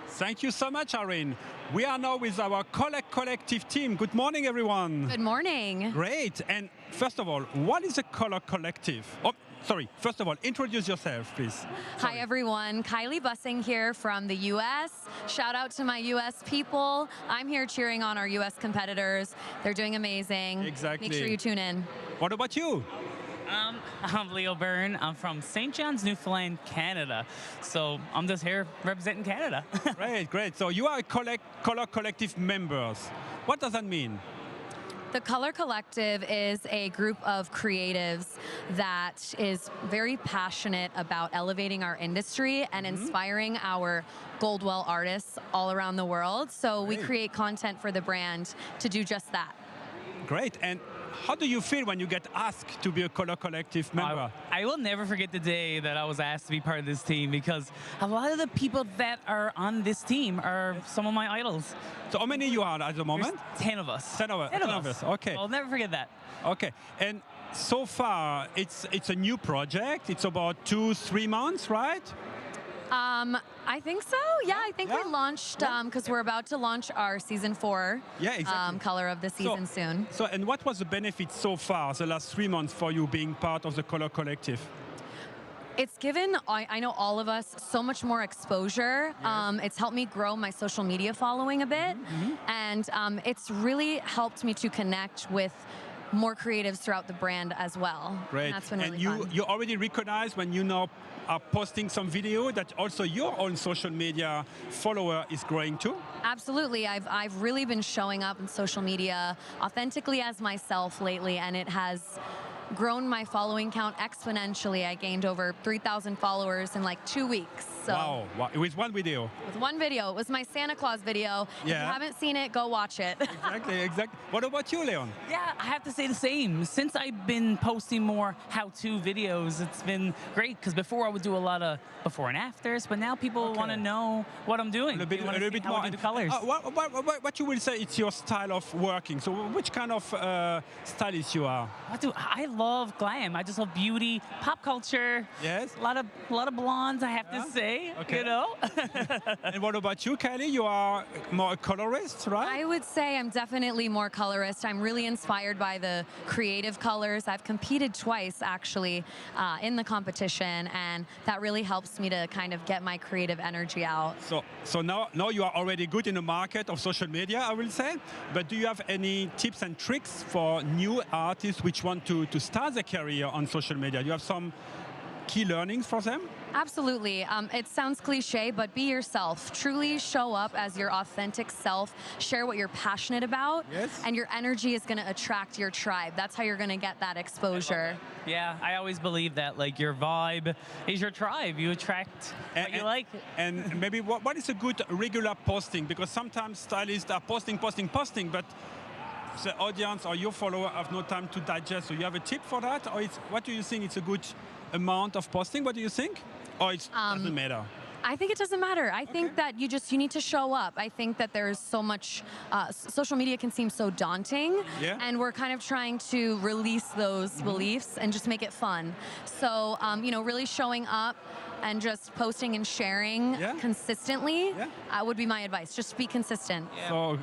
Thank you so much, Irene. We are now with our Collective team. Good morning, everyone.
Good morning.
Great. And first of all, what is a Color Collective? Oh, sorry. First of all, introduce yourself, please.
Hi, everyone. Kylie Bussing here from the U.S. Shout out to my U.S. people. I'm here cheering on our U.S. competitors. They're doing amazing.
Exactly.
Make sure you tune in.
What about you?
I'm Leo Byrne. I'm from St. John's, Newfoundland, Canada. So I'm just here representing Canada.
Great, great. So you are a Color Collective members. What does that mean?
The Color Collective is a group of creatives that is very passionate about elevating our industry and inspiring our Goldwell artists all around the world. So we create content for the brand to do just that.
Great. And how do you feel when you get asked to be a Color Collective member?
I will never forget the day that I was asked to be part of this team, because a lot of the people that are on this team are some of my idols.
So how many you are at the moment?
There's 10 of us.
10 of us. Okay.
I'll never forget that.
Okay. And so far, it's a new project. It's about 2-3 months, right?
I think so. Yeah, I think we launched because we're about to launch our season 4 color of the season soon.
So, and what was the benefit so far, the last 3 months, for you being part of the Color Collective?
It's given, I know all of us, so much more exposure. It's helped me grow my social media following a bit. And it's really helped me to connect with more creatives throughout the brand as well.
Great.
And that's been really fun.
You already recognize when you now are posting some video that also your own social media follower is growing too?
Absolutely. I've really been showing up in social media authentically as myself lately, and it has grown my following count exponentially. I gained over 3,000 followers in like 2 weeks. So
wow. With one video?
With one video. It was my Santa Claus video. If you haven't seen it, go watch it.
Exactly. What about you, Leon?
Yeah, I have to say the same. Since I've been posting more how-to videos, it's been great, because before I would do a lot of before and afters, but now people want to know what I'm doing.
A little bit more.
The colors.
What you will say it's your style of working? So which kind of stylist you are?
I love glam. I just love beauty, pop culture.
Yes.
A lot of blondes, I have to say.
Okay.
You know.
And what about you, Kylie? You are more a colorist, right?
I would say I'm definitely more colorist. I'm really inspired by the creative colors. I've competed twice, actually, in the competition, and that really helps me to kind of get my creative energy out.
So now you are already good in the market of social media, I will say. But do you have any tips and tricks for new artists which want to start their career on social media? Do you have some key learnings for them?
Absolutely. It sounds cliche, but be yourself. Truly show up as your authentic self. Share what you're passionate about, and your energy is going to attract your tribe. That's how you're going to get that exposure.
Yeah, I always believe that, like, your vibe is your tribe. You attract what you like.
And maybe what is a good regular posting? Because sometimes stylists are posting, but the audience or your follower have no time to digest. So you have a tip for that? Or what do you think it's a good amount of posting? What do you think? Or it doesn't matter?
I think it doesn't matter. I think that you need to show up. I think that there's so much, social media can seem so daunting, and we're kind of trying to release those beliefs and just make it fun. So, really showing up and just posting and sharing consistently would be my advice. Just be consistent.
Yeah, so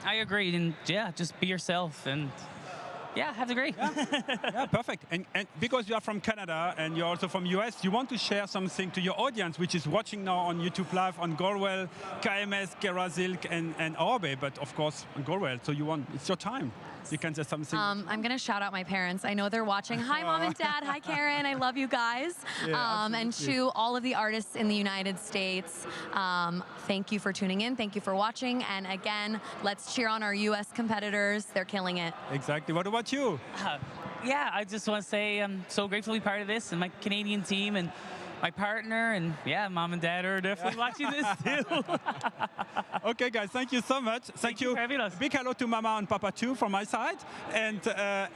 I agree, and just be yourself, and have a great.
Yeah, perfect. And because you are from Canada and you're also from US, you want to share something to your audience, which is watching now on YouTube Live on Goldwell, KMS, KERASILK, and Orbe, but of course on Goldwell. So it's your time. You can say something.
I'm going to shout out my parents. I know they're watching. Hi, Mom and Dad. Hi, Karen. I love you guys. And to all of the artists in the United States, thank you for tuning in. Thank you for watching. And again, let's cheer on our U.S. competitors. They're killing it.
Exactly. What about you?
I just want to say I'm so grateful to be part of this, and my Canadian team, and my partner, and Mom and Dad are definitely watching this too.
Okay, guys, thank you so much. Thank you.
For having us.
Big hello to Mama and Papa too from my side, and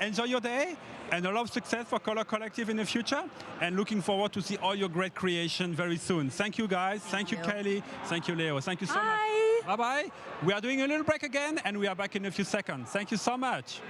enjoy your day, and a lot of success for Color Collective in the future, and looking forward to see all your great creation very soon. Thank you, guys. Thank you, Kylie. Thank you, Leo. Thank you so much. Bye-bye. We are doing a little break again, and we are back in a few seconds. Thank you so much.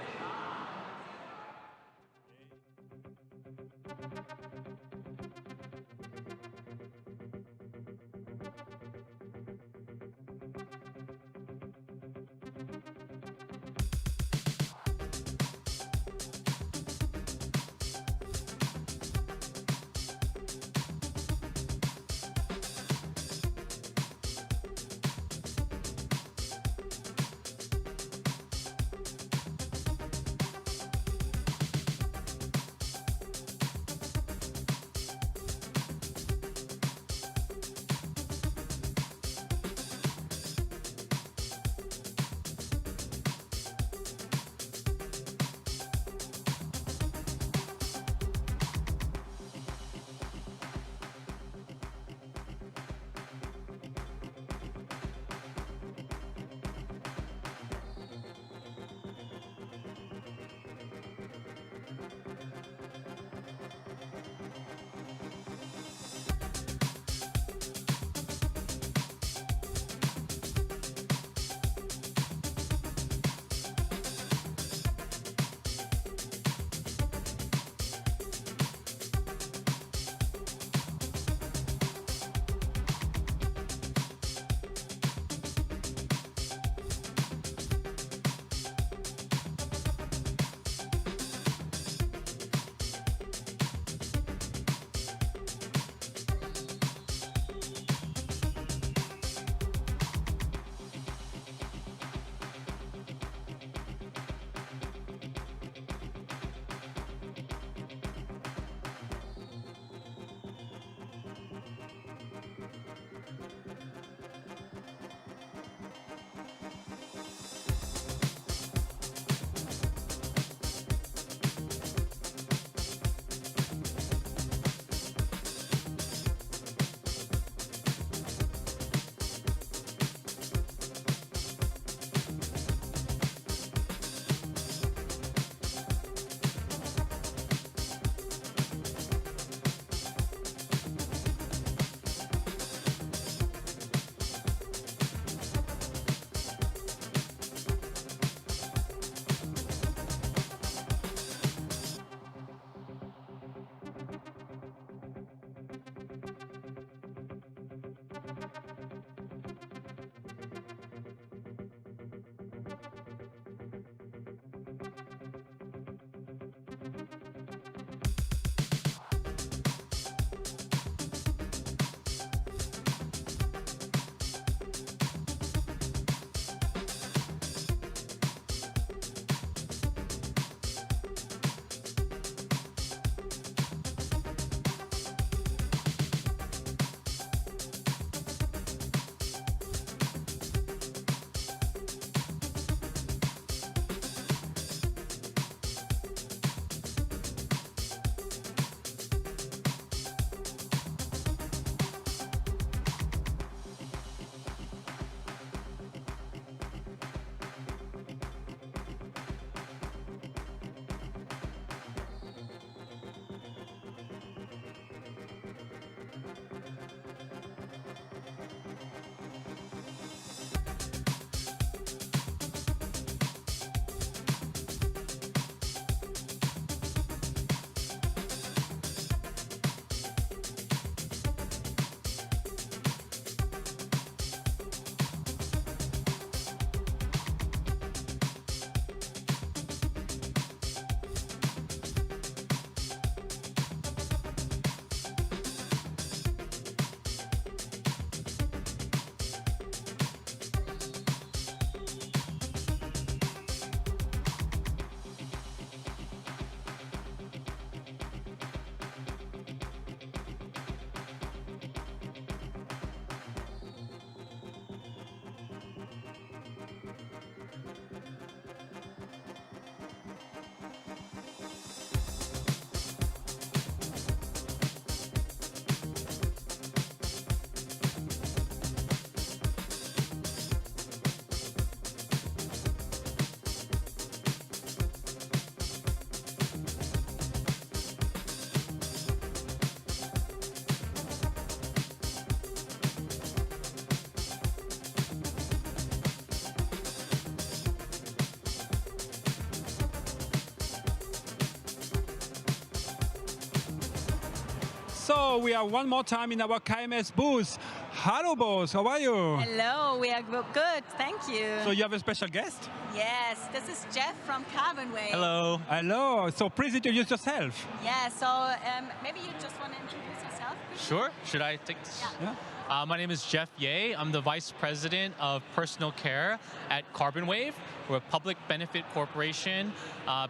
So we are one more time in our KMS booth. Hello, boss. How are you?
Hello, we are good. Thank you.
So you have a special guest?
Yes, this is Jeff from Carbon Wave.
Hello. Hello. So please introduce yourself.
Yeah, so maybe you just want to introduce yourself?
Sure. Should I take this?
Yeah.
My name is Jeff Ye. I'm the Vice President of Personal Care at Carbon Wave. We're a public benefit corporation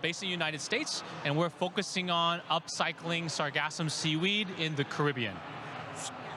based in the United States, and we're focusing on upcycling sargassum seaweed in the Caribbean.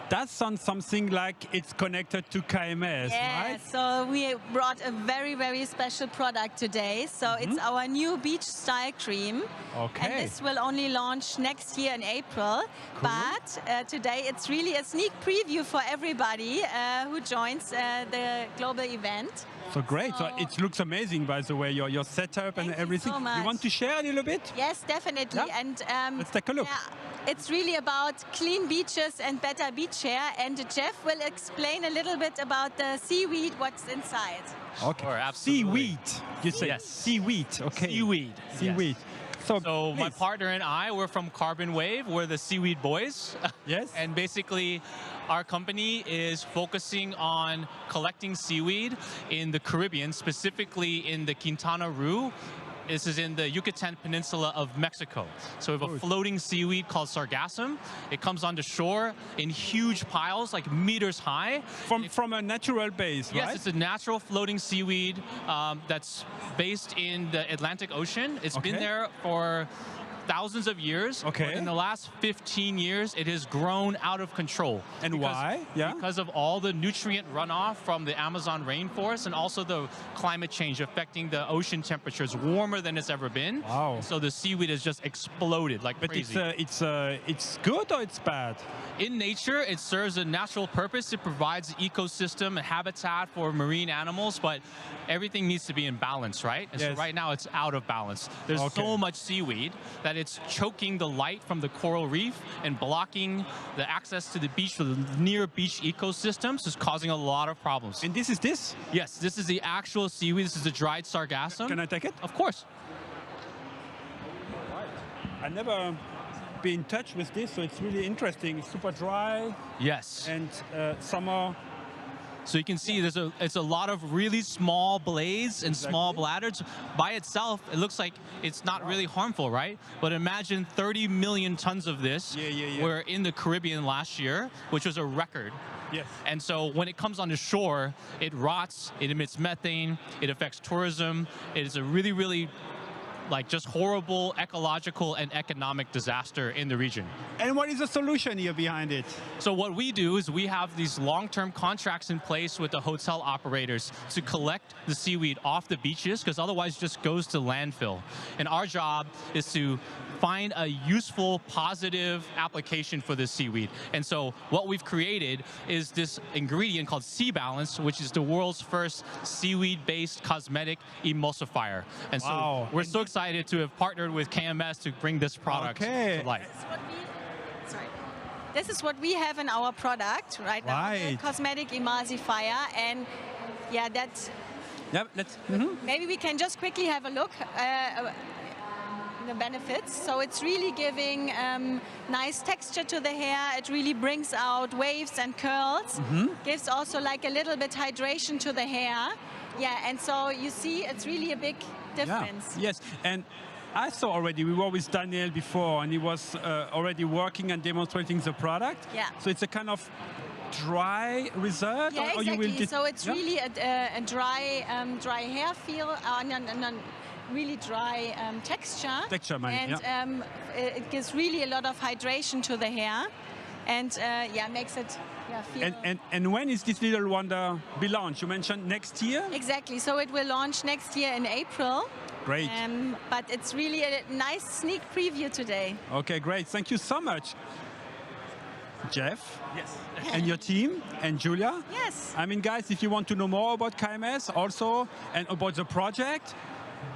That sounds something like it's connected to KMS,
yeah,
right?
So we brought a very, very special product today. So it's our new beach style cream.
Okay.
And this will only launch next year in April.
Cool.
But today it's really a sneak preview for everybody who joins the global event.
So great. So it looks amazing, by the way, your setup and everything.
So much.
You want to share a little bit?
Yes, definitely.
Yeah?
And
let's take a look.
Yeah, it's really about clean beaches and better beach hair. And Jeff will explain a little bit about the seaweed, what's inside.
Okay.
Sure, absolutely.
Seaweed. You say
yes.
Seaweed. Okay.
Seaweed.
Seaweed.
Yes.
So
my partner and I, we're from Carbon Wave. We're the Seaweed Boys.
Yes.
And basically, our company is focusing on collecting seaweed in the Caribbean, specifically in the Quintana Roo. This is in the Yucatan Peninsula of Mexico. So we have a floating seaweed called sargassum. It comes onto shore in huge piles, like meters high.
From a natural base, right?
Yes, it's a natural floating seaweed that's based in the Atlantic Ocean. It's been there for thousands of years.
Okay.
But in the last 15 years, it has grown out of control.
And why? Yeah.
Because of all the nutrient runoff from the Amazon rainforest and also the climate change affecting the ocean temperatures warmer than it's ever been.
Wow.
So the seaweed has just exploded like crazy.
But it's good or it's bad?
In nature, it serves a natural purpose. It provides ecosystem and habitat for marine animals, but everything needs to be in balance, right? And so right now it's out of balance. There's so much seaweed that it's choking the light from the coral reef and blocking the access to the beach for the near beach ecosystems. Is causing a lot of problems.
And this is this?
Yes, this is the actual seaweed. This is the dried sargassum.
Can I take it?
Of course.
I never been in touch with this, so it's really interesting. It's super dry.
Yes.
And summer.
So you can see it's a lot of really small blades and small bladders. By itself, it looks like it's not really harmful, right? But imagine 30 million tons of this were in the Caribbean last year, which was a record.
Yes.
And so when it comes onto shore, it rots, it emits methane, it affects tourism. It is a really, really just horrible ecological and economic disaster in the region.
And what is the solution here behind it?
So what we do is we have these long-term contracts in place with the hotel operators to collect the seaweed off the beaches, because otherwise it just goes to landfill. And our job is to find a useful, positive application for this seaweed. And so what we've created is this ingredient called Sea Balance, which is the world's first seaweed-based cosmetic emulsifier. And so we're so excited to have partnered with KMS to bring this product to life.
This is what we have in our product right now, the cosmetic emulsifier. And yeah, that's...
Yeah, let's...
Maybe we can just quickly have a look. The benefits. So it's really giving nice texture to the hair. It really brings out waves and curls. Gives also like a little bit hydration to the hair. Yeah, and so you see it's really a big difference.
Yeah. Yes, and I saw already, we were with Daniel before, and he was already working and demonstrating the product.
Yeah.
So it's a kind of dry result?
Yeah,
or
exactly.
you will get,
so it's really a dry hair feel, really dry texture.
Texture,
and it gives really a lot of hydration to the hair, and makes it feel.
And when is this little wonder be launched? You mentioned next year?
Exactly. So it will launch next year in April.
Great.
But it's really a nice sneak preview today.
Okay, great. Thank you so much. Jeff?
Yes.
And your team? And Julia?
Yes.
I mean, guys, if you want to know more about KMS also and about the project,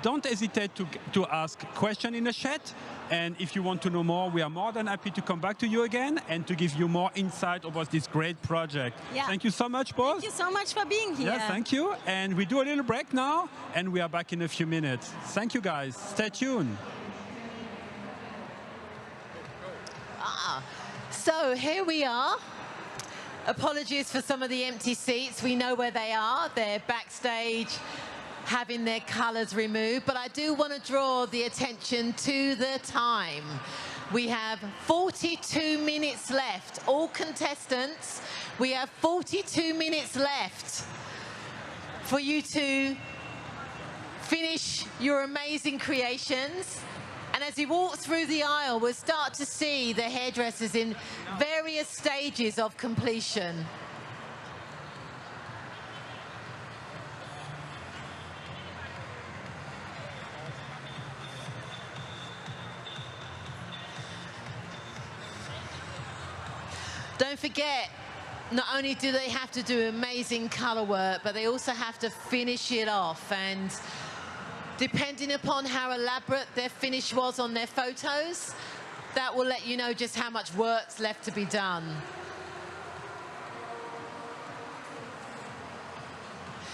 don't hesitate to ask questions in the chat. And if you want to know more, we are more than happy to come back to you again and to give you more insight about this great project.
Yeah.
Thank you so much, boss.
Thank you so much for being here.
Yeah, thank you. And we do a little break now, and we are back in a few minutes. Thank you, guys. Stay tuned.
So here we are. Apologies for some of the empty seats. We know where they are. They're backstage having their colors removed. But I do want to draw the attention to the time. We have 42 minutes left. All contestants, we have 42 minutes left for you to finish your amazing creations. And as you walk through the aisle, we'll start to see the hairdressers in various stages of completion. Don't forget, not only do they have to do amazing color work, but they also have to finish it off. And depending upon how elaborate their finish was on their photos, that will let you know just how much work's left to be done.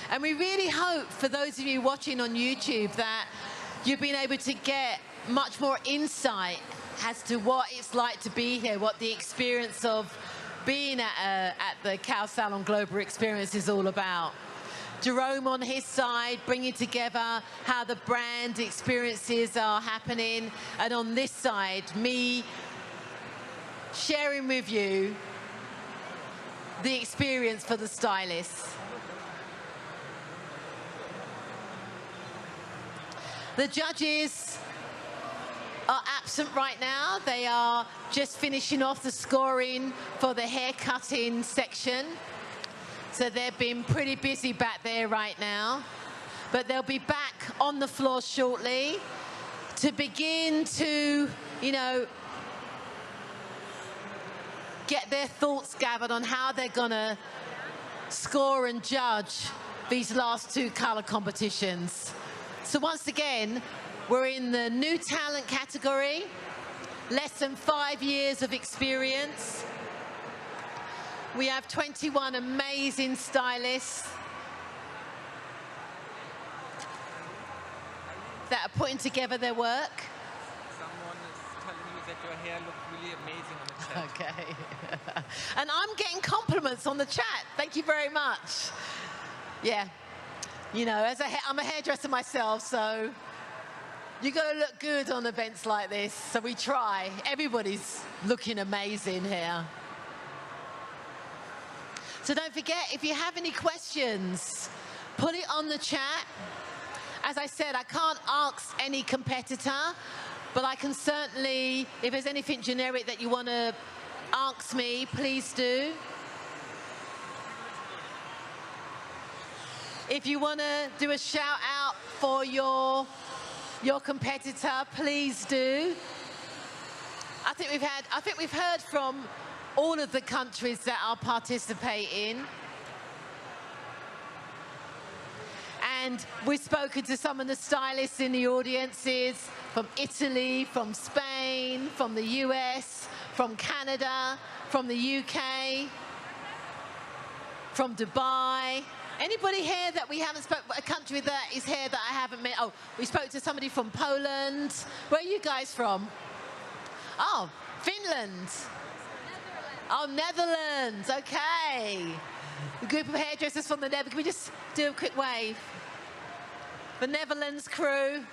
And we really hope, for those of you watching on YouTube, that you've been able to get much more insight as to what it's like to be here, what the experience of being at the Kao Salon Global Experience is all about. Jerome on his side, bringing together how the brand experiences are happening. And on this side, me sharing with you the experience for the stylists. The judges are absent right now. They are just finishing off the scoring for the hair cutting section. So they've been pretty busy back there right now. But they'll be back on the floor shortly to begin to, you know, get their thoughts gathered on how they're gonna score and judge these last two color competitions. So once again, we're in the new talent category, less than 5 years of experience. We have 21 amazing stylists that are putting together their work.
Someone is telling you that your hair looks really amazing on the chat.
Okay. And I'm getting compliments on the chat. Thank you very much. Yeah. You know, I'm a hairdresser myself, so you got to look good on events like this. So we try. Everybody's looking amazing here. So don't forget, if you have any questions, put it on the chat. As I said, I can't ask any competitor, but I can certainly, if there's anything generic that you want to ask me, please do. If you want to do a shout out for your competitor, please do. I think we've heard from all of the countries that are participating. And we've spoken to some of the stylists in the audiences from Italy, from Spain, from the US, from Canada, from the UK, from Dubai. Anybody here that we haven't spoken, a country that is here that I haven't met? Oh, we spoke to somebody from Poland. Where are you guys from? Oh, Finland. Oh, Netherlands, okay. A group of hairdressers from the Netherlands. Can we just do a quick wave? The Netherlands crew.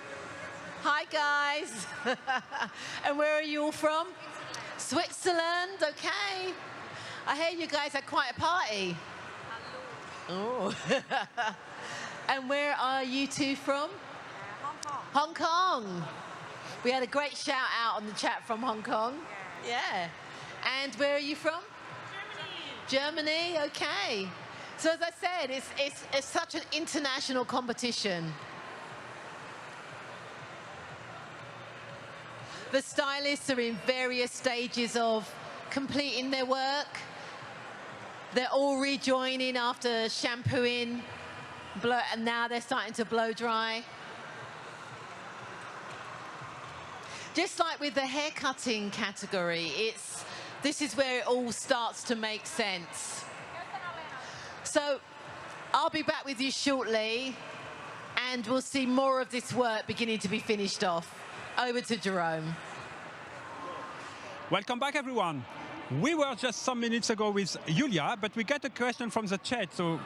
Hi, guys. And where are you all from? Switzerland, okay. I hear you guys had quite a party. Oh. And where are you two from?
Hong Kong.
Hong Kong. We had a great shout out on the chat from Hong Kong. Yeah. And where are you from? Germany. Germany, okay. So as I said, it's such an international competition. The stylists are in various stages of completing their work. They're all rejoining after shampooing, and now they're starting to blow dry. Just like with the hair cutting category, this is where it all starts to make sense. So I'll be back with you shortly, and we'll see more of this work beginning to be finished off. Over to Jerome.
Welcome back, everyone. We were just some minutes ago with Julia, but we got a question from the chat. So,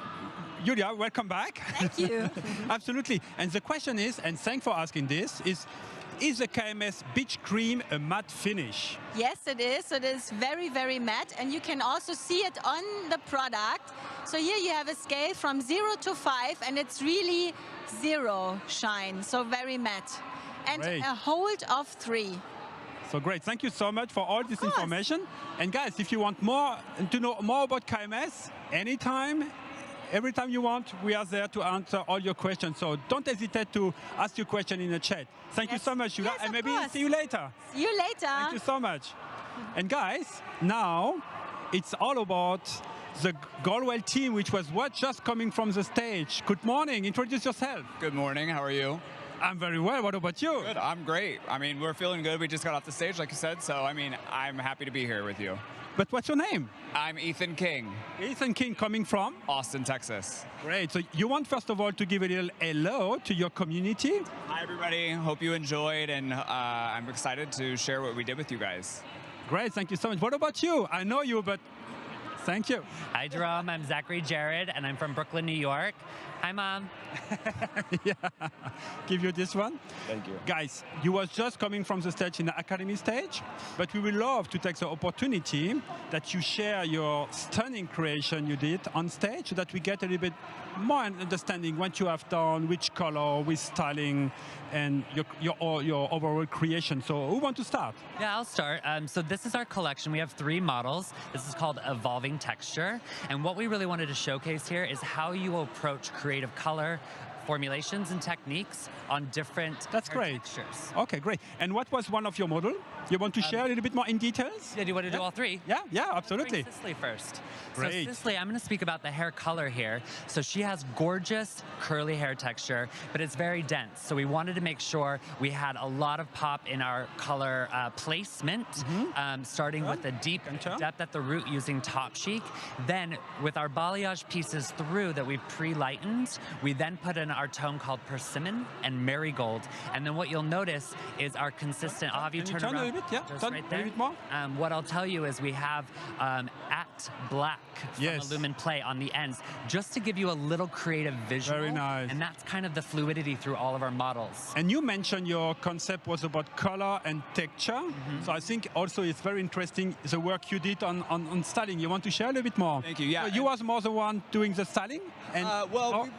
Julia, welcome back.
Thank you.
Absolutely. And the question is, and thanks for asking this, is the KMS Beach Cream a matte finish?
Yes, it is. It is very, very matte, and you can also see it on the product. So here you have a scale from 0 to 5, and it's really 0 shine, so very matte. And
Great.
a hold of 3.
So great. Thank you so much for all this information. And guys, if you want more to know more about KMS, anytime, every time you want, we are there to answer all your questions. So don't hesitate to ask your question in the chat. Thank you so much, Julia, and maybe see you later.
See you later.
Thank you so much. And guys, now it's all about the Goldwell team, which was just coming from the stage. Good morning. Introduce yourself.
Good morning. How are you?
I'm very well. What about you?
Good. I'm great. I mean, we're feeling good. We just got off the stage, like you said. So, I mean, I'm happy to be here with you.
But what's your name?
I'm Ethan King.
Ethan King, coming from?
Austin, Texas.
Great. So you want, first of all, to give a little hello to your community?
Hi, everybody. Hope you enjoyed, and I'm excited to share what we did with you guys.
Great. Thank you so much. What about you? I know you, but thank you.
Hi, Jerome. I'm Zachary Garrod, and I'm from Brooklyn, New York. Hi, Mom.
Yeah. Give you this one.
Thank you.
Guys, you was just coming from the stage in the Academy stage, but we would love to take the opportunity that you share your stunning creation you did on stage so that we get a little bit more understanding what you have done, which color, with styling, and your overall creation. So who wants to start?
Yeah, I'll start. So this is our collection. We have 3 models. This is called Evolving Texture. And what we really wanted to showcase here is how you approach creative color formulations and techniques on different textures.
Okay, great. And what was one of your model? You want to share a little bit more in details?
Yeah, do you want to do all 3?
Yeah, absolutely.
Cicely first.
Great.
So Cicely, I'm going to speak about the hair color here. So she has gorgeous curly hair texture, but it's very dense. So we wanted to make sure we had a lot of pop in our color placement, starting with a deep depth at the root using Top Chic. Then with our balayage pieces through that we pre-lightened, we then put in our tone called Persimmon and Marigold. And then what you'll notice is our consistent, I'll have you turn around.
A little bit, yeah.
Just right there. A little bit more. What I'll tell you is we have at black from Elumen Play on the ends, just to give you a little creative visual.
Very nice.
And that's kind of the fluidity through all of our models.
And you mentioned your concept was about color and texture. So I think also it's very interesting the work you did on styling. You want to share a little bit more?
Thank you. Yeah.
So you was more the one doing the styling? And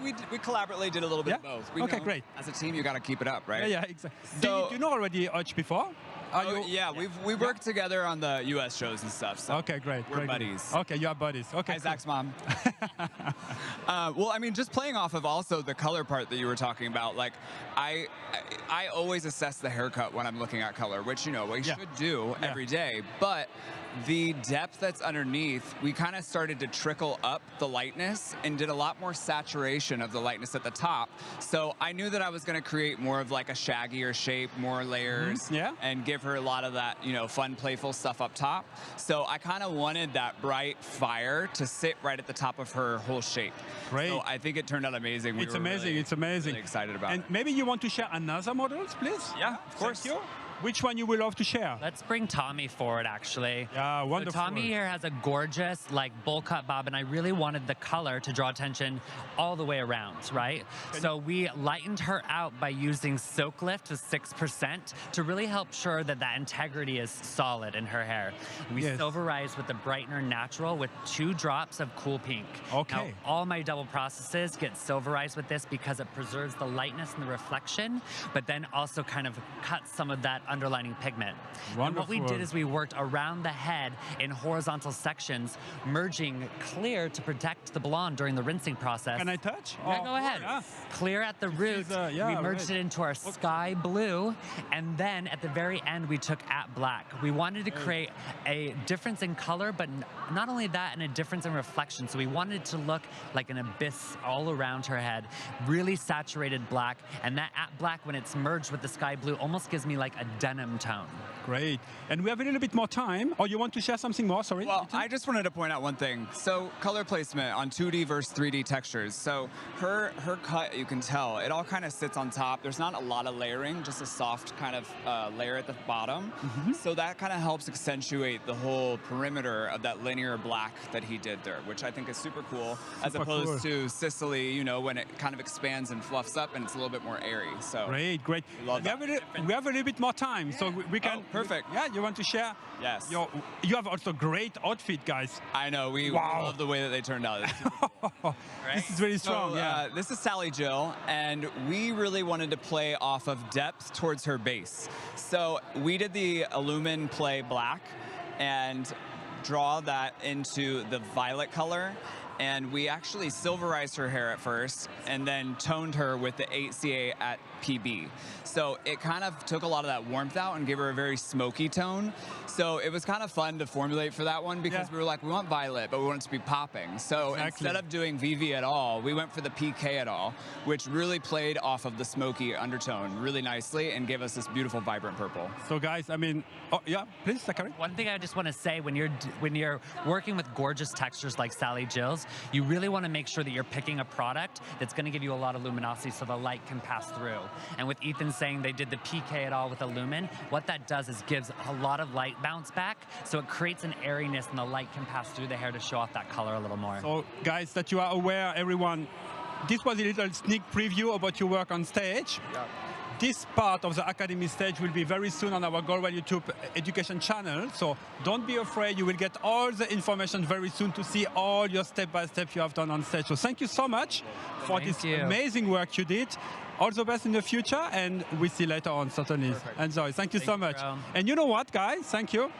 we collaboratively did a little bit of both. We
okay,
know,
great.
As a team, you got to keep it up, right?
Yeah, exactly.
So,
do you know already Hutch before?
Yeah, we've worked together on the U.S. shows and stuff. So
okay, great.
We're buddies.
Okay, you are buddies. Okay.
Hi, Zach's mom. Well, I mean, just playing off of also the color part that you were talking about, like, I always assess the haircut when I'm looking at color, which, you know, we should do every day. But the depth that's underneath, we kind of started to trickle up the lightness and did a lot more saturation of the lightness at the top. So I knew that I was going to create more of like a shaggier shape, more layers, and give her a lot of that, you know, fun, playful stuff up top. So I kind of wanted that bright fire to sit right at the top of her whole shape.
Great.
So I think it turned out amazing.
It's amazing. It's amazing.
Really excited about it.
And maybe you want to share another models, please?
Yeah, of course.
Thank you. Which one you would love to share?
Let's bring Tommy forward, actually.
Yeah, wonderful.
So Tommy here has a gorgeous, like, bowl cut bob, and I really wanted the color to draw attention all the way around, right? So we lightened her out by using Silk Lift with 6% to really help sure that that integrity is solid in her hair. We silverized with the Brightener Natural with 2 drops of Cool Pink.
Okay.
Now, all my double processes get silverized with this because it preserves the lightness and the reflection, but then also kind of cuts some of that underlining pigment. And what we did is we worked around the head in horizontal sections, merging clear to protect the blonde during the rinsing process.
Can I touch?
Yeah, go ahead.
Yeah.
Clear at the root, we merged it into our sky blue, and then at the very end we took at black. We wanted to create a difference in color, but not only that, and a difference in reflection. So we wanted it to look like an abyss all around her head, really saturated black, and that at black, when it's merged with the sky blue, almost gives me like a denim tone.
Great. And we have a little bit more time. Or you want to share something more? Sorry.
Well, I just wanted to point out one thing. So color placement on 2D versus 3D textures. So her cut, you can tell, it all kind of sits on top. There's not a lot of layering, just a soft kind of layer at the bottom. So that kind of helps accentuate the whole perimeter of that linear black that he did there, which I think is super cool, as opposed to Sicily, you know, when it kind of expands and fluffs up and it's a little bit more airy. So
great, great. We have a little bit more time, so we can.
Perfect.
Yeah, you want to share?
Yes.
You have also great outfit, guys.
I know. We love the way that they turned out. It's super cool.
This is very strong.
So, this is Sally Jill, and we really wanted to play off of depth towards her base. So we did the Elumen play black and draw that into the violet color. And we actually silverized her hair at first and then toned her with the 8CA at PB. So it kind of took a lot of that warmth out and gave her a very smoky tone. So it was kind of fun to formulate for that one because we were like, we want violet, but we want it to be popping. So instead of doing VV at all, we went for the PK at all, which really played off of the smoky undertone really nicely and gave us this beautiful, vibrant purple.
So guys, I mean, please, Zachary.
One thing I just want to say, when you're working with gorgeous textures like Sally Jill's, you really want to make sure that you're picking a product that's going to give you a lot of luminosity so the light can pass through. And with Ethan saying they did the PK at all with Elumen, what that does is gives a lot of light bounce back, so it creates an airiness and the light can pass through the hair to show off that color a little more.
So guys, that you are aware, everyone, this was a little sneak preview about your work on stage. This part of the Academy stage will be very soon on our Goldwell YouTube education channel. So don't be afraid. You will get all the information very soon to see all your step-by-step you have done on stage. So thank you so much for this amazing work you did. All the best in the future, and we see you later on, certainly.
Perfect.
Enjoy. Thank you so much.
Bro.
And you know what, guys? Thank you.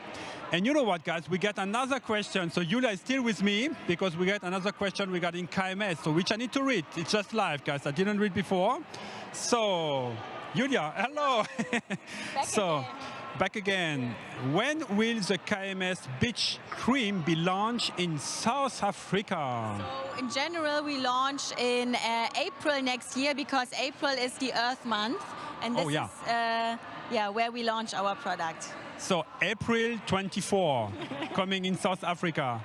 And you know what, guys? We get another question. So Yulia is still with me because we get another question regarding KMS, so which I need to read. It's just live, guys. I didn't read before. So, Yulia, hello. Back again. When will the KMS Beach Creme be launched in South Africa?
So in general, we launch in April next year because April is the Earth Month, and this is where we launch our product.
So April 24, coming in South Africa.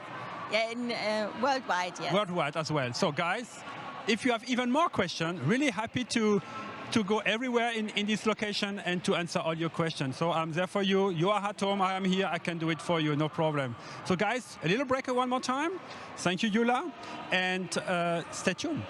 Yeah, in worldwide, yes.
Worldwide as well. So guys, if you have even more questions, really happy to go everywhere in this location and to answer all your questions. So I'm there for you. You are at home, I am here, I can do it for you, no problem. So guys, a little break one more time. Thank you, Yula, and stay tuned.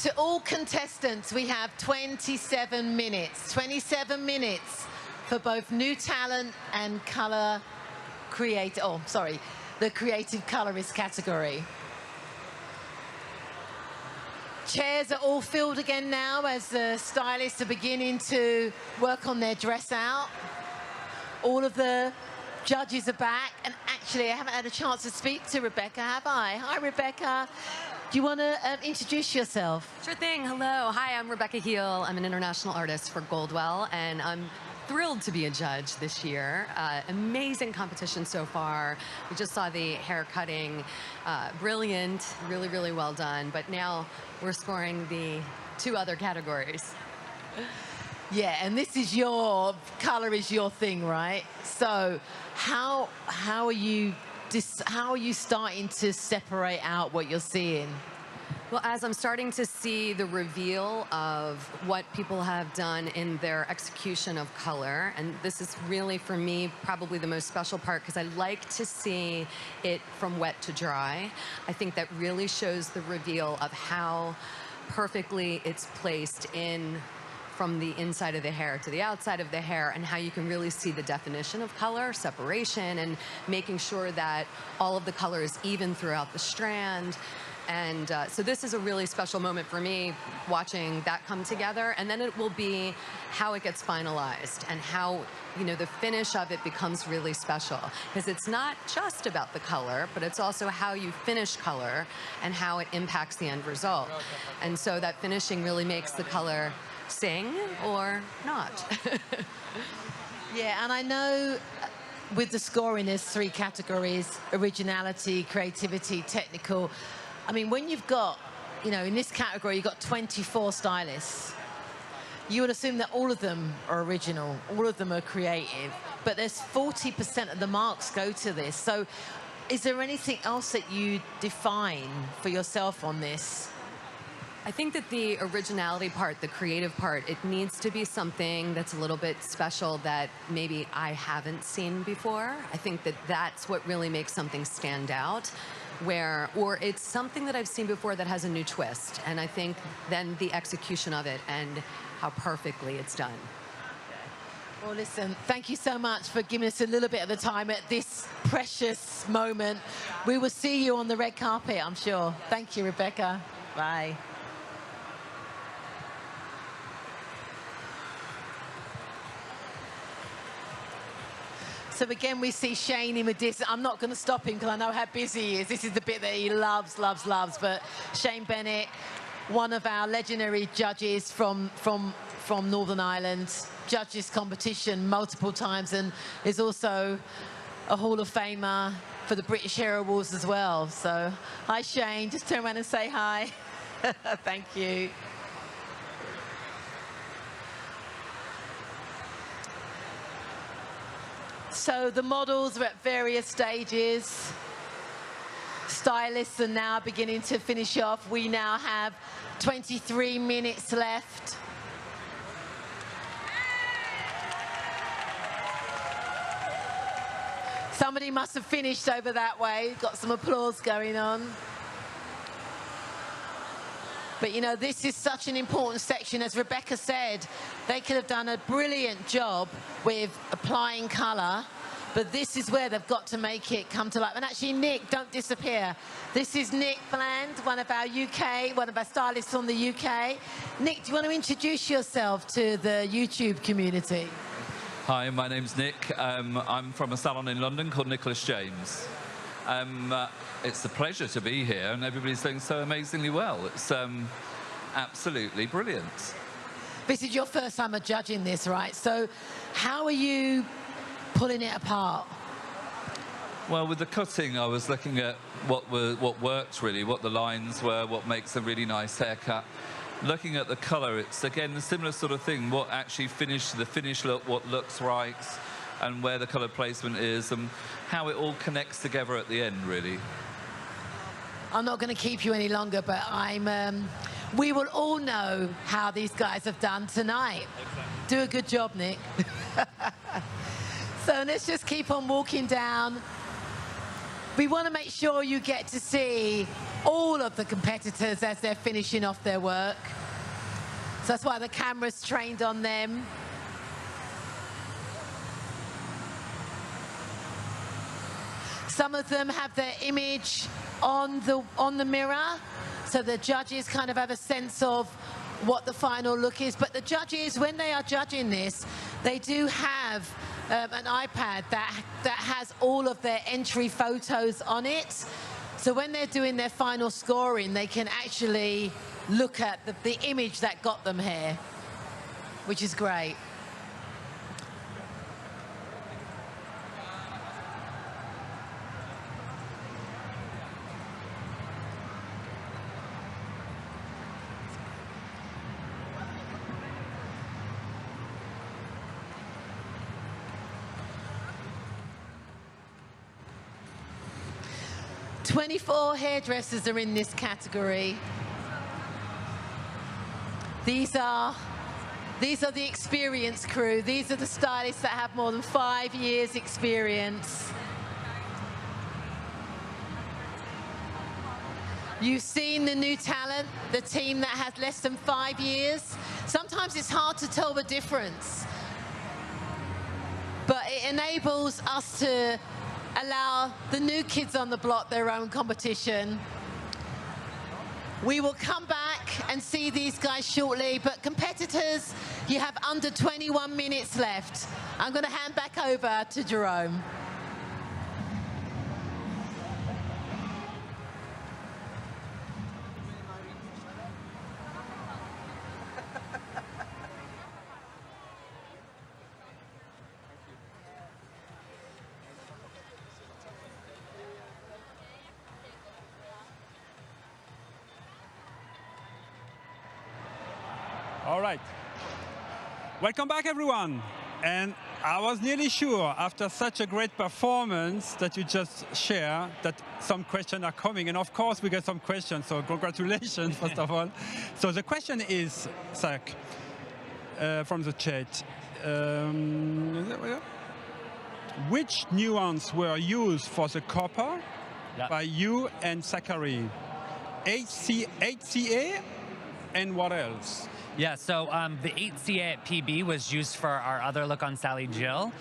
To all contestants, we have 27 minutes. 27 minutes for both new talent and color creator, oh, sorry, the creative colorist category. Chairs are all filled again now as the stylists are beginning to work on their dress out. All of the judges are back, and actually I haven't had a chance to speak to Rebecca, have I? Hi, Rebecca. Do you want to introduce yourself?
Sure thing. Hello. Hi, I'm Rebecca Heel. I'm an international artist for Goldwell, and I'm thrilled to be a judge this year. Amazing competition so far. We just saw the hair cutting. Brilliant. Really, really well done. But now we're scoring the 2 other categories.
Yeah, and this is your, color is your thing, right? So how are you starting to separate out what you're seeing?
Well, as I'm starting to see the reveal of what people have done in their execution of color, and this is really, for me, probably the most special part, because I like to see it from wet to dry. I think that really shows the reveal of how perfectly it's placed in from the inside of the hair to the outside of the hair, and how you can really see the definition of color, separation, and making sure that all of the color is even throughout the strand. And so this is a really special moment for me, watching that come together. And then it will be how it gets finalized and how, you know, the finish of it becomes really special. Because it's not just about the color, but it's also how you finish color and how it impacts the end result. And so that finishing really makes the color sing or not.
Yeah, and I know with the scoring, there's 3 categories: originality, creativity, technical. I mean, when you've got, you know, in this category, you've got 24 stylists. You would assume that all of them are original, all of them are creative, but there's 40% of the marks go to this. So is there anything else that you define for yourself on this?
I think that the originality part, the creative part, it needs to be something that's a little bit special that maybe I haven't seen before. I think that that's what really makes something stand out, or it's something that I've seen before that has a new twist. And I think then the execution of it and how perfectly it's done.
Well, listen, thank you so much for giving us a little bit of the time at this precious moment. We will see you on the red carpet, I'm sure. Thank you, Rebecca. Bye. So again, we see Shane in the distance. I'm not going to stop him because I know how busy he is. This is the bit that he loves, loves, loves. But Shane Bennett, one of our legendary judges from Northern Ireland, judged this competition multiple times and is also a Hall of Famer for the British Hair Awards as well. So, hi Shane, just turn around and say hi. Thank you. So the models are at various stages. Stylists are now beginning to finish off. We now have 23 minutes left. Somebody must have finished over that way. Got some applause going on. But, you know, this is such an important section. As Rebecca said, they could have done a brilliant job with applying colour, but this is where they've got to make it come to life. And actually, Nick, don't disappear. This is Nick Bland, one of our stylists from the UK. Nick, do you want to introduce yourself to the YouTube community?
Hi, my name's Nick. I'm from a salon in London called Nicholas James. It's a pleasure to be here, and everybody's doing so amazingly well. It's absolutely brilliant.
This is your first time of judging this, right? So how are you pulling it apart?
Well, with the cutting, I was looking at what worked really, what the lines were, what makes a really nice haircut. Looking at the colour, it's again a similar sort of thing. What actually the finish look, what looks right, and where the colour placement is, and how it all connects together at the end, really.
I'm not going to keep you any longer, but we will all know how these guys have done tonight. Exactly. Do a good job, Nick. So let's just keep on walking down. We want to make sure you get to see all of the competitors as they're finishing off their work. So that's why the camera's trained on them. Some of them have their image on the mirror, so the judges kind of have a sense of what the final look is. But the judges, when they are judging this, they do have an iPad that has all of their entry photos on it. So when they're doing their final scoring, they can actually look at the image that got them here, which is great. "24 hairdressers are in this category. These are the experience crew. These are the stylists that have more than 5 years experience. You've seen the new talent, the team that has less than 5 years. Sometimes it's hard to tell the difference, but it enables us to allow the new kids on the block their own competition. We will come back and see these guys shortly, but competitors, you have under 21 minutes left. I'm going to hand back over to Jerome.
All right. Welcome back, everyone. And I was nearly sure, after such a great performance that you just shared, that some questions are coming. And of course, we get some questions, so congratulations, first of all. So the question is, Zach, from the chat, which nuance were used for the copper by you and Zachary? HCA and what else?
Yeah, so the 8CA at PB was used for our other look on Sally Jill,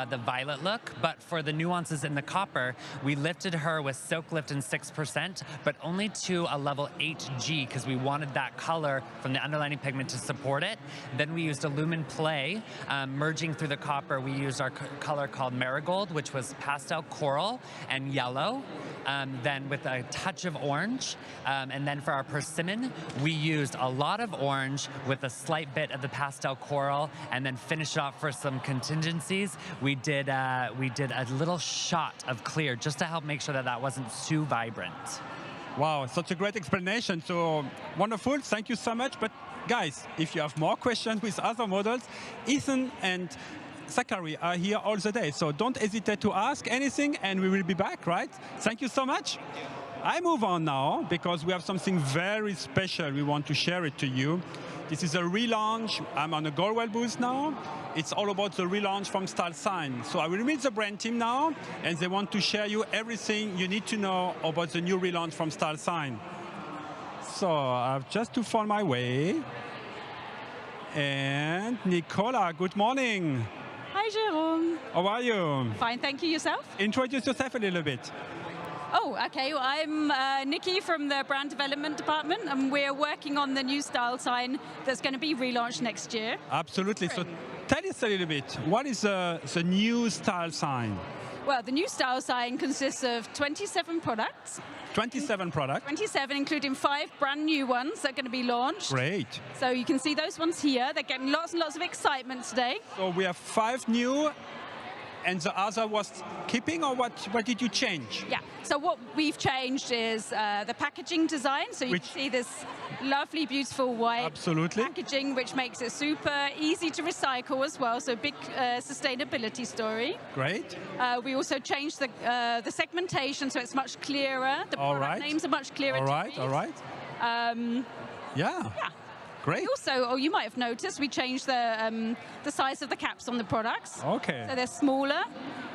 the violet look, but for the nuances in the copper, we lifted her with Silk Lift in 6%, but only to a level 8G, because we wanted that color from the underlining pigment to support it. Then we used Elumen Play. Merging through the copper, we used our color called Marigold, which was pastel coral and yellow, then with a touch of orange. And then for our persimmon, we used a lot of orange with a slight bit of the pastel coral, and then finish it off for some contingencies. We did a little shot of clear just to help make sure that that wasn't too vibrant.
Wow, such a great explanation. So wonderful, thank you so much. But guys, if you have more questions with other models, Ethan and Zachary are here all the day. So don't hesitate to ask anything, and we will be back, right? Thank you so much. I move on now because we have something very special. We want to share it to you. This is a relaunch. I'm on the Goldwell booth now. It's all about the relaunch from StyleSign. So I will meet the brand team now, and they want to share you everything you need to know about the new relaunch from StyleSign. So I have just to find my way. And Nicola, good morning.
Hi, Jerome.
How are you?
Fine, thank you. Yourself?
Introduce yourself a little bit.
Oh, okay. Well, I'm Nikki from the Brand Development Department, and we're working on the new StyleSign that's going to be relaunched next year.
Absolutely. So tell us a little bit, what is the new StyleSign?
Well, the new StyleSign consists of 27 products.
27 products?
27, including 5 brand new ones that are going to be launched.
Great.
So you can see those ones here. They're getting lots and lots of excitement today.
So we have 5 new, and the other was keeping, or what did you change?
Yeah, so what we've changed is the packaging design. So you can see this lovely, beautiful white packaging, which makes it super easy to recycle as well. So big sustainability story.
Great.
We also changed the segmentation, so it's much clearer. The product names are much clearer.
All right, all right.
Yeah.
Great.
Also, you might have noticed, we changed the size of the caps on the products.
Okay.
So they're smaller,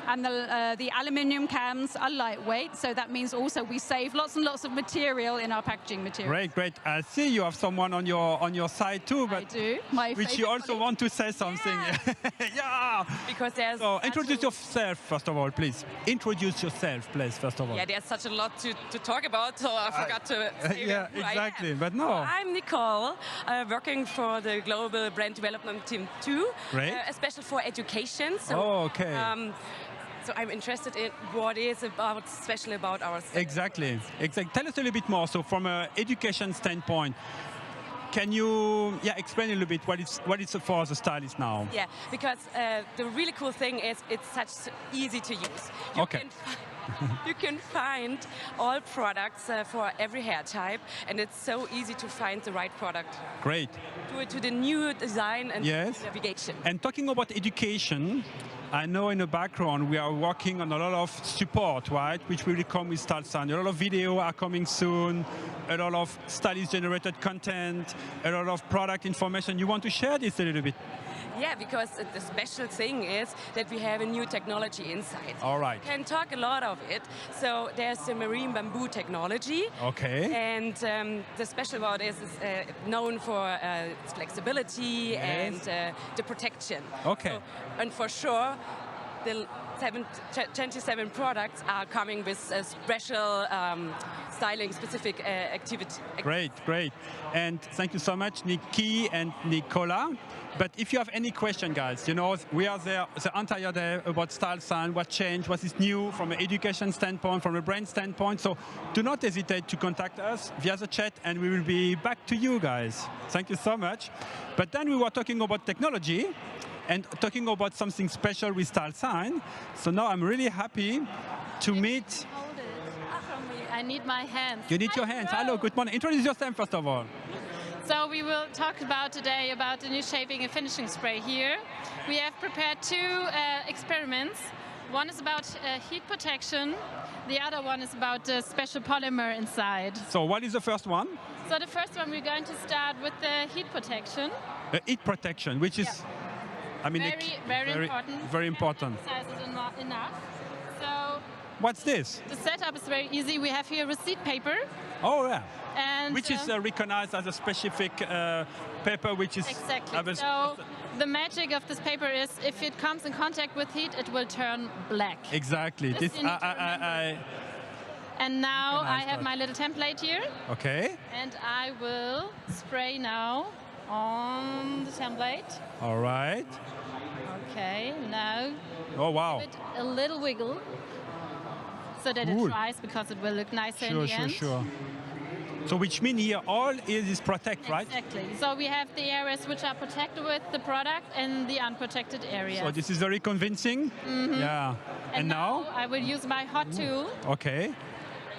and the aluminium cans are lightweight. So that means also we save lots and lots of material in our packaging material.
Great, great. I see you have someone on your side too, but
I do.
which you also want to say something. Yeah.
Because there's.
So introduce yourself first of all, please. Introduce yourself, please, first of all.
Yeah, there's such a lot to talk about, so I forgot to say
yeah,
who
exactly.
I am.
But no.
I'm Nicole, working for the Global Brand Development Team 2, especially for education. So,
okay.
So I'm interested in what is special about our style.
Exactly. Tell us a little bit more. So from an education standpoint, can you explain a little bit what it's for the stylist now?
Yeah, because the really cool thing is it's such easy to use. You can find all products for every hair type, and it's so easy to find the right product.
Great.
Do it to the new design and navigation.
And talking about education, I know in the background we are working on a lot of support, right? Which will come with StyleSign. A lot of video are coming soon, a lot of stylist-generated content, a lot of product information. You want to share this a little bit?
Yeah, because the special thing is that we have a new technology inside.
All right.
We can talk a lot of it. So there's the marine bamboo technology.
Okay.
And the special about it is known for its flexibility and the protection.
Okay.
So, and for sure, the 27 products are coming with a special styling-specific activity.
Great, great. And thank you so much, Nikki and Nicola. But if you have any question, guys, you know, we are there the entire day about StyleSign, what changed, what is new from an education standpoint, from a brand standpoint. So do not hesitate to contact us via the chat, and we will be back to you guys. Thank you so much. But then we were talking about technology and talking about something special with StyleSign. So now I'm really happy to meet.
I need my hands.
You need your hands. Hello, good morning. Introduce yourself first of all.
So we will talk today about the new shaping and finishing spray here. We have prepared two experiments. One is about heat protection. The other one is about the special polymer inside.
So what is the first one?
So the first one, we're going to start with the heat protection.
Heat protection, which is, I mean,
very important.
Very important.
Size is enough. So
what's this?
The setup is very easy. We have here receipt paper.
Oh yeah.
And
which is recognized as a specific paper, which is
exactly. So the magic of this paper is, if it comes in contact with heat, it will turn black.
Exactly.
This and now I have my little template here.
Okay.
And I will spray now on the template.
All right.
Okay. Now.
Oh wow.
Give it a little wiggle, so that it dries, because it will look nicer in the end.
Sure. So which means here all is protect, right?
Exactly. So we have the areas which are protected with the product and the unprotected areas.
So this is very convincing.
Mm-hmm.
Yeah. And now?
I will use my hot tool.
Okay.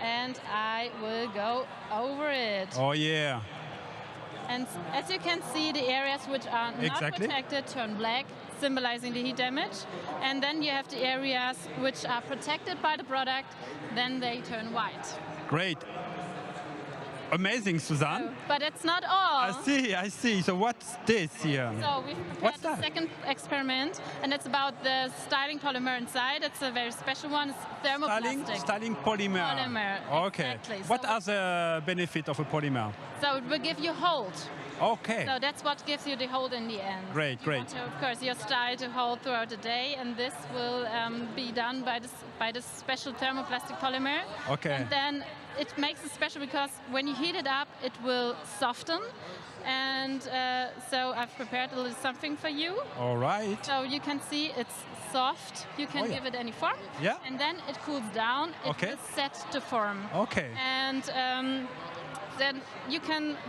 And I will go over it.
Oh yeah.
And as you can see, the areas which are not protected turn black, symbolizing the heat damage. And then you have the areas which are protected by the product, then they turn white.
Great. Amazing, Suzanne.
But it's not all.
I see. So what's this here?
So we've prepared the second experiment, and it's about the styling polymer inside. It's a very special one. It's thermoplastic.
Styling polymer. Okay.
Exactly.
What are the benefits of a polymer?
So it will give you hold.
Okay.
So that's what gives you the hold in the end.
Great.
You want to, of course, your style to hold throughout the day, and this will be done by this special thermoplastic polymer.
Okay.
And then it makes it special because when you heat it up, it will soften. And so I've prepared a little something for you.
All right.
So you can see it's soft. You can give it any form.
Yeah.
And then it cools down. It will set to form.
Okay.
And then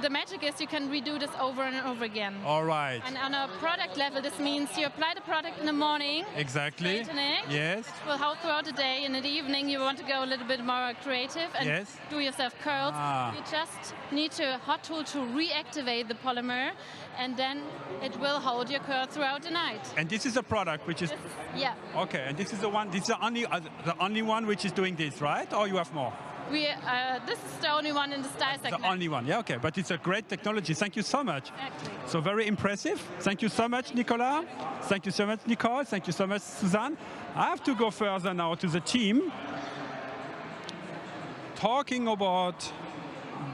the magic is you can redo this over and over again.
All right.
And on a product level, this means you apply the product in the morning.
Exactly.
Straightening.
Yes.
It will hold throughout the day. And in the evening, you want to go a little bit more creative and do yourself curls. You just need a hot tool to reactivate the polymer, and then it will hold your curl throughout the night.
And this is a product which is.
Yeah.
Okay. And this is the one. This is the only one which is doing this, right? Or you have more?
This is the only one in the StyleSign.
The only one, yeah, okay. But it's a great technology. Thank you so much.
Exactly.
So very impressive. Thank you so much, Nicolas. Thank you so much, Nicole. Thank you so much, Suzanne. I have to go further now to the team. Talking about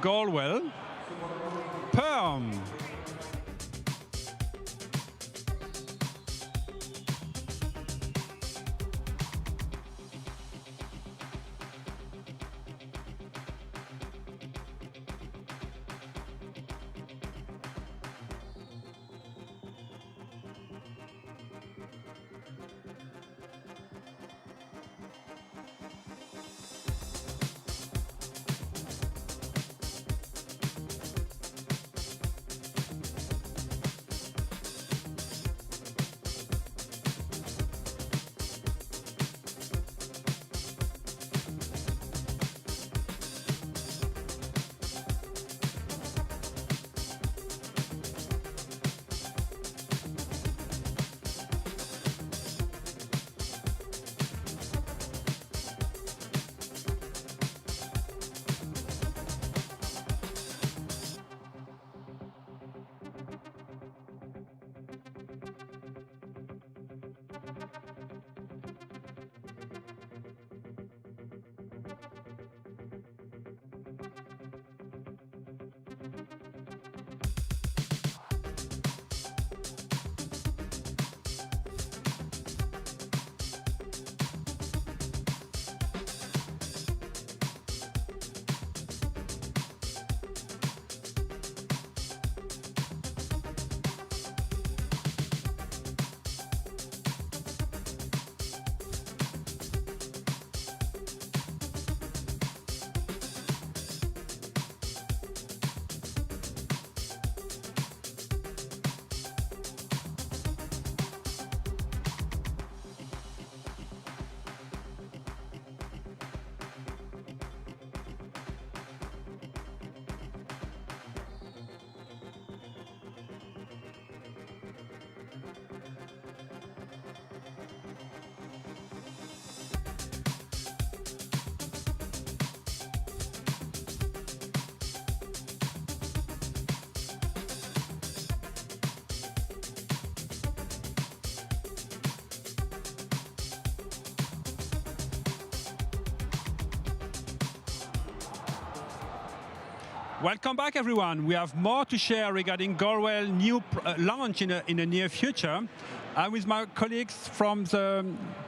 Goldwell, Perm. Welcome back, everyone. We have more to share regarding Goldwell new launch in the near future. I'm with my colleagues from the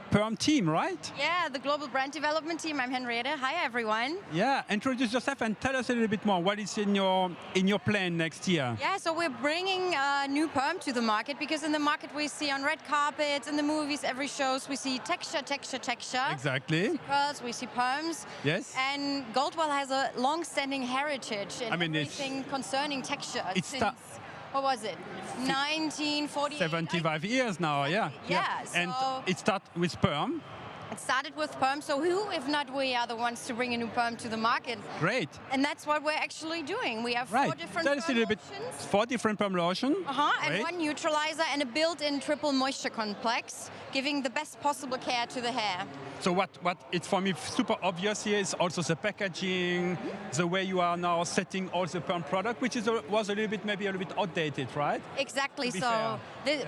Perm team, right?
Yeah, the global brand development team. I'm Henriette. Hi, everyone.
Yeah, introduce yourself and tell us a little bit more. What is in your plan next year?
Yeah, so we're bringing new Perm to the market because in the market we see on red carpets, in the movies, every shows, we see texture, texture, texture.
Exactly.
We see pearls, we see Perms.
Yes.
And Goldwell has a long-standing heritage in everything concerning texture. What was it? 1948?
75 years now, yeah.
Yeah. So
and it started with Perm.
It started with Perm, so who, if not we, are the ones to bring a new Perm to the market?
Great.
And that's what we're actually doing. We have 4 different Perm lotions.
4 different Perm lotions.
And 1 neutralizer and a built-in triple moisture complex, giving the best possible care to the hair.
So what it's for me super obvious here is also the packaging, the way you are now setting all the Perm product, which was a little bit, maybe a little bit outdated, right?
Exactly. So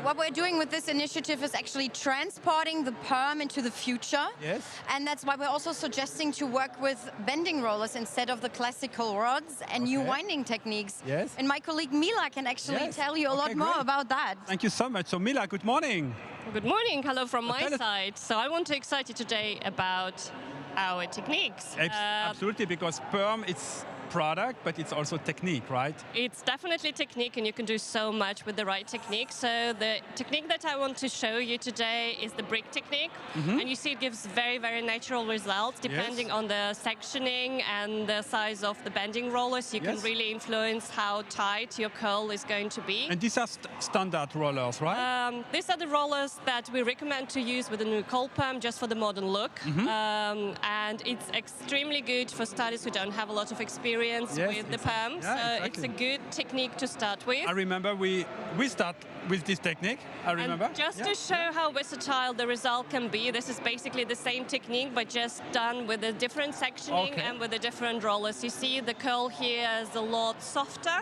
what we're doing with this initiative is actually transporting the Perm into the future.
Yes.
And that's why we're also suggesting to work with bending rollers instead of the classical rods and new winding techniques.
Yes.
And my colleague Mila can actually tell you a lot more about that.
Thank you so much. So Mila, good morning.
Good morning. Hello from my side. So I want to excite you today about our techniques.
Absolutely, because Perm, it's product, but it's also technique, right?
It's definitely technique, and you can do so much with the right technique. So the technique that I want to show you today is the brick technique. And you see it gives very, very natural results depending on the sectioning and the size of the bending rollers. You can really influence how tight your curl is going to be.
And these are standard rollers, right?
These are the rollers that we recommend to use with the new cold perm just for the modern look. And it's extremely good for stylists who don't have a lot of experience experience with the Perm. So
exactly.
it's a good technique to start with.
I remember we start with this technique. I remember.
And just to show how versatile the result can be, this is basically the same technique, but just done with a different sectioning and with a different rollers. You see the curl here is a lot softer,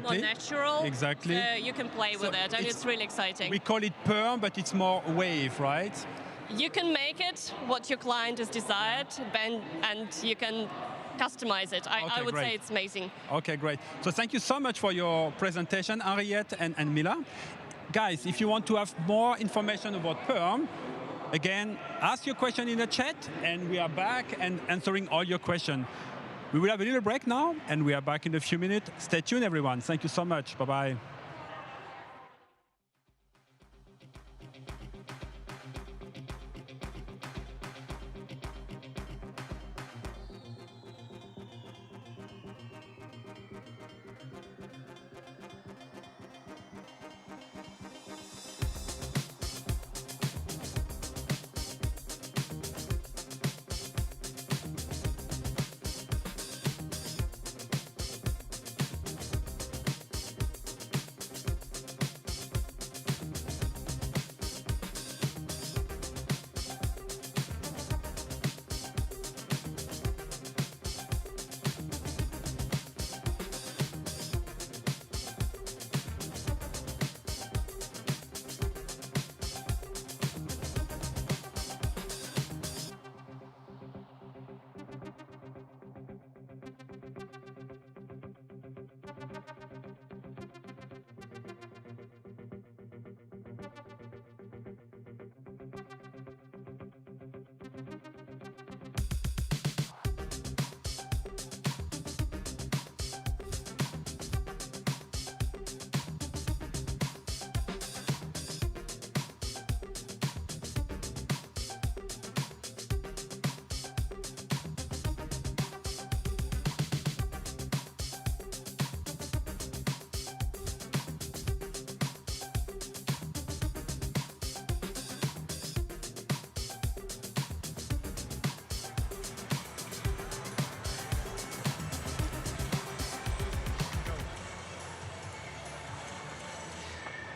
more natural.
Exactly.
So you can play with it, and it's really exciting.
We call it Perm, but it's more wave, right?
You can make it what your client has desired, and you can customize it. I would say it's amazing.
Okay, great. So thank you so much for your presentation, Henriette and Mila. Guys, if you want to have more information about Perm, again, ask your question in the chat, and we are back and answering all your questions. We will have a little break now, and we are back in a few minutes. Stay tuned, everyone. Thank you so much. Bye-bye.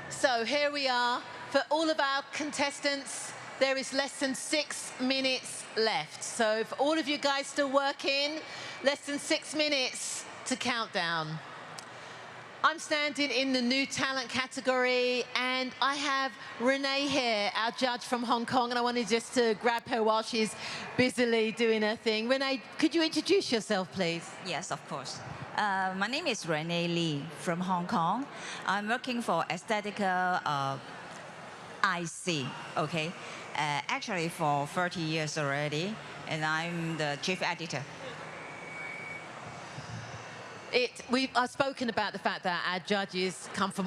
So here we are. For all of our contestants, there is less than 6 minutes left. So for all of you guys still working, less than 6 minutes to countdown. I'm standing in the new talent category, and I have Renee here, our judge from Hong Kong, and I wanted just to grab her while she's busily doing her thing. Renee, could you introduce yourself, please?
Yes, of course. My name is Renee Lee from Hong Kong. I'm working for Aesthetical IC, okay? Actually for 30 years already, and I'm the chief editor.
I've spoken about the fact that our judges come from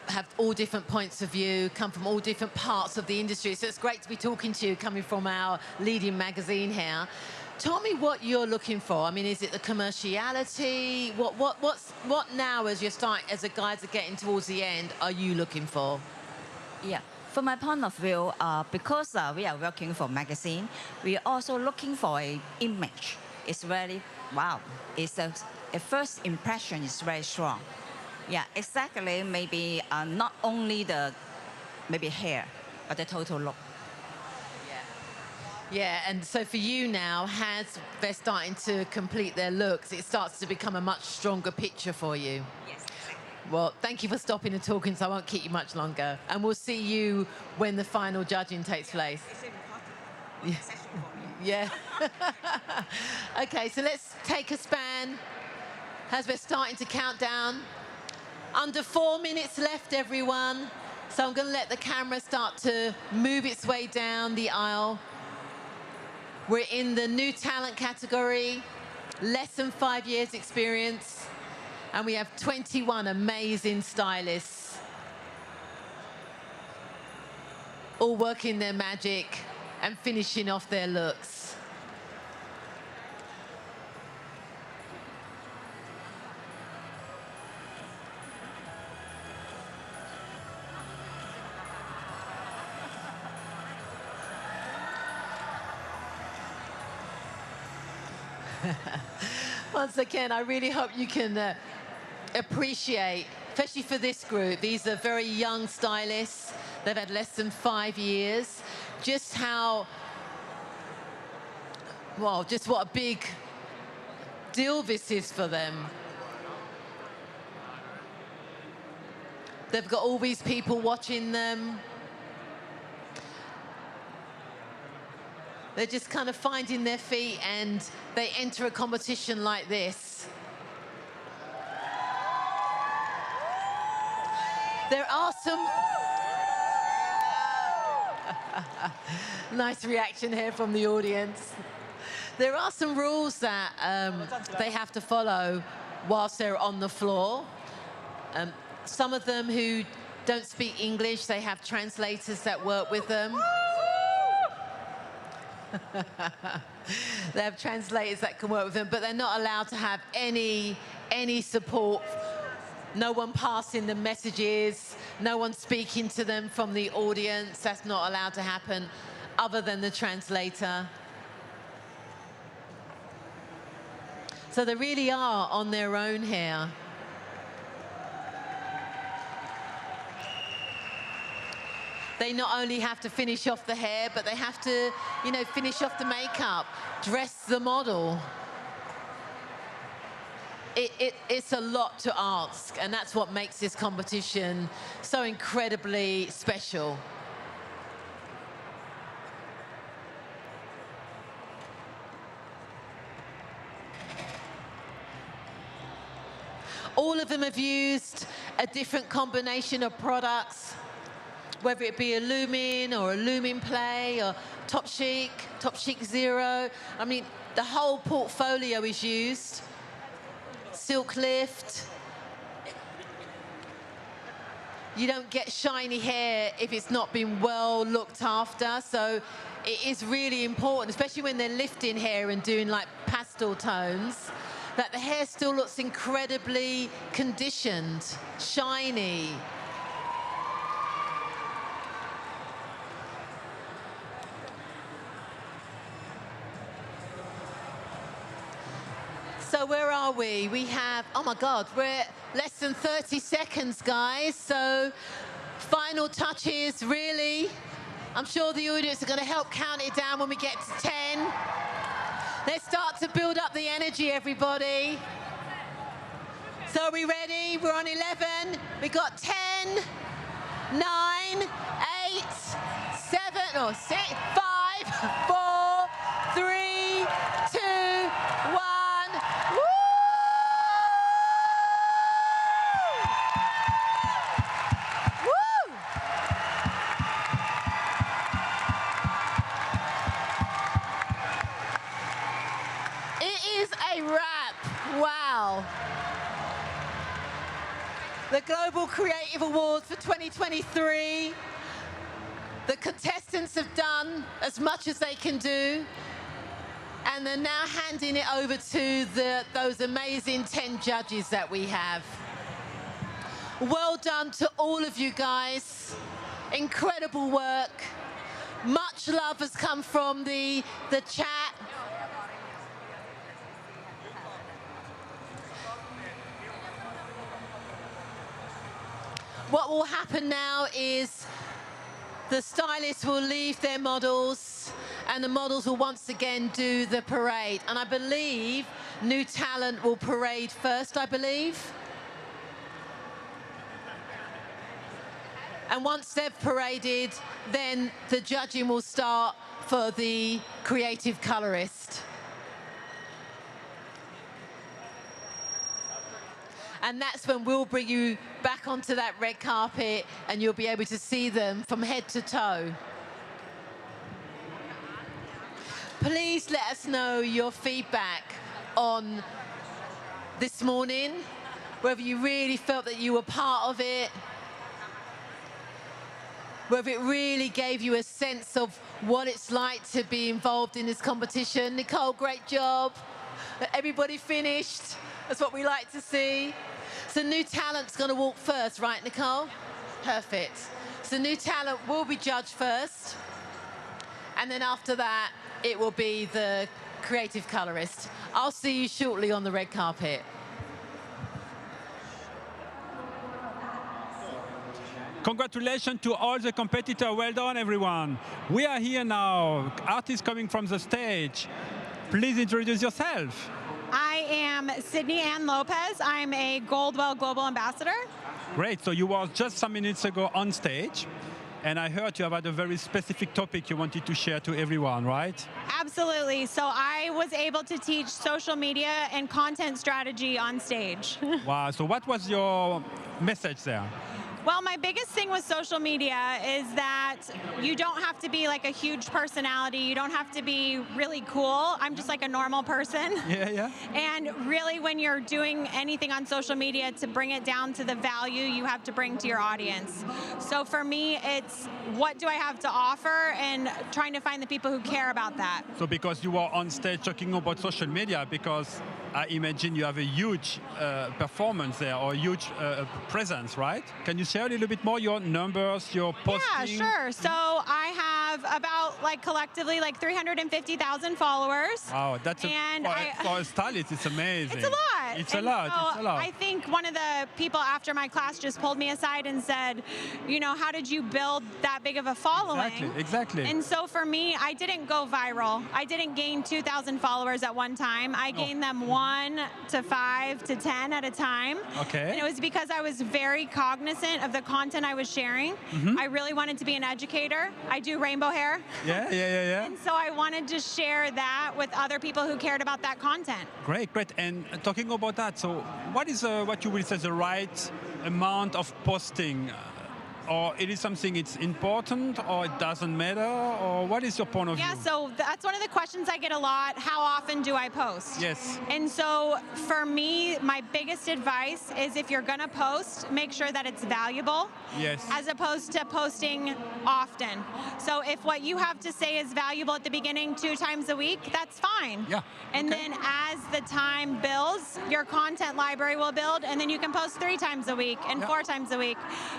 have all different points of view, come from all different parts of the industry. So it's great to be talking to you coming from our leading magazine here. Tell me what you're looking for. I mean, is it the commerciality? What now, as the guys are getting towards the end, are you looking for?
Yeah, from my point of view, because we are working for magazine, we are also looking for an image. It's very, wow. It's a first impression is very strong. Yeah, exactly. Maybe not only the hair, but the total look.
Yeah, and so for you now, as they're starting to complete their looks, it starts to become a much stronger picture for you.
Yes.
Well, thank you for stopping and talking, so I won't keep you much longer. And we'll see you when the final judging takes place.
It's important.
Yeah. Okay, so let's take a span as we're starting to count down. Under 4 minutes left, everyone. So I'm going to let the camera start to move its way down the aisle. We're in the new talent category, less than 5 years experience, and we have 21 amazing stylists, all working their magic and finishing off their looks. Once again, I really hope you can appreciate, especially for this group, these are very young stylists. They've had less than 5 years. Just how, well, just what a big deal this is for them. They've got all these people watching them. They're just kind of finding their feet and they enter a competition like this. There are some... Nice reaction here from the audience. There are some rules that they have to follow whilst they're on the floor. Some of them who don't speak English, they have translators that work with them. They have translators that can work with them, but they're not allowed to have any support. No one passing them messages, no one speaking to them from the audience. That's not allowed to happen other than the translator. So they really are on their own here. They not only have to finish off the hair, but they have to, you know, finish off the makeup, dress the model. It's a lot to ask, and that's what makes this competition so incredibly special. All of them have used a different combination of products, whether it be Elumen or Elumen Play or Top Chic Zero. I mean, the whole portfolio is used. Silk Lift. You don't get shiny hair if it's not been well looked after, so it is really important, especially when they're lifting hair and doing like pastel tones, that the hair still looks incredibly conditioned, shiny. So where are we? We have, oh my God, we're less than 30 seconds, guys. So final touches, really. I'm sure the audience are going to help count it down when we get to 10. Let's start to build up the energy, everybody. So are we ready? We're on 11. We got 10, 9, 8, 7, or 6, 5, 4, 3, 2, 1. Woo! Woo! It is a wrap. Wow. The Global Creative Awards for 2023. The contestants have done as much as they can do, and they're now handing it over to those amazing 10 judges that we have. Well done to all of you guys. Incredible work. Much love has come from the chat. What will happen now is the stylists will leave their models and the models will once again do the parade. And I believe new talent will parade first, I believe. And once they've paraded, then the judging will start for the creative colorist. And that's when we'll bring you back onto that red carpet and you'll be able to see them from head to toe. Please let us know your feedback on this morning, whether you really felt that you were part of it, whether it really gave you a sense of what it's like to be involved in this competition. Nicole, great job. Everybody finished. That's what we like to see. So new talent's going to walk first, right, Nicole? Perfect. So new talent will be judged first. And then after that, it will be the creative colorist. I'll see you shortly on the red carpet.
Congratulations to all the competitors. Well done, everyone. We are here now. Artists coming from the stage. Please introduce yourself.
I am Sydney Ann Lopez. I'm a Goldwell Global Ambassador.
Great. So you were just some minutes ago on stage, and I heard you had a very specific topic you wanted to share to everyone, right?
Absolutely. So I was able to teach social media and content strategy on stage.
Wow. So what was your message there?
Well, my biggest thing with social media is that you don't have to be like a huge personality. You don't have to be really cool. I'm just like a normal person.
Yeah.
And really, when you're doing anything on social media, to bring it down to the value you have to bring to your audience. So for me, it's what do I have to offer and trying to find the people who care about that.
So because you were on stage talking about social media, because I imagine you have a huge performance there, or a huge presence, right? Can you share a little bit more your numbers, your posting?
Yeah, sure. So I have about collectively 350,000 followers.
Wow, that's for a stylist, it's amazing.
It's a lot.
It's a lot.
I think one of the people after my class just pulled me aside and said, how did you build that big of a following?
Exactly.
And so for me, I didn't go viral. I didn't gain 2,000 followers at one time. I gained them 1 to 5 to 10 at a time.
Okay.
And it was because I was very cognizant of the content I was sharing. I really wanted to be an educator. I do rainbow hair.
Yeah.
And so I wanted to share that with other people who cared about that content.
Great. And talking about that, so what is what you will say the right amount of posting? Or it is something it's important, or it doesn't matter, or what is your point of view?
Yeah, so that's one of the questions I get a lot. How often do I post?
Yes.
And so for me, my biggest advice is if you're gonna post, make sure that it's valuable.
Yes.
As opposed to posting often. So if what you have to say is valuable at the beginning 2 times a week, that's fine.
Yeah.
And then as the time builds, your content library will build, and then you can post 3 times a week and 4 times a week.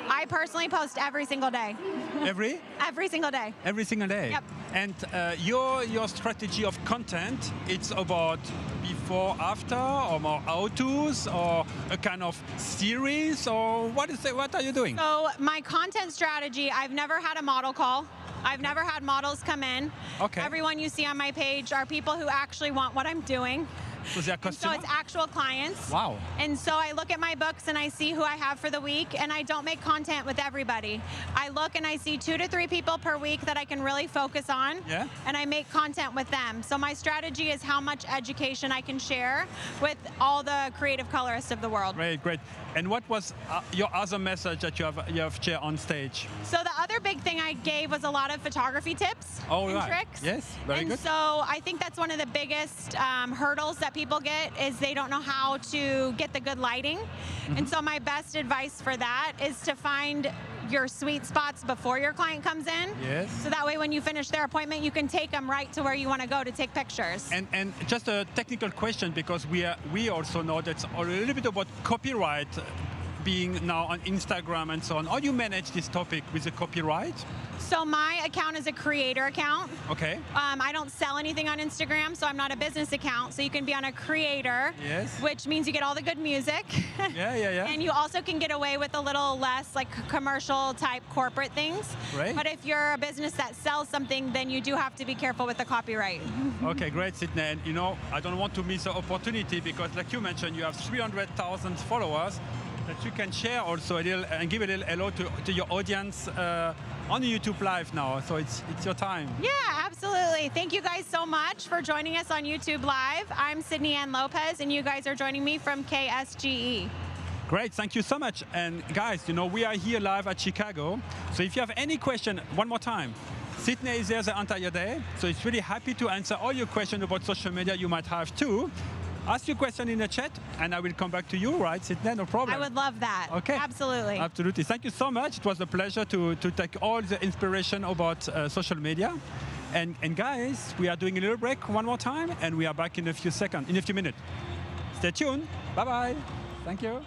I personally post every single day.
Every?
Every single day.
Every single day.
Yep.
And your strategy of content, it's about before, after, or more how-tos, or a kind of series, or what are you doing?
So my content strategy, I've never had a model call. I've never had models come in.
Okay.
Everyone you see on my page are people who actually want what I'm doing.
So they're customers?
So it's actual clients.
Wow.
And so I look at my books and I see who I have for the week, and I don't make content with everybody. I look and I see 2 to 3 people per week that I can really focus on.
Yeah.
And I make content with them. So my strategy is how much education I can share with all the creative colorists of the world.
Great. And what was your other message that you have shared on stage?
So the other big thing I gave was a lot of photography tips and tricks.
Yes, very good.
And so I think that's one of the biggest hurdles that people get is they don't know how to get the good lighting. And so my best advice for that is to find your sweet spots before your client comes in.
Yes.
So that way when you finish their appointment, you can take them right to where you want to go to take pictures.
And just a technical question, because we also know that's a little bit about copyright being now on Instagram and so on. How do you manage this topic with the copyright?
So my account is a creator account.
Okay.
I don't sell anything on Instagram, so I'm not a business account. So you can be on a creator, which means you get all the good music.
Yeah.
And you also can get away with a little less commercial type corporate things.
Right.
But if you're a business that sells something, then you do have to be careful with the copyright.
Okay, great, Sydney. And I don't want to miss the opportunity because, like you mentioned, you have 300,000 followers that you can share also a little and give a little hello to your audience on YouTube Live now. So it's your time.
Yeah, absolutely. Thank you guys so much for joining us on YouTube Live. I'm Sydney Ann Lopez, and you guys are joining me from KSGE.
Great, thank you so much. And guys, we are here live at Chicago. So if you have any question, one more time, Sydney is there the entire day. So it's really happy to answer all your questions about social media you might have too. Ask your question in the chat, and I will come back to you, right, Sydney? No problem.
I would love that.
Okay.
Absolutely.
Absolutely. Thank you so much. It was a pleasure to take all the inspiration about social media. And guys, we are doing a little break one more time, and we are back in a few minutes. Stay tuned. Bye-bye. Thank you.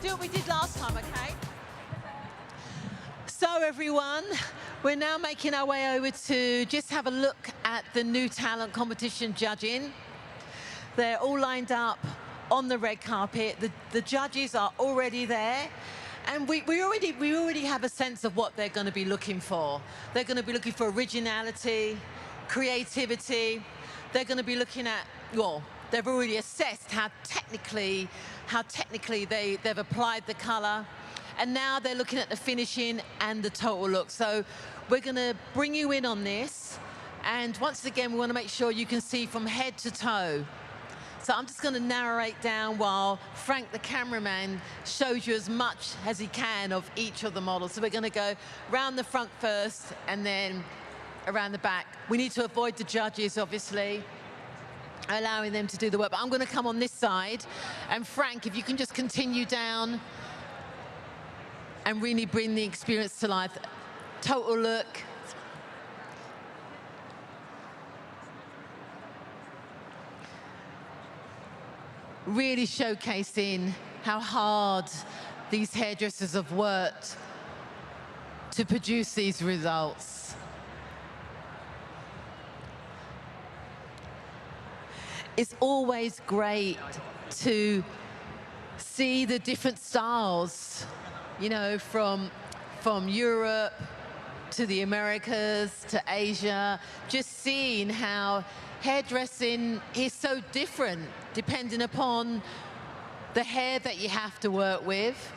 do what we did last time, okay? So everyone, we're now making our way over to just have a look at the new talent competition judging. They're all lined up on the red carpet. The judges are already there. And we already have a sense of what they're going to be looking for. They're going to be looking for originality, creativity. They're going to be looking at, well, they've already assessed how technically they've applied the color. And now they're looking at the finishing and the total look. So we're going to bring you in on this. And once again, we want to make sure you can see from head to toe. So I'm just going to narrate down while Frank, the cameraman, shows you as much as he can of each of the models. So we're going to go round the front first and then around the back. We need to avoid the judges, obviously, allowing them to do the work. But I'm going to come on this side. And Frank, if you can just continue down and really bring the experience to life. Total look. Really showcasing how hard these hairdressers have worked to produce these results. It's always great to see the different styles, you know, from Europe to the Americas to Asia, just seeing how hairdressing is so different depending upon the hair that you have to work with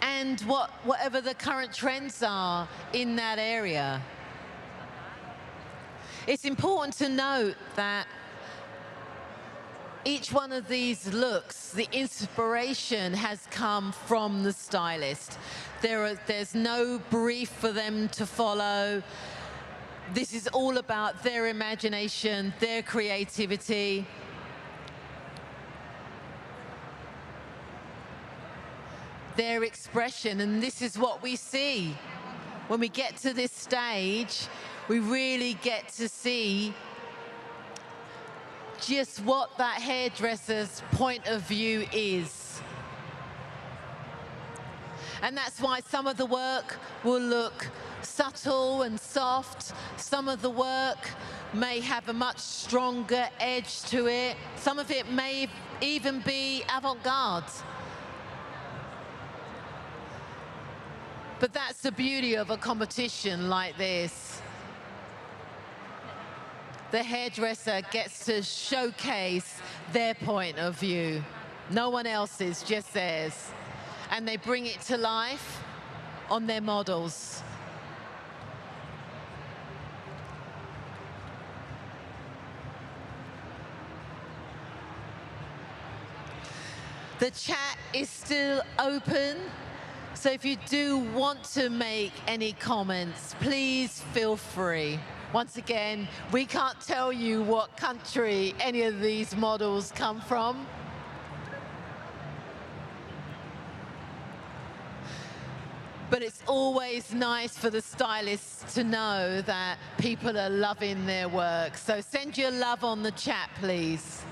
and whatever the current trends are in that area. It's important to note that each one of these looks, the inspiration has come from the stylist. There's no brief for them to follow. This is all about their imagination, their creativity. Their expression, and this is what we see. When we get to this stage, we really get to see just what that hairdresser's point of view is. And that's why some of the work will look subtle and soft. Some of the work may have a much stronger edge to it. Some of it may even be avant-garde. But that's the beauty of a competition like this. The hairdresser gets to showcase their point of view. No one else's, just theirs. And they bring it to life on their models. The chat is still open. So if you do want to make any comments, please feel free. Once again, we can't tell you what country any of these models come from. But it's always nice for the stylists to know that people are loving their work. So send your love on the chat, please.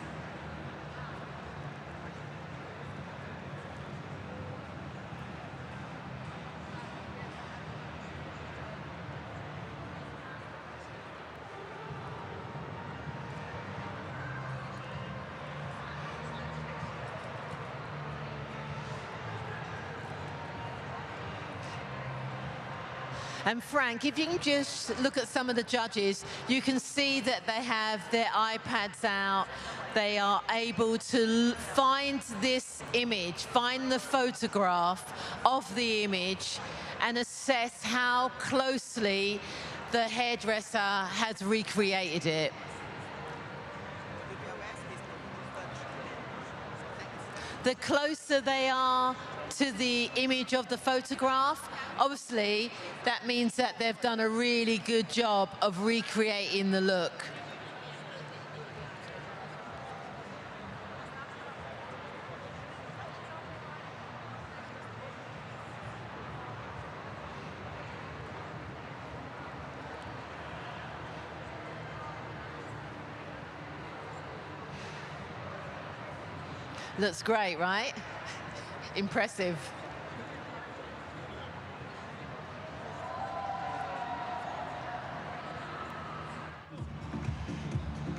And Frank, if you can just look at some of the judges, you can see that they have their iPads out. They are able to find this image, find the photograph of the image, and assess how closely the hairdresser has recreated it. The closer they are to the image of the photograph, obviously that means that they've done a really good job of recreating the look. Looks great, right? Impressive.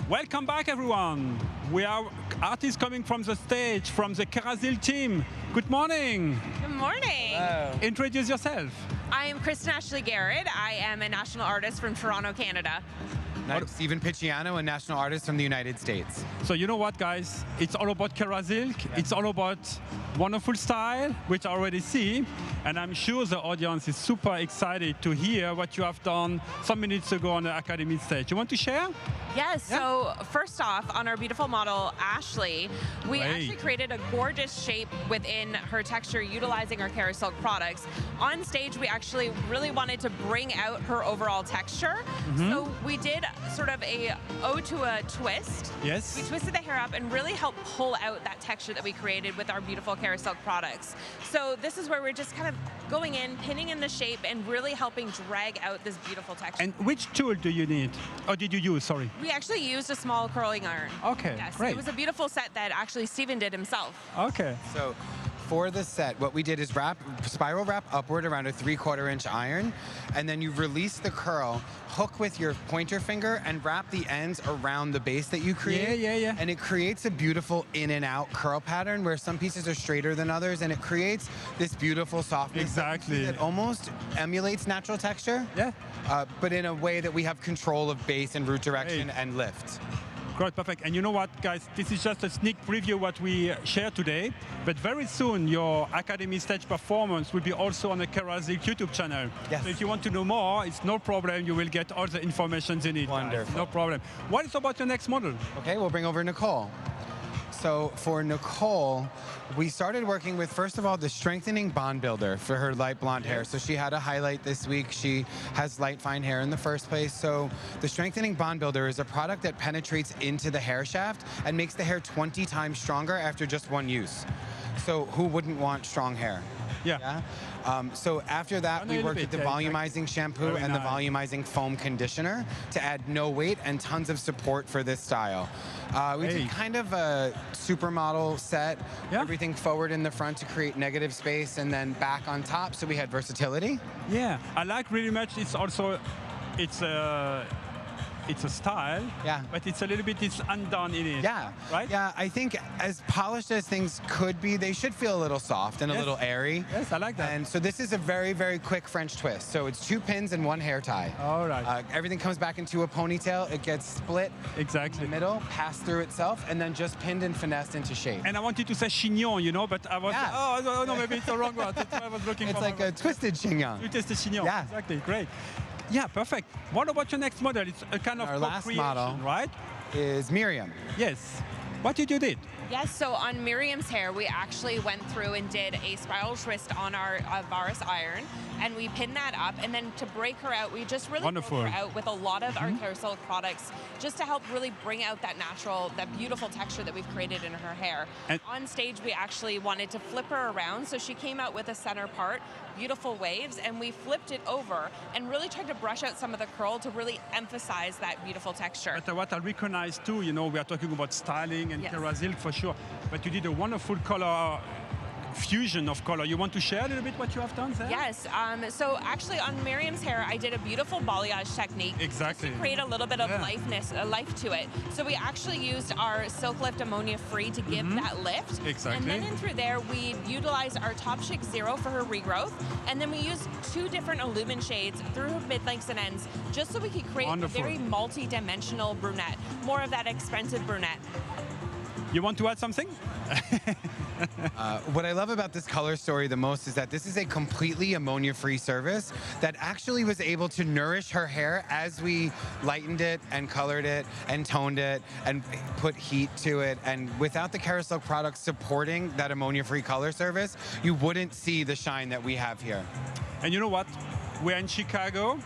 Welcome back, everyone. We are artists coming from the stage, from the KERASILK team. Good morning.
Good morning.
Hello. Introduce yourself.
I am Krysten-Ashley Garrod. I am a national artist from Toronto, Canada.
I'm Stephen Picciano, a national artist from the United States.
So you know what, guys? It's all about KERASILK. It's all about wonderful style, which I already see. And I'm sure the audience is super excited to hear what you have done some minutes ago on the Academy stage. You want to share?
Yes, so first off, on our beautiful model, Ashley, we
Great.
actually created a gorgeous shape within her texture utilizing our KERASILK products. On stage, we actually really wanted to bring out her overall texture. So we did sort of a ode to a twist.
Yes.
We twisted the hair up and really helped pull out that texture that we created with our beautiful KERASILK products. So this is where we're just kind of going in, pinning in the shape, and really helping drag out this beautiful texture.
And which tool do you need? Or did you use, sorry?
We actually used a small curling iron.
Okay,
yes,
great.
It was a beautiful set that actually Stephen did himself.
Okay.
So for the set, what we did is spiral wrap upward around a 3/4 inch iron, and then you release the curl, hook with your pointer finger, and wrap the ends around the base that you create.
Yeah.
And it creates a beautiful in and out curl pattern where some pieces are straighter than others, and it creates this beautiful softness.
Exactly.
That almost emulates natural texture.
Yeah.
But in a way that we have control of base and root direction and lift.
Great, perfect. And you know what, guys? This is just a sneak preview of what we share today. But very soon, your Academy stage performance will be also on the KERASILK YouTube channel.
Yes.
So if you want to know more, it's no problem. You will get all the information you need.
Wonderful.
Guys. No problem. What is about your next model?
Okay, we'll bring over Nicole. So for Nicole, we started working with, first of all, the strengthening bond builder for her light blonde hair. So she had a highlight this week. She has light fine hair in the first place. So the strengthening bond builder is a product that penetrates into the hair shaft and makes the hair 20 times stronger after just one use. So who wouldn't want strong hair?
Yeah.
So after that, we worked with the volumizing shampoo and the volumizing foam conditioner to add no weight and tons of support for this style. We did kind of a supermodel set, everything forward in the front to create negative space and then back on top, so we had versatility.
Yeah, I like really much. It's also, it's a style, but it's a little bit undone in it.
Yeah,
right?
Yeah, I think as polished as things could be, they should feel a little soft and a little airy.
Yes, I like that.
And so this is a very, very quick French twist. So it's 2 pins and 1 hair tie.
All right.
Everything comes back into a ponytail. It gets split in the middle, passed through itself, and then just pinned and finessed into shape.
And I wanted to say chignon, you know, but I was, oh, no, maybe it's the wrong word. That's what I was looking for.
It's like a twisted chignon.
Twisted chignon, exactly, great. Yeah, perfect. What about your next model? It's a kind of
Our last
co-creation,
model,
right?
Is Miriam.
Yes. What did you do?
Yes, so on Miriam's hair, we actually went through and did a spiral twist on our Varis iron, and we pinned that up, and then to break her out, we just really broke her out with a lot of our KERASILK products, just to help really bring out that natural, that beautiful texture that we've created in her hair.
And
on stage, we actually wanted to flip her around, so she came out with a center part, beautiful waves, and we flipped it over and really tried to brush out some of the curl to really emphasize that beautiful texture.
But what I recognize too, you know, we are talking about styling and KERASILK for sure, but you did a wonderful color fusion of color. You want to share a little bit what you have done there?
Yes. So actually on Miriam's hair, I did a beautiful balayage technique.
Exactly.
To create a little bit of life to it. So we actually used our Silk Lift Ammonia Free to give that lift.
Exactly.
And then in through there, we utilized our Top Shake Zero for her regrowth. And then we used 2 different Elumen shades through her mid-lengths and ends, just so we could create a very multi-dimensional brunette. More of that expensive brunette.
You want to add something?
What I love about this color story the most is that this is a completely ammonia-free service that actually was able to nourish her hair as we lightened it and colored it and toned it and put heat to it. And without the KERASILK products supporting that ammonia-free color service, you wouldn't see the shine that we have here.
And you know what? We're in Chicago.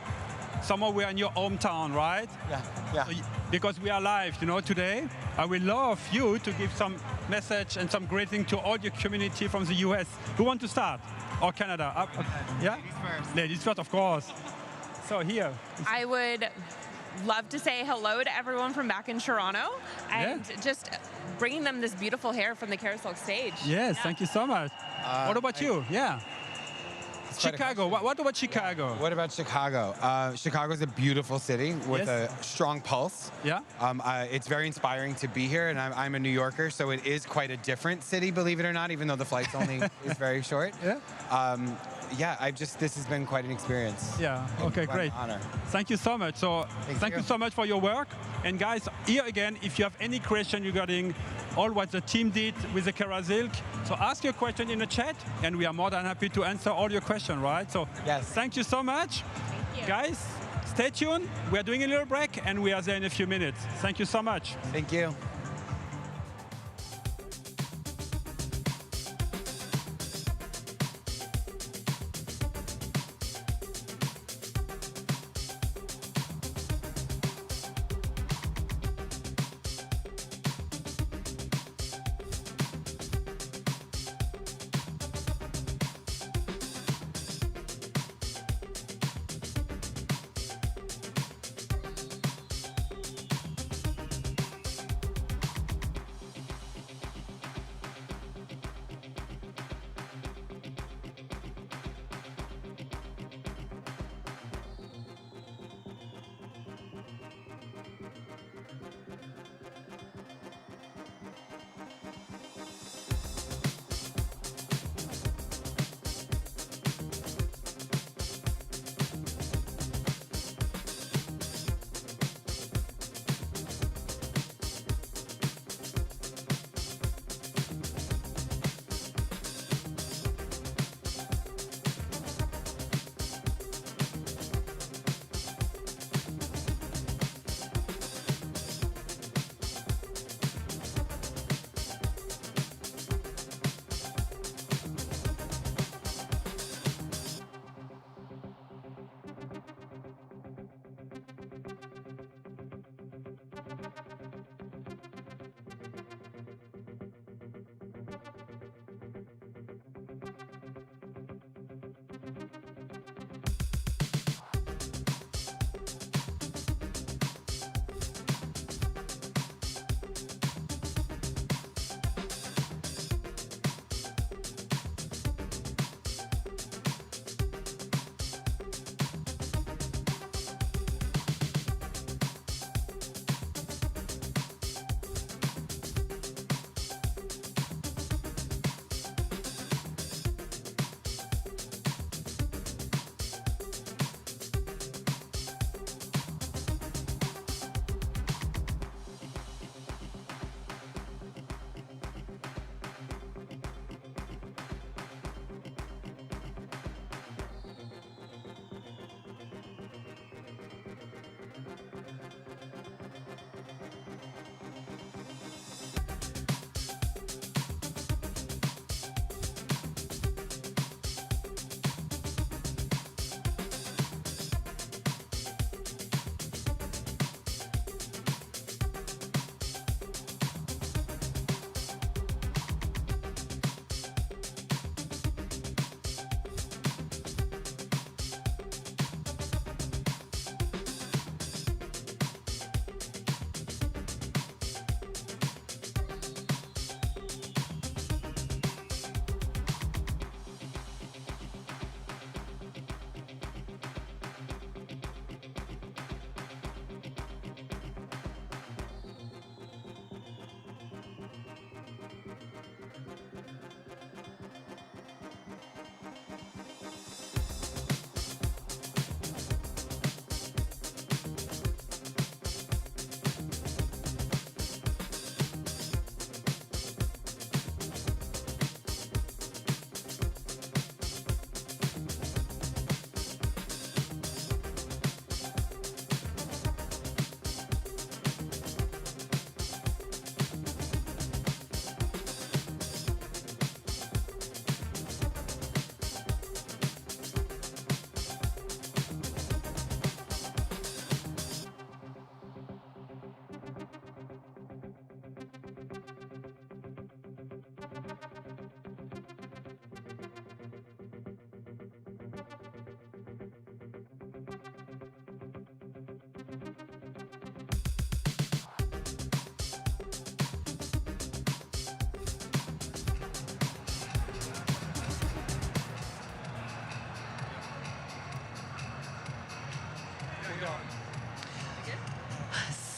Somewhere we're in your hometown, right?
Yeah.
So because we are live, you know, today, I would love you to give some message and some greeting to all your community from the US. Who want to start? Or Canada? Yeah?
Ladies first.
Ladies first, of course. So here.
I would love to say hello to everyone from back in Toronto and just bringing them this beautiful hair from the KERASILK stage.
Yes, thank you so much. What about you? Yeah. Chicago. What about Chicago?
Yeah. What about Chicago? Chicago is a beautiful city with a strong pulse.
Yeah.
It's very inspiring to be here, and I'm a New Yorker, so it is quite a different city, believe it or not, even though the flight's only is very short.
Yeah.
This has been quite an experience.
Yeah. Okay, great.
Honor.
Thank you so much. So thank you so much for your work. And guys, here again, if you have any question regarding all what the team did with the KERASILK, so ask your question in the chat, and we are more than happy to answer all your questions, right? So thank you so much.
Thank you.
Guys, stay tuned. We are doing a little break, and we are there in a few minutes. Thank you so much.
Thank you.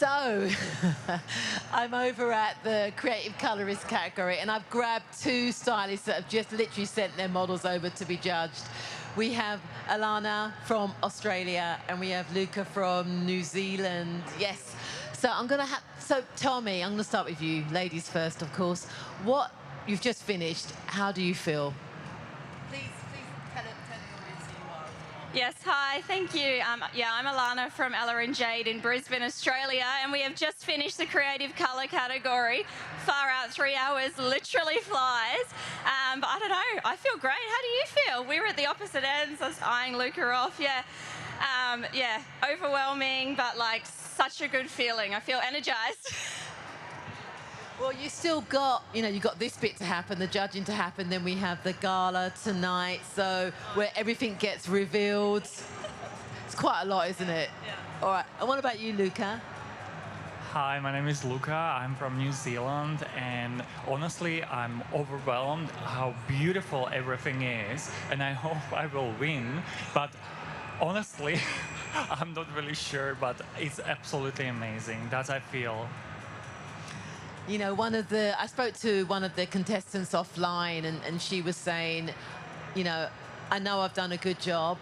So, I'm over at the Creative Colorist category, and I've grabbed two stylists that have just literally sent their models over to be judged. We have Alana from Australia, and we have Luca from New Zealand. Yes. So I'm going to have... So tell me, I'm going to start with you, ladies first, of course. What you've just finished, how do you feel? Please tell the audience who you are.
Yes, hi, thank you. Yeah, I'm Alana from Ella & Jade in Brisbane, Australia, and we have just finished the creative colour category. Far out, 3 hours literally flies. But I don't know, I feel great. How do you feel? We were at the opposite ends. I was eyeing Luca off, yeah. Yeah, overwhelming, but like such a good feeling. I feel energized.
Well, you still got, you know, you've got this bit to happen, the judging to happen, then we have the gala tonight, so where everything gets revealed. It's quite a lot, isn't it? Yeah. All right, and what about you, Luca?
Hi, my name is Luca. I'm from New Zealand, and honestly, I'm overwhelmed how beautiful everything is, and I hope I will win, but honestly, I'm not really sure, but it's absolutely amazing. That I feel.
You know, I spoke to one of the contestants offline, and she was saying, you know I've done a good job,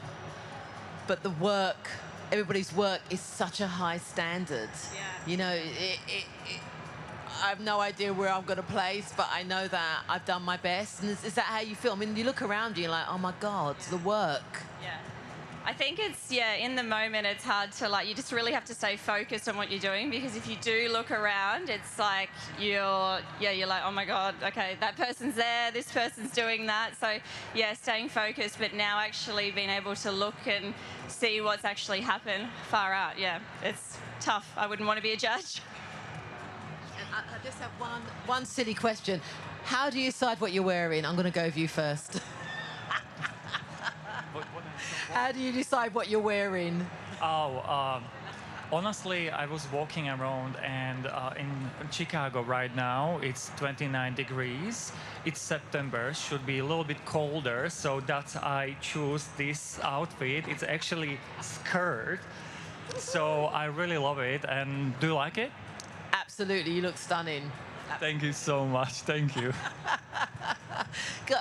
but the work, everybody's work is such a high standard. Yeah. You know, I have no idea where I'm going to place, but I know that I've done my best. And is that how you feel? I mean, you look around you, you're like, oh my God, the work.
Yeah. I think it's, yeah, in the moment it's hard to, like, you just really have to stay focused on what you're doing, because if you do look around, it's like you're like, oh my God, okay, that person's there, this person's doing that. So, yeah, staying focused, but now actually being able to look and see what's actually happened far out, yeah, it's tough. I wouldn't want to be a judge.
And I just have one silly question. How do you decide what you're wearing? I'm going to go with you first. How do you decide what you're wearing?
Oh, honestly, I was walking around, and in Chicago right now, it's 29 degrees. It's September, should be a little bit colder, so that's I choose this outfit. It's actually skirt, so I really love it. And do you like it?
Absolutely, you look stunning.
Thank you so much, thank you.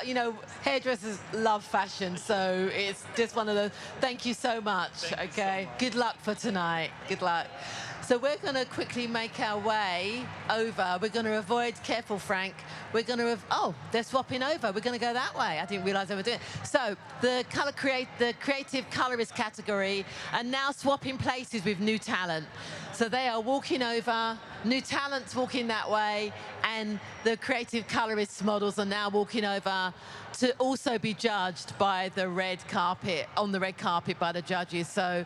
You know, hairdressers love fashion, so it's just one of those. Thank you so much, okay? Good luck for tonight, good luck. So we're going to quickly make our way over. We're going to avoid, careful Frank, we're going to, oh, they're swapping over. We're going to go that way. I didn't realize they were doing it. So the creative colorist category are now swapping places with new talent. So they are walking over, new talent's walking that way, and the creative colorist models are now walking over to also be judged by the red carpet, on the red carpet by the judges. So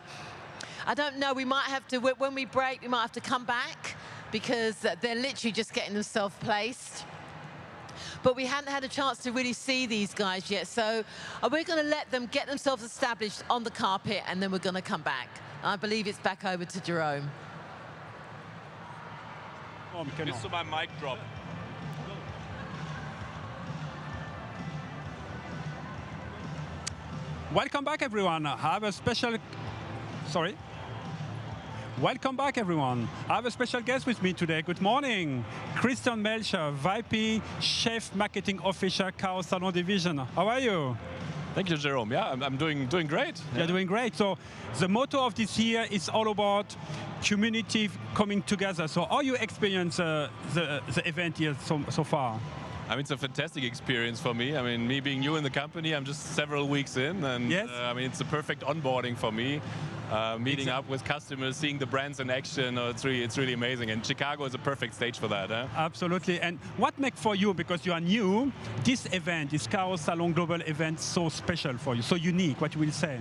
I don't know, we might have to, when we break, we might have to come back, because they're literally just getting themselves placed. But we hadn't had a chance to really see these guys yet, so we're going to let them get themselves established on the carpet, and then we're going to come back. I believe it's back over to Jerome.
Bis zu meinem mic drop.
Welcome back, everyone. I have a special... Sorry. Welcome back, everyone. I have a special guest with me today. Good morning. Krysten Melcher, VP, Chef Marketing Officer, Kao Salon Division. How are you?
Thank you, Jerome. Yeah, I'm doing great.
You're doing great. So the motto of this year is all about community coming together. So how you experience the event here so far?
I mean, it's a fantastic experience for me. I mean, me being new in the company, I'm just several weeks in, and
yes.
I mean, it's a perfect onboarding for me. Meeting up with customers, seeing the brands in action, it's really amazing. And Chicago is a perfect stage for that.
Absolutely. And what makes for you, because you are new, this event, this Kao Salon Global event, so special for you, so unique? What you will say?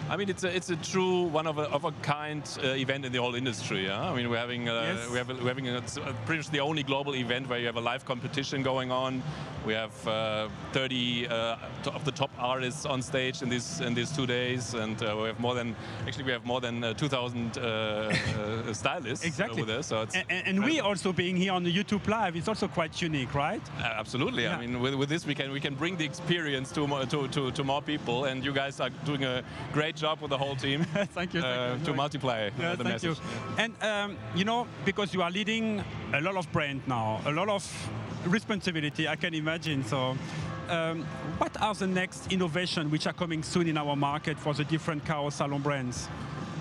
I mean, it's a true one of a kind event in the whole industry. Yeah? I mean, we're having it's pretty much the only global event where you have a live competition going on. We have 30 of the top artists on stage in these 2 days, and we have more than 2,000 stylists
exactly.
with us. So it's
and we also being here on the YouTube Live is also quite unique, right?
Absolutely. Yeah. I mean, with this we can bring the experience to more people, and you guys are doing a great job with the whole team.
Thank you.
To multiply the message.
You. And you know, because you are leading a lot of brands now, a lot of responsibility, I can imagine. So what are the next innovations which are coming soon in our market for the different Kao Salon brands?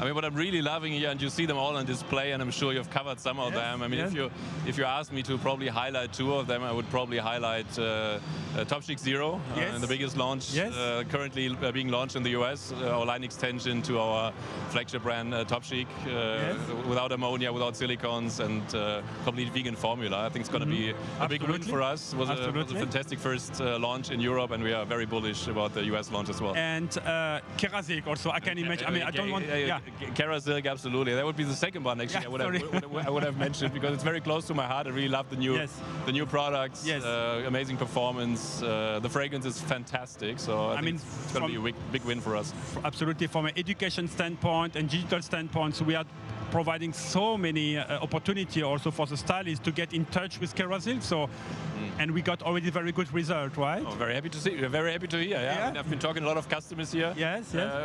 I mean, what I'm really loving here, and you see them all on display, and I'm sure you've covered some of them. I mean, if you ask me to probably highlight 2 of them, I would probably highlight Top Chic Zero, the biggest launch currently being launched in the US, our line extension to our flagship brand Top Chic, without ammonia, without silicones, and complete vegan formula. I think it's going to be a big win for us. It was a fantastic first launch in Europe, and we are very bullish about the US launch as well.
And KERASILK also, I can imagine. I mean, I don't want.
KERASILK, absolutely. That would be the second one, actually. I would have mentioned, because it's very close to my heart. I really love the new products, amazing performance. The fragrance is fantastic, so I mean, it's going to be a big win for us.
Absolutely, from an education standpoint and digital standpoint, so we are providing so many opportunity also for the stylists to get in touch with KERASILK. So, and we got already very good result, right?
Oh, very happy to see. We're very happy to hear. I mean, I've been talking to a lot of customers here.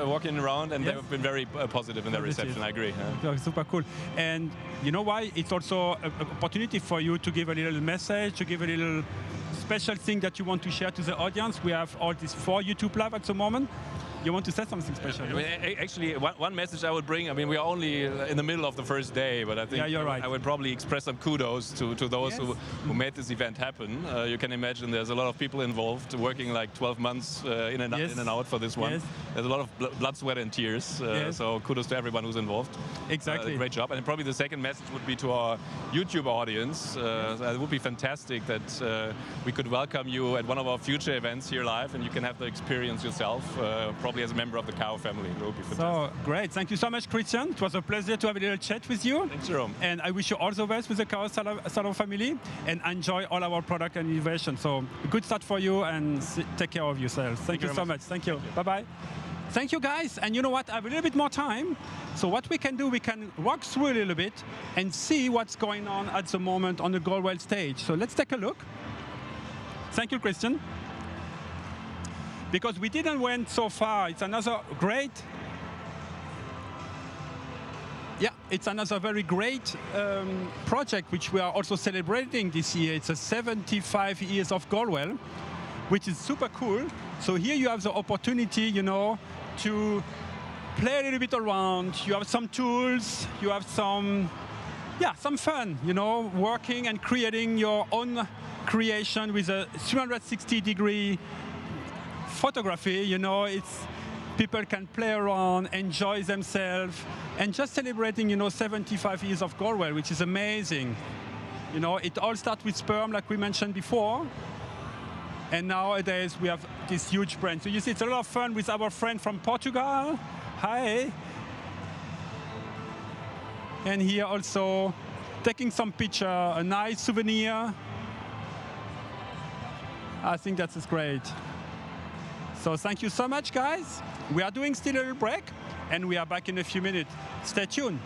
Walking around, and they've been very positive in their reception. I agree.
Super cool. And you know why? It's also an opportunity for you to give a little message, to give a little special thing that you want to share to the audience. We have all these 4 YouTube Live at the moment. You want to say something special?
I mean, actually, one message I would bring, I mean, we are only in the middle of the first day, but I think
you're right.
I would probably express some kudos to those who made this event happen. You can imagine there's a lot of people involved, working like 12 months in and out for this one. There's a lot of blood, sweat, and tears. So kudos to everyone who's involved.
Exactly.
Great job. And probably the second message would be to our YouTube audience. It would be fantastic that we could welcome you at one of our future events here live, and you can have the experience yourself. Probably as a member of the Kao family. It will be fantastic.
So great. Thank you so much, Krysten. It was a pleasure to have a little chat with you.
Thanks, Jerome.
And I wish you all the best with the Kao Salon family, and enjoy all our product and innovation. So good start for you, and take care of yourself. Thank you so much. Thank you. Bye-bye. Thank you, guys. And you know what? I have a little bit more time. So what we can do, we can walk through a little bit and see what's going on at the moment on the Goldwell stage. So let's take a look. Thank you, Krysten. Because we didn't went so far. It's another great, it's another very great project which we are also celebrating this year. It's a 75 years of Goldwell, which is super cool. So here you have the opportunity, you know, to play a little bit around. You have some tools, you have some fun, you know, working and creating your own creation with a 360-degree photography. You know, it's people can play around, enjoy themselves, and just celebrating, you know, 75 years of Goldwell, which is amazing. You know, it all starts with Perm, like we mentioned before, and nowadays we have this huge brand. So you see, it's a lot of fun with our friend from Portugal. Hi. And here also taking some picture, a nice souvenir. I think that is great. So thank you so much, guys. We are doing still a little break, and we are back in a few minutes. Stay tuned.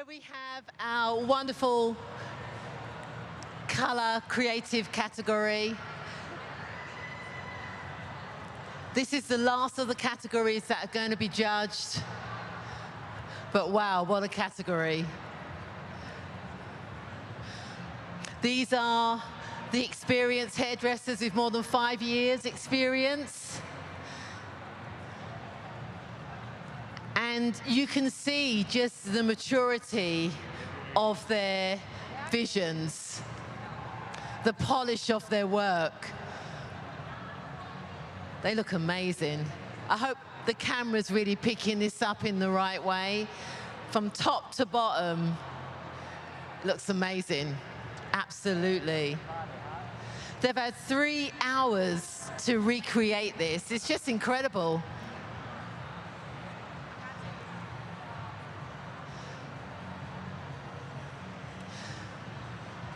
we have our wonderful color creative category. This is the last of the categories that are going to be judged. But wow, what a category. These are the experienced hairdressers with more than 5 years experience. And you can see just the maturity of their visions, the polish of their work. They look amazing. I hope the camera's really picking this up in the right way. From top to bottom, looks amazing. Absolutely. They've had 3 hours to recreate this. It's just incredible.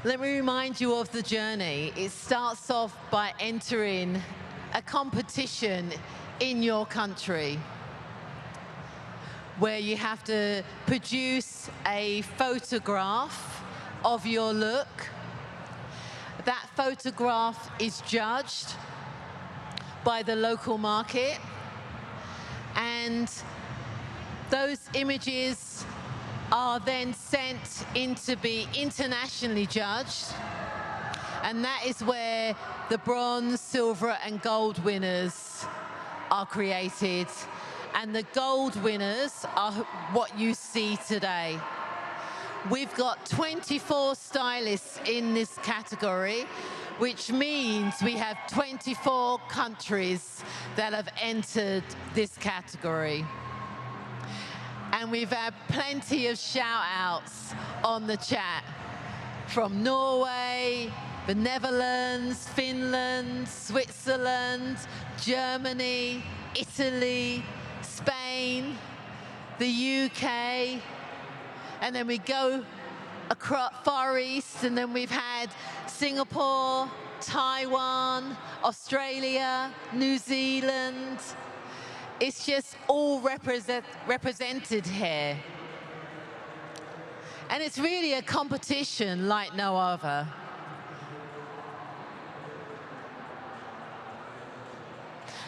Let me remind you of the journey. It starts off by entering a competition in your country where you have to produce a photograph of your look. That photograph is judged by the local market, and those images are then sent in to be internationally judged, and that is where the bronze, silver and gold winners are created, and the gold winners are what you see today. We've got 24 stylists in this category, which means we have 24 countries that have entered this category. And we've had plenty of shout-outs on the chat from Norway, the Netherlands, Finland, Switzerland, Germany, Italy, Spain, the UK, and then we go across Far East, and then we've had Singapore, Taiwan, Australia, New Zealand. It's just all represented here. And it's really a competition like no other.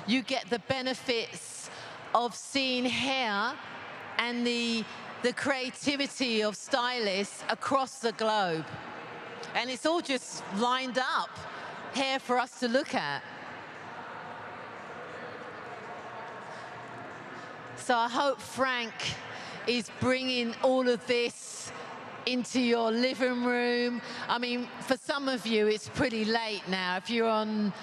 You get the benefits of seeing hair and the creativity of stylists across the globe. And it's all just lined up here for us to look at. So I hope Frank is bringing all of this into your living room. I mean, for some of you, it's pretty late now. If you're on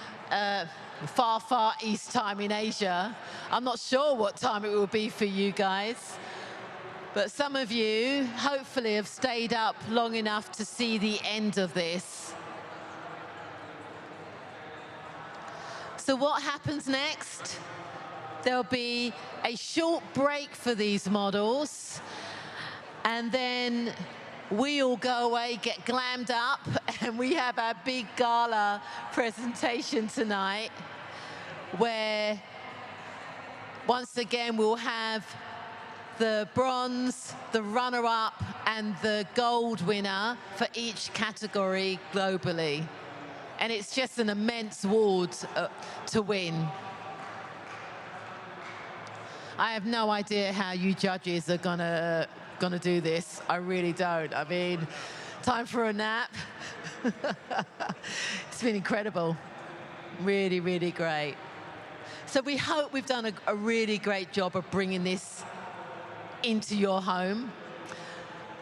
far, far east time in Asia, I'm not sure what time it will be for you guys. But some of you, hopefully, have stayed up long enough to see the end of this. So what happens next? There'll be a short break for these models, and then we all go away, get glammed up, and we have our big gala presentation tonight, where once again we'll have the bronze, the runner-up, and the gold winner for each category globally. And it's just an immense award to win. I have no idea how you judges are gonna do this. I really don't. I mean, time for a nap. It's been incredible. Really, really great. So we hope we've done a really great job of bringing this into your home.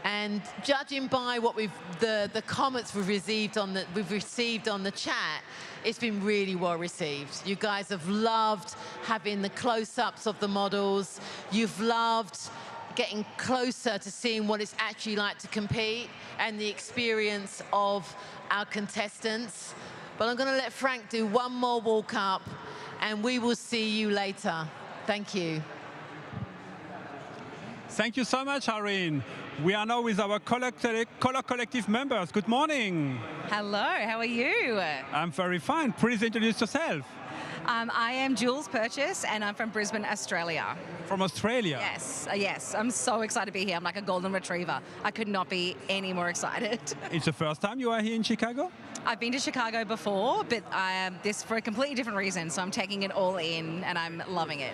And judging by what the comments we've received on the chat, it's been really well received. You guys have loved having the close-ups of the models. You've loved getting closer to seeing what it's actually like to compete and the experience of our contestants. But I'm going to let Frank do one more walk up, and we will see you later. Thank you.
Thank you so much, Irene. We are now with our Color Collective members. Good morning.
Hello, how are you?
I'm very fine. Please introduce yourself.
I am Jules Purchase, and I'm from Brisbane, Australia.
From Australia?
Yes, yes. I'm so excited to be here. I'm like a golden retriever. I could not be any more excited.
It's the first time you are here in Chicago?
I've been to Chicago before, but this for a completely different reason. So I'm taking it all in, and I'm loving it.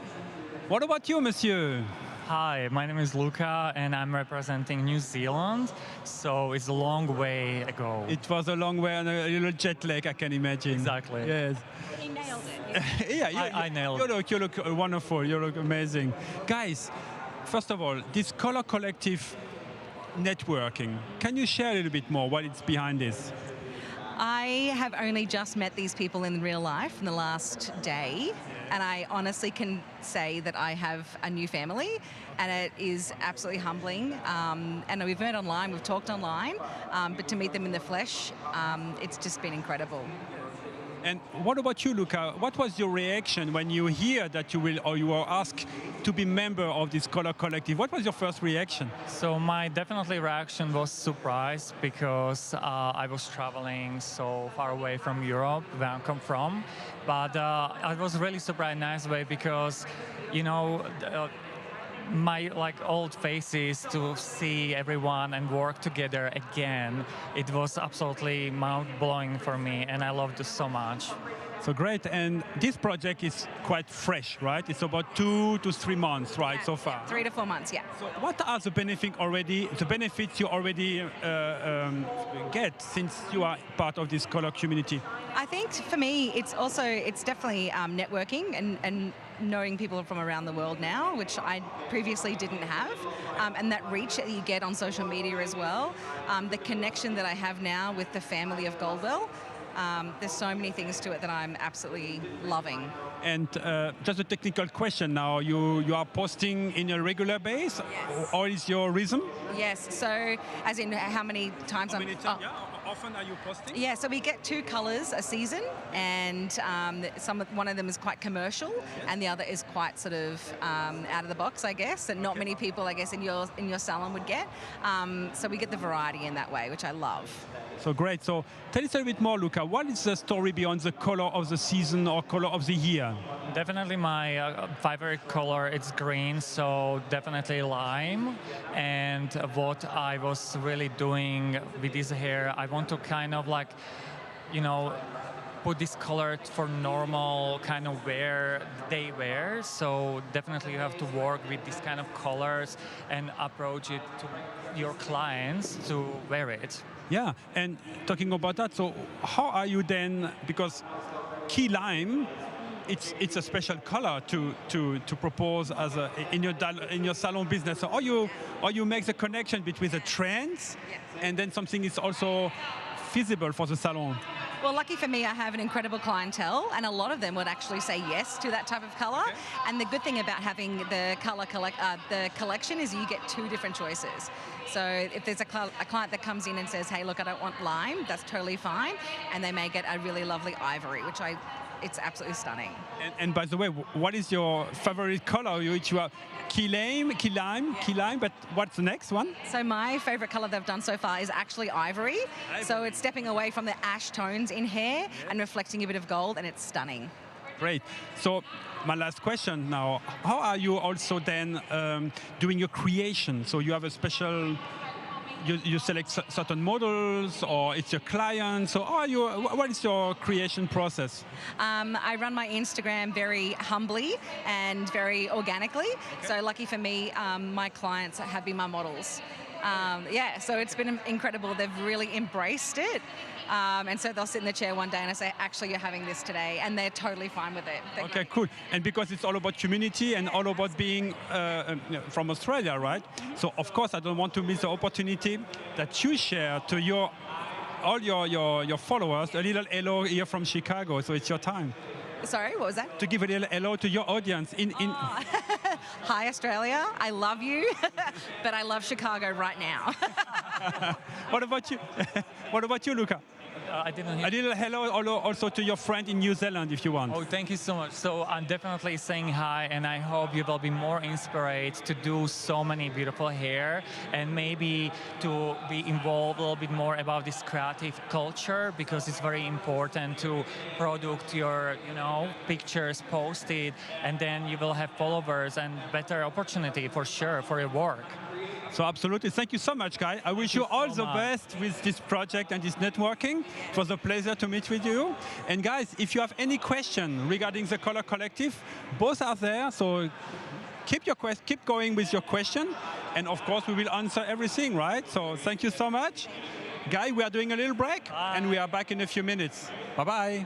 What about you, monsieur?
Hi, my name is Luca, and I'm representing New Zealand. So it's a long way ago.
It was a long way and a little jet lag, I can imagine.
Exactly.
Yes.
He nailed it.
Yeah,
I nailed it.
You look wonderful. You look amazing. Guys, first of all, this Color Collective networking, can you share a little bit more what is behind this?
I have only just met these people in real life in the last day, and I honestly can say that I have a new family, and it is absolutely humbling. And we've met online, we've talked online, but to meet them in the flesh, it's just been incredible.
And what about you, Luca? What was your reaction when you hear that you will, or you were asked to be member of this Color Collective? What was your first reaction?
So my definitely reaction was surprise because I was traveling so far away from Europe, where I come from. But I was really surprised in a nice way because, you know, my old faces, to see everyone and work together again, it was absolutely mind-blowing for me, and I loved it so much.
So great, and this project is quite fresh, right? It's about 2 to 3 months, right, so far?
3 to 4 months, yeah.
So what are the benefits you already get since you are part of this color community?
I think for me, it's definitely networking and knowing people from around the world now, which I previously didn't have, and that reach that you get on social media as well, the connection that I have now with the family of Goldwell. There's so many things to it that I'm absolutely loving.
And just a technical question now, you are posting in a regular base, yes. Or is your rhythm?
Yes, so as in how many times
How often are you posting?
Yeah, so we get 2 colors a season, and one of them is quite commercial, yes. And the other is quite sort of out of the box, I guess, that not many people, I guess, in your salon would get. So we get the variety in that way, which I love.
So great. So tell us a little bit more, Luca. What is the story behind the color of the season or color of the year?
Definitely my favorite color, it's green, so definitely lime. And what I was really doing with this hair, I want to kind of like, you know, put this color for normal kind of wear, day wear. So definitely you have to work with this kind of colors and approach it to your clients to wear it.
Yeah, and talking about that, so how are you then, because key lime, it's a special color to propose as in your salon business. So or you make the connection between the trends, yes. And then something is also feasible for the salon.
Well, lucky for me, I have an incredible clientele, and a lot of them would actually say yes to that type of color. Okay. And the good thing about having the the collection is you get 2 different choices. So if there's a client that comes in and says, hey, look, I don't want lime, that's totally fine. And they may get a really lovely ivory, which it's absolutely stunning.
And by the way, what is your favorite color? Which you are key lime, but what's the next one?
So my favorite color they've done so far is actually ivory. So it's stepping away from the ash tones in hair and reflecting a bit of gold, and it's stunning.
Great. So my last question now, how are you also then doing your creation? So you have a special, you select certain models, or it's your client? So what is your creation process?
I run my Instagram very humbly and very organically. Okay. So lucky for me, my clients have been my models. Yeah, so it's been incredible. They've really embraced it. And so they'll sit in the chair one day and I say, actually, you're having this today. And they're totally fine with it. They're
okay, cool. And because it's all about community and all about being from Australia, right? So, of course, I don't want to miss the opportunity that you share to all your followers a little hello here from Chicago. So it's your time.
Sorry, what was that?
To give a little hello to your audience.
Hi, Australia. I love you, but I love Chicago right now.
What about you? What about you, Luca?
I didn't hear.
A little hello also to your friend in New Zealand, if you want.
Oh, thank you so much. So I'm definitely saying hi, and I hope you will be more inspired to do so many beautiful hair, and maybe to be involved a little bit more about this creative culture, because it's very important to product your, pictures, post it, and then you will have followers and better opportunity for sure for your work.
So absolutely, thank you so much, Kai. I wish you all the best with this project and this networking. It was a pleasure to meet with you. And guys, if you have any question regarding the Color Collective, both are there. So keep going with your question. And of course, we will answer everything, right? So thank you so much. Guy, we are doing a little break, and we are back in a few minutes. Bye-bye.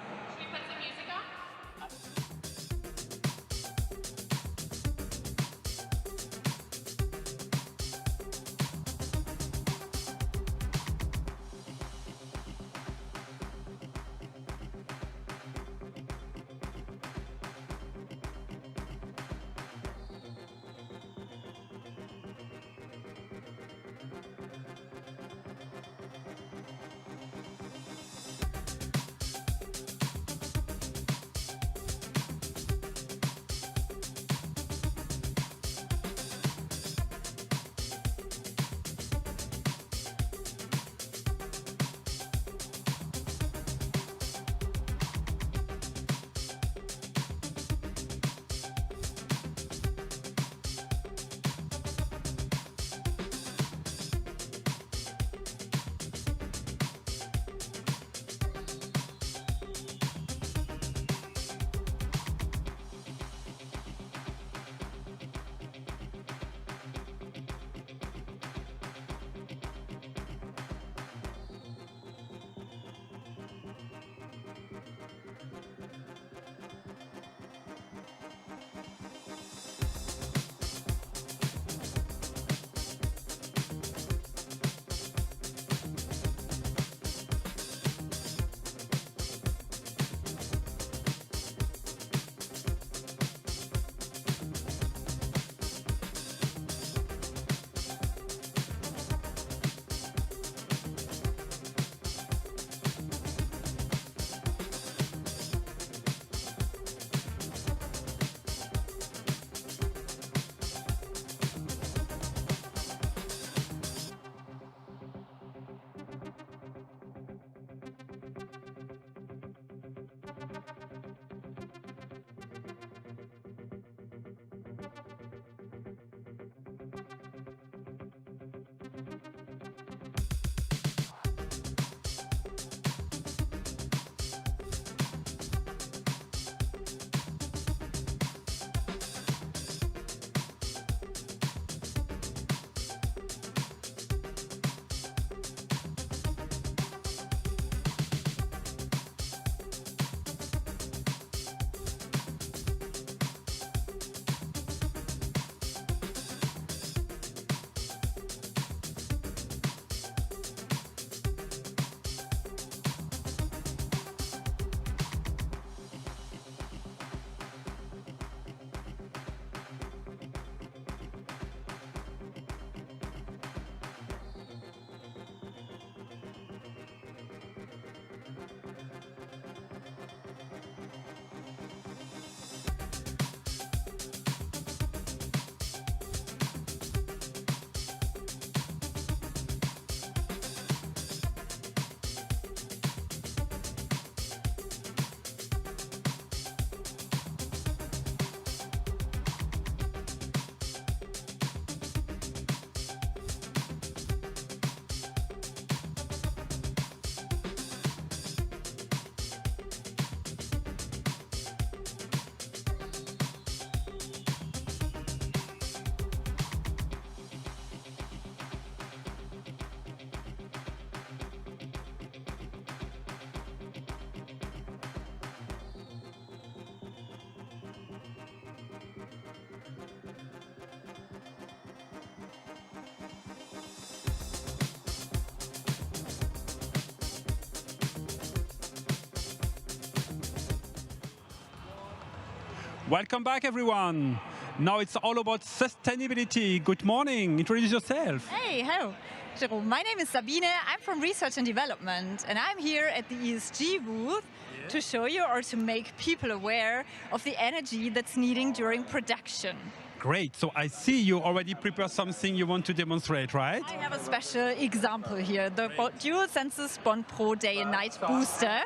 Welcome back, everyone. Now it's all about sustainability. Good morning. Introduce yourself.
Hey, hello. Jerome. My name is Sabine. I'm from Research and Development, and I'm here at the ESG booth to show you or to make people aware of the energy that's needed during production.
Great. So I see you already prepared something you want to demonstrate, right?
I have a special example here, the Dual Senses Bond Pro Day and Night Booster.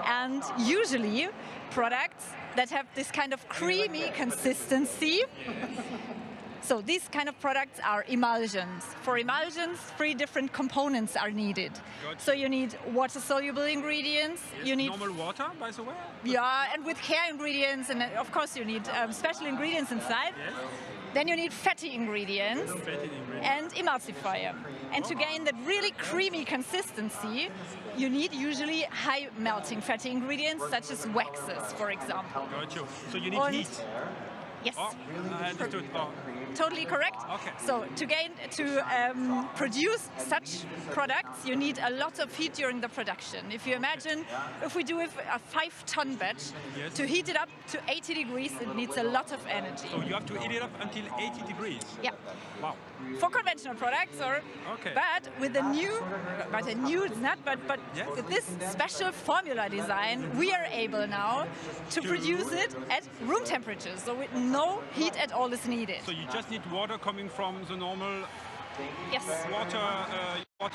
And usually products that have this kind of creamy consistency. So these kind of products are emulsions. For emulsions, 3 different components are needed. Gotcha. So you need water-soluble ingredients.
Yes,
you need
normal water, by the way?
Yeah, and with care ingredients, and of course you need special ingredients inside. Yes. Then you need fatty ingredients and emulsifier. And to gain that really creamy consistency, you need usually high melting fatty ingredients, such as waxes, for example.
Gotcha. So you need heat.
Yes.
Oh, I understood. Oh.
Totally correct.
Okay.
So to produce such products, you need a lot of heat during the production. If you imagine, if we do a 5-ton batch,
yes,
to heat it up to 80 degrees, it needs a lot of energy.
So you have to heat it up until 80 degrees?
Yeah.
Wow.
For conventional products, but with with this special formula design, we are able now to produce it at room temperature, so with no heat at all is needed.
So you just need water coming from the normal
yes.
water.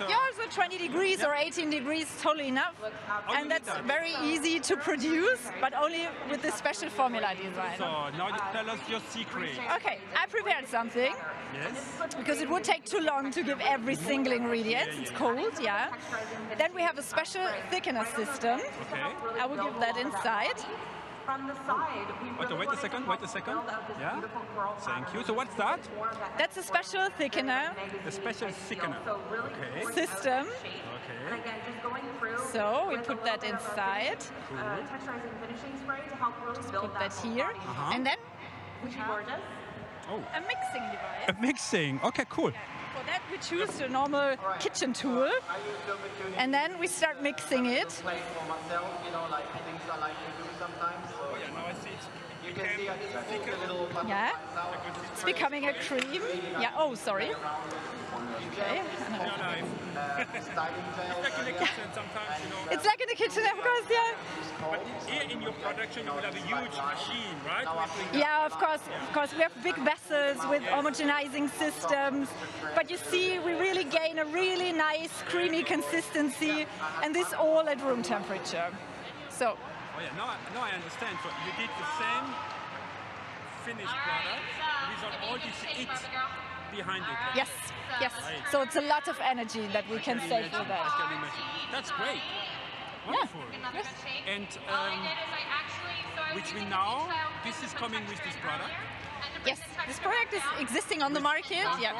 Yeah, so 20 degrees or 18 degrees, totally enough. And that's very easy to produce, but only with this special formula design.
So now tell us your secret.
Okay, I prepared something.
Yes.
Because it would take too long to give every single ingredient. It's cold, yeah. Then we have a special thickener system.
Okay.
I will give that inside.
From the side,
wait a second. Yeah. Thank you. So what's that?
That's a special thickener.
A special thickener. Okay.
System.
Okay.
So we put that inside.
Cool.
Texturizing finishing spray to help really
Just
build
put that here. And then we have a mixing device.
A mixing. Okay, cool.
For that, we choose the normal kitchen tool, and then we start mixing it. Yeah, it's becoming a cream. Yeah, oh, sorry. Okay. It's like in the kitchen, of course, yeah.
But here in your production, you will have a huge machine, right?
Yeah, of course. We have big vessels with homogenizing systems. But you see, we really gain a really nice, creamy consistency, and this all at room temperature. So.
Oh yeah, now I understand. So you did the same finished product without all this heat behind it.
Yes, yes. Right. So it's a lot of energy that we can save with that.
That's great. Wonderful.
Yeah. Yes.
And which means now this is coming with this product?
Yes, this product is existing on the market. Yeah.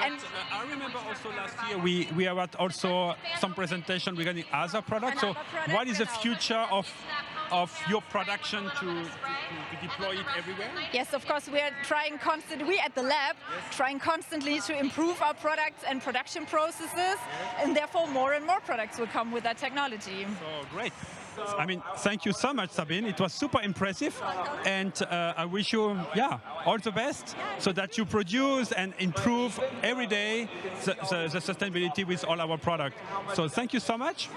And I remember also last year we had also some presentation regarding other products. So what is the future of your production to deploy it everywhere?
Yes, of course, we are trying constantly, we at the lab, trying constantly to improve our products and production processes, and therefore more and more products will come with that technology.
So great. I mean, thank you so much, Sabine. It was super impressive, and I wish you, all the best, so that you produce and improve every day the sustainability with all our products. So thank you so much,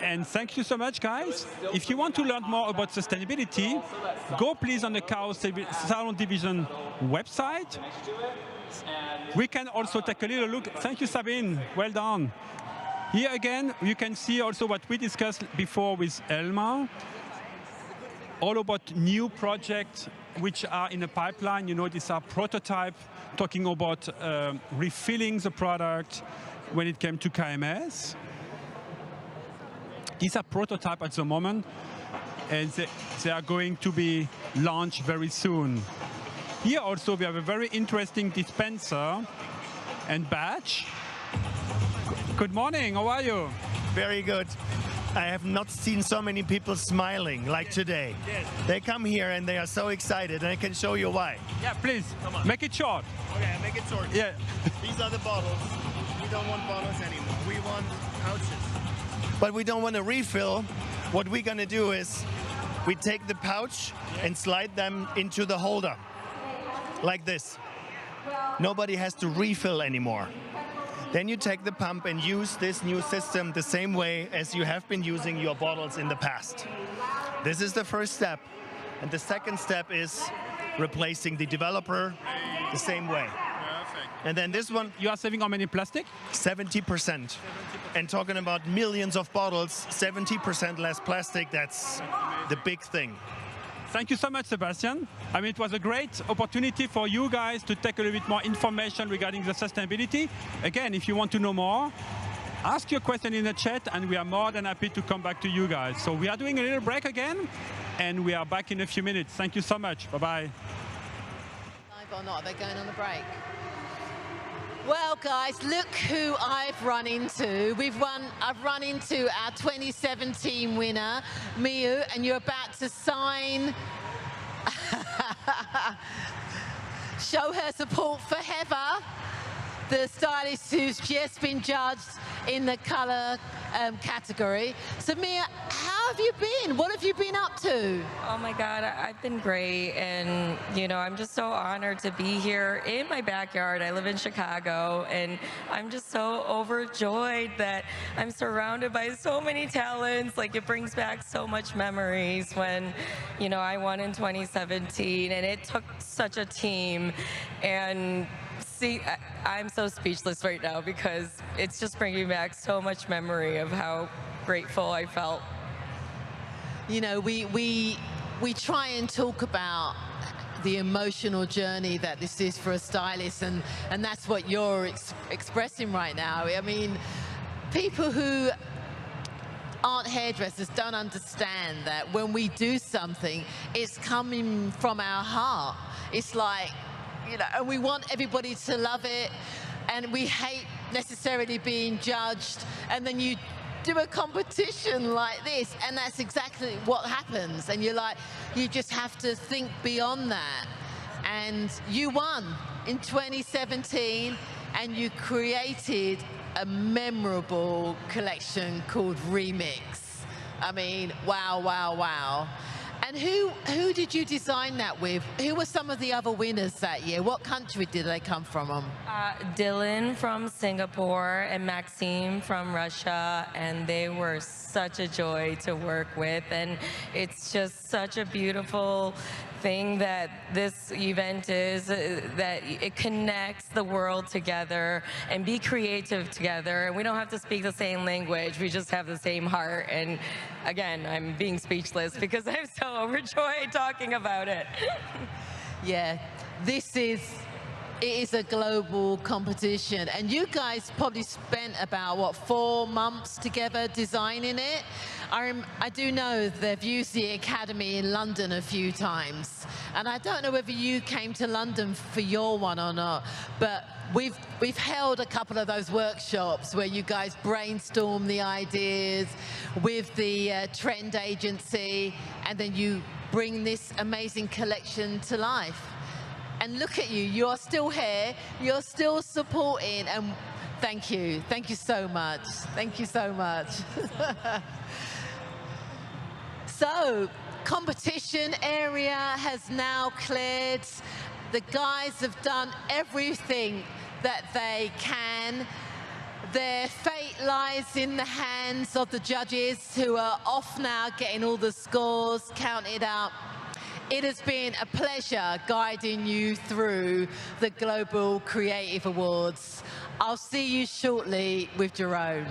and thank you so much, guys. If you want to learn more about sustainability, go please on the Kao Salon Division website. We can also take a little look. Thank you, Sabine. Well done. Here again, you can see also what we discussed before with Elumen, all about new projects which are in the pipeline. You know, these are prototypes talking about refilling the product when it came to KMS. These are prototypes at the moment, and they are going to be launched very soon. Here also we have a very interesting dispenser and badge. Good morning, how are you?
Very good. I have not seen so many people smiling like today.
Yes.
They come here and they are so excited, and I can show you why.
Yeah, please, make it short.
Okay, make it short.
Yeah.
These are the bottles. We don't want bottles anymore. We want pouches. But we don't want to refill. What we're going to do is we take the pouch and slide them into the holder. like this. Nobody has to refill anymore. Then you take the pump and use this new system the same way as you have been using your bottles in the past. This is the first step. And the second step is replacing the developer the same way. And then this one...
You are saving how many plastic?
70%. And talking about millions of bottles, 70% less plastic, that's the big thing.
Thank you so much, Sebastian. I mean, it was a great opportunity for you guys to take a little bit more information regarding the sustainability. Again, if you want to know more, ask your question in the chat, and we are more than happy to come back to you guys. So we are doing a little break again, and we are back in a few minutes. Thank you so much. Bye-bye.
Live or not, are they going on the break? Well, guys, look who I've run into. I've run into our 2017 winner, Miu, and you're about to sign. Show her support for Heather, the stylist who's just been judged in the colour category. So Mia, how have you been? What have you been up to?
Oh my God, I've been great, and you know, I'm just so honored to be here in my backyard. I live in Chicago, and I'm just so overjoyed that I'm surrounded by so many talents. Like, it brings back so much memories when, you know, I won in 2017, and it took such a team. And see, I'm so speechless right now because it's just bringing back so much memory of how grateful I felt.
You know, we try and talk about the emotional journey that this is for a stylist, and that's what you're expressing right now. I mean, people who aren't hairdressers don't understand that when we do something, it's coming from our heart. It's like, you know, and we want everybody to love it, and we hate necessarily being judged, and then you do a competition like this, and that's exactly what happens, and you're like, you just have to think beyond that. And you won in 2017, and you created a memorable collection called Remix. I mean, wow, wow, wow. And who did you design that with? Who were some of the other winners that year? What country did they come from?
Dylan from Singapore and Maxime from Russia, and they were such a joy to work with. And it's just such a beautiful thing that this event is, that it connects the world together and be creative together. And we don't have to speak the same language, we just have the same heart. And again, I'm being speechless because I'm so overjoyed talking about it.
Yeah, it is a global competition, and you guys probably spent about, what, 4 months together designing it? I do know they've used the Academy in London a few times, and I don't know whether you came to London for your one or not, but we've held a couple of those workshops where you guys brainstorm the ideas with the trend agency, and then you bring this amazing collection to life. And look at you, you're still here, you're still supporting, and thank you so much. Thank you so much. So, competition area has now cleared. The guys have done everything that they can. Their fate lies in the hands of the judges, who are off now getting all the scores counted up. It has been a pleasure guiding you through the Global Creative Awards. I'll see you shortly with Jerome.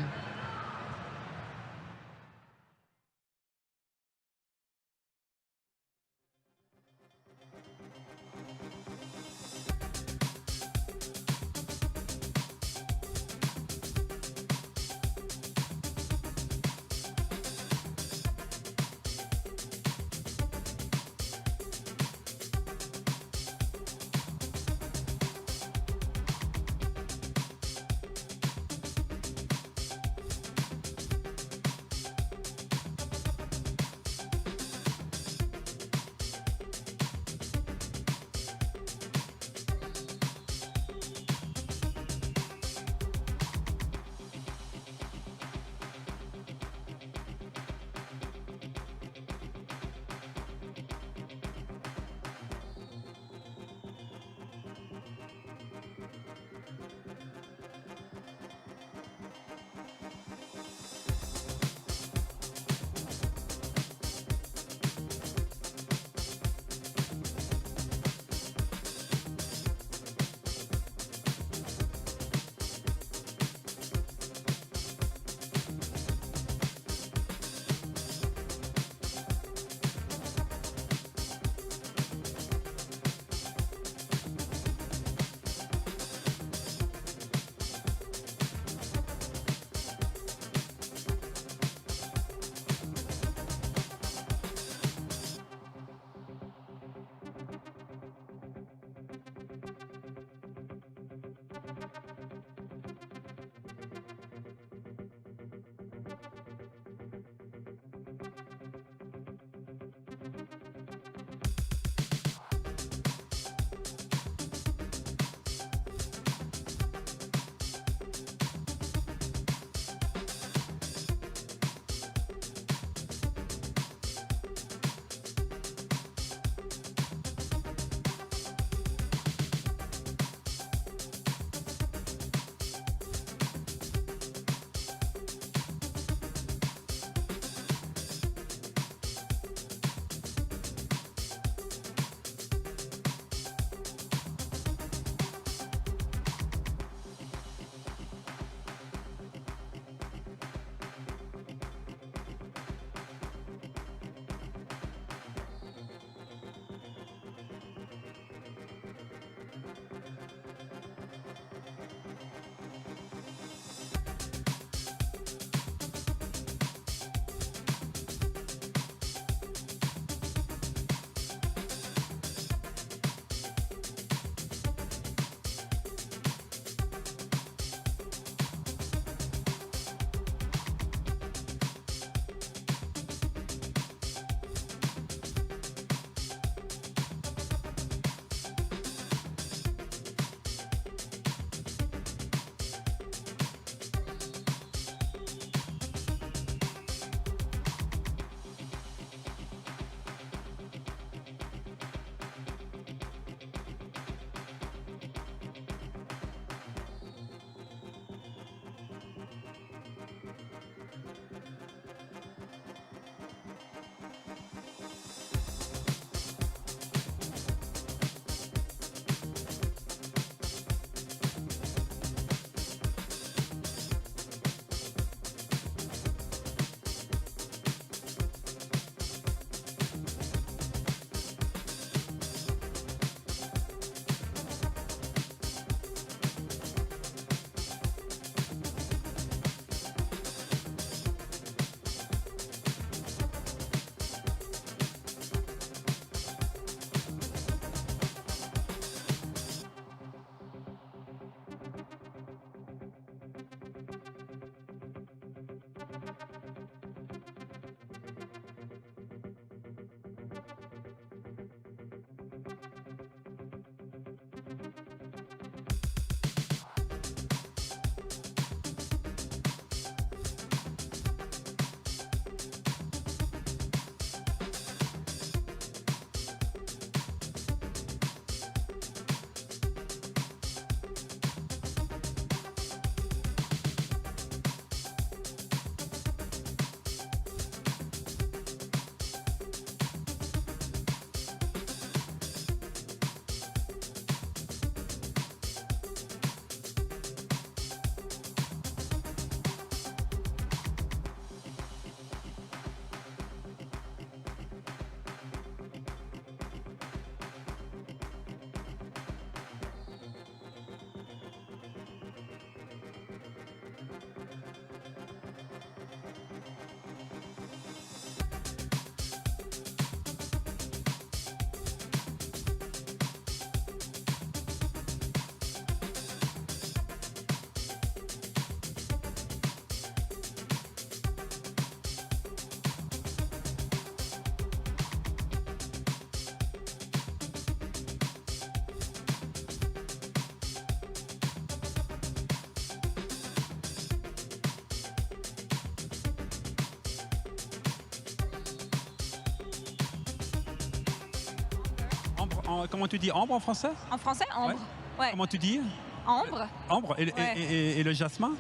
comment tu dis ambre en français?
En français, ambre. Ouais.
Comment tu dis?
Ambre.
Ambre. Et le jasmin?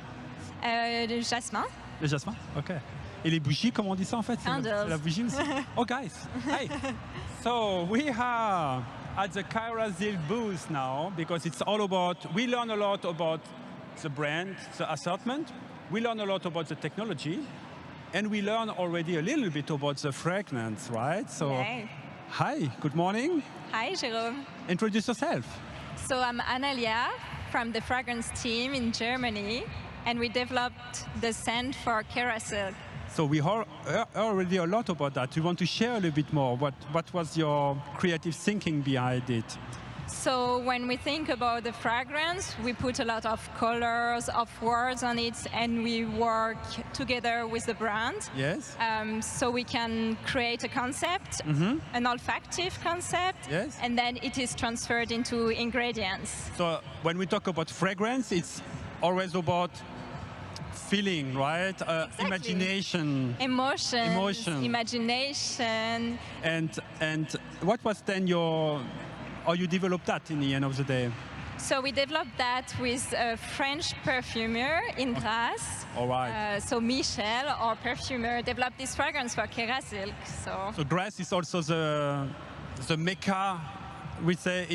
Le jasmin.
Le jasmin, ok. Et les bougies, comment on dit ça en fait? C'est la bougie aussi. Oh guys, hey. So we are at the KERASILK booth now because it's all about, we learn a lot about the brand, the assortment. We learn a lot about the technology. And we learn already a little bit about the fragrance, right? So,
Yay.
Hi, good morning.
Hi, Jérôme.
Introduce yourself.
So I'm Analia from the fragrance team in Germany, and we developed the scent for KERASILK.
So we heard already a lot about that. You want to share a little bit more? What was your creative thinking behind it?
So when we think about the fragrance, we put a lot of colors, of words on it, and we work together with the brand.
Yes.
So we can create a concept, an olfactive concept,
yes.
And then it is transferred into ingredients.
So when we talk about fragrance, it's always about feeling, right?
Exactly.
Imagination.
Emotion. Imagination.
And what was then how you developed that in the end of the day?
So we developed that with a French perfumer in Grasse.
All right.
So Michel, our perfumer, developed this fragrance for KERASILK.
So Grasse is also the mecca, we say,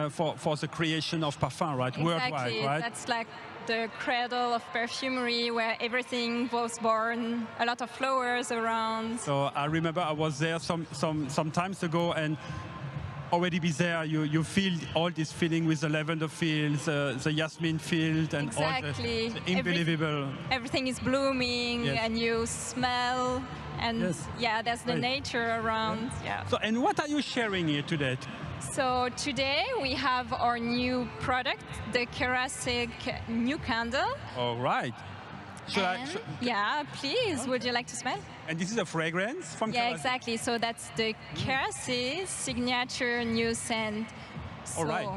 for the creation of parfum, right?
Exactly.
Worldwide, right?
That's like the cradle of perfumery where everything was born, a lot of flowers around.
So I remember I was there some times ago, and already be there, you feel all this feeling with the lavender fields, the jasmine field, and
exactly.
all the unbelievable.
Everything is blooming,
yes.
And you smell, and
yes.
Yeah, there's the nature around. Yeah.
So, and what are you sharing here today?
So today we have our new product, the KERASILK new candle.
All right.
Yeah, please. Okay. Would you like to smell?
And this is a fragrance from
Yeah,
KERASILK?
exactly. So that's the KERASILK signature new scent.
All right.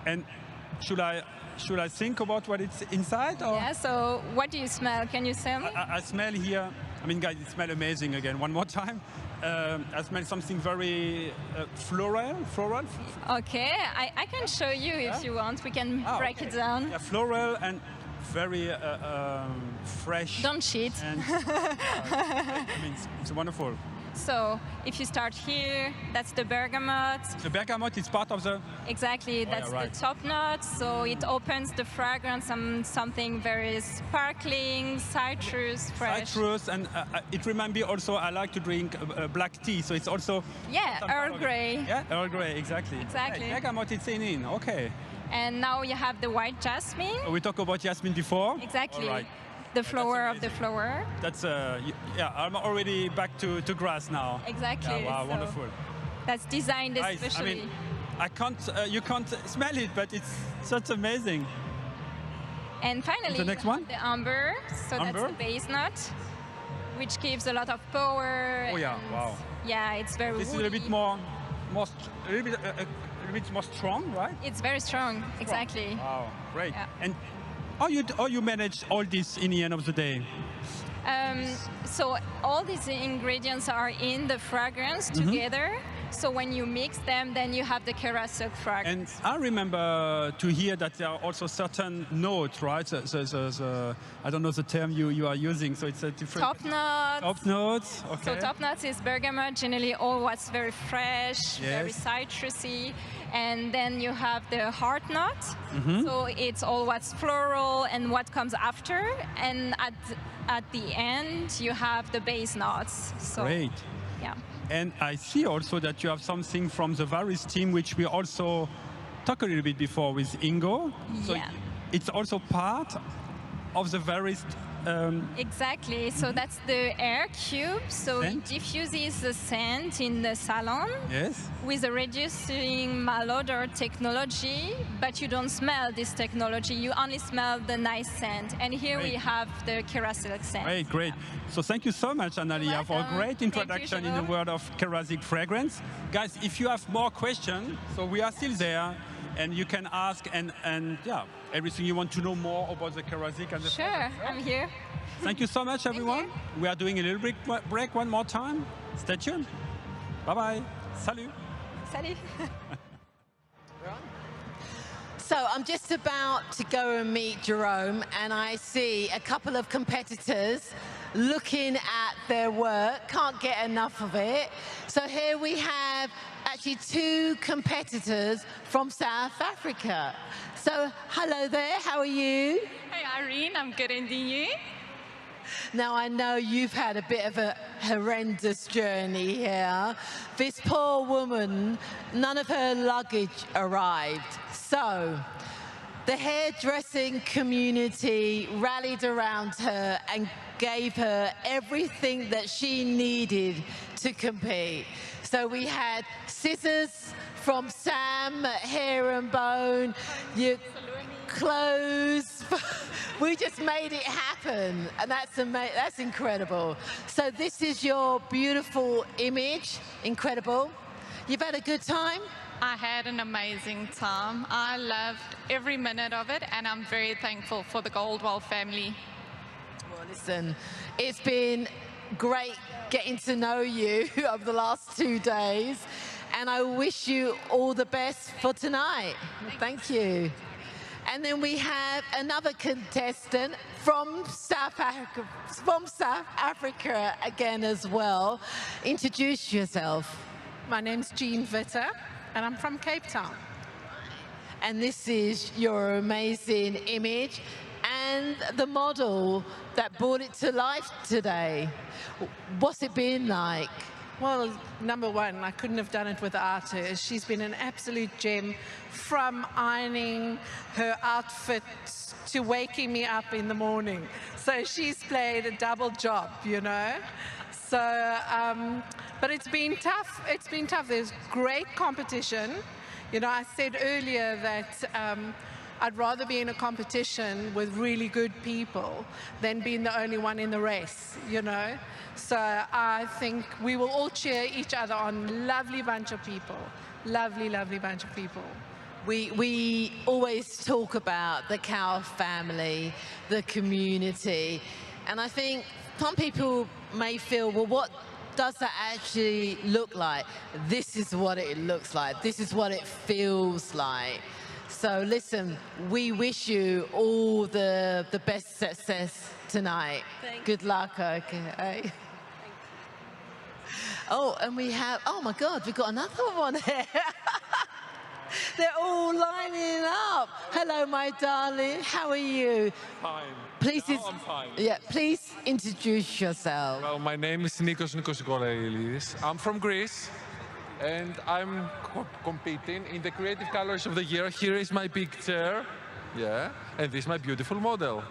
And should I think about what it's inside? Or?
Yeah, so what do you smell? Can you smell me?
I smell here, I mean, guys, it smells amazing again. One more time. I smell something very floral.
Okay, I can show you if you want. We can break it down.
Yeah, floral and very fresh.
Don't cheat.
And, I mean, it's wonderful.
So if you start here, that's the bergamot.
The bergamot is part of the...
Exactly, that's the top note. So it opens the fragrance on something very sparkling, citrus, fresh.
Citrus, and it reminds me also, I like to drink black tea, so it's also...
Yeah, Earl Grey.
Yeah, Earl Grey, exactly.
Exactly.
Right, bergamot is in, okay.
And now you have the white jasmine.
We talked about jasmine before.
Exactly.
All right.
The flower of the flower.
That's yeah. I'm already back to grass now.
Exactly.
Yeah, wow,
so
wonderful.
That's designed
nice.
especially.
I mean, I can't. You can't smell it, but it's such amazing.
And finally,
the next one,
the amber. So
amber?
That's the base note, which gives a lot of power.
Oh yeah! Wow.
Yeah, it's very.
This
woody.
is a bit more, a little bit more strong, right?
It's very strong. Exactly.
Wow, great.
Yeah.
And how you manage all this in the end of the day?
So all these ingredients are in the fragrance together. So when you mix them, then you have the KERASILK fragrance.
And I remember to hear that there are also certain notes, right? I don't know the term you are using, so it's a different...
Top notes.
Top notes, okay.
So top notes is bergamot, generally all what's very fresh,
yes.
very citrusy. And then you have the heart note. So it's all what's floral and what comes after. And at the end, you have the base notes. So,
great.
Yeah.
And I see also that you have something from the Varis team, which we also talked a little bit before with Ingo. So
yeah.
It's also part of the Varis.
Exactly. So that's the air cube. So it diffuses the scent in the salon.
Yes.
With a reducing malodor technology, but you don't smell this technology. You only smell the nice scent. And here we have the KERASILK scent.
Great, great. So thank you so much, Analia, for a great introduction in the world of KERASILK fragrance. Guys, if you have more questions, so we are still there, and you can ask, and yeah, everything you want to know more about the KERASILK and the
Sure, I'm here.
Thank you so much, everyone. We are doing a little break one more time. Stay tuned. Bye-bye. Salut.
Salut.
So I'm just about to go and meet Jerome, and I see a couple of competitors looking at their work, can't get enough of it. So here we have actually two competitors from South Africa. So hello there, how are you?
Hey Irene, I'm good, and you?
Now I know you've had a bit of a horrendous journey here. This poor woman, none of her luggage arrived. So the hairdressing community rallied around her and gave her everything that she needed to compete. So we had scissors from Sam, Hair and Bone, your clothes. We just made it happen, and that's incredible. So this is your beautiful image, incredible. You've had a good time?
I had an amazing time. I loved every minute of it, and I'm very thankful for the Goldwell family.
Well, listen, it's been great getting to know you over the last 2 days, and I wish you all the best for tonight. Thank you. And then we have another contestant from South Africa again as well. Introduce yourself.
My name's Jean Vitter, and I'm from Cape Town.
And this is your amazing image and the model that brought it to life today. What's it been like?
Well, number one, I couldn't have done it without her. She's been an absolute gem, from ironing her outfits to waking me up in the morning. So she's played a double job, you know. So, but it's been tough. It's been tough. There's great competition. You know, I said earlier that I'd rather be in a competition with really good people than being the only one in the race, you know. So I think we will all cheer each other on. Lovely bunch of people. Lovely, lovely bunch of people.
We always talk about the Kao family, the community, and I think some people may feel, well, what does that actually look like? This is what it looks like. This is what it feels like. So listen, we wish you all the best success tonight. Good luck, okay? Oh, and we have, oh my God, we've got another one here. They're all lining up. Hello, my darling. How are you?
Fine.
Please,
I'm fine.
Yeah, please introduce yourself.
Well, my name is Nikos Goleilidis. I'm from Greece, and I'm competing in the Creative Colors of the Year. Here is my picture, yeah, and this is my beautiful model.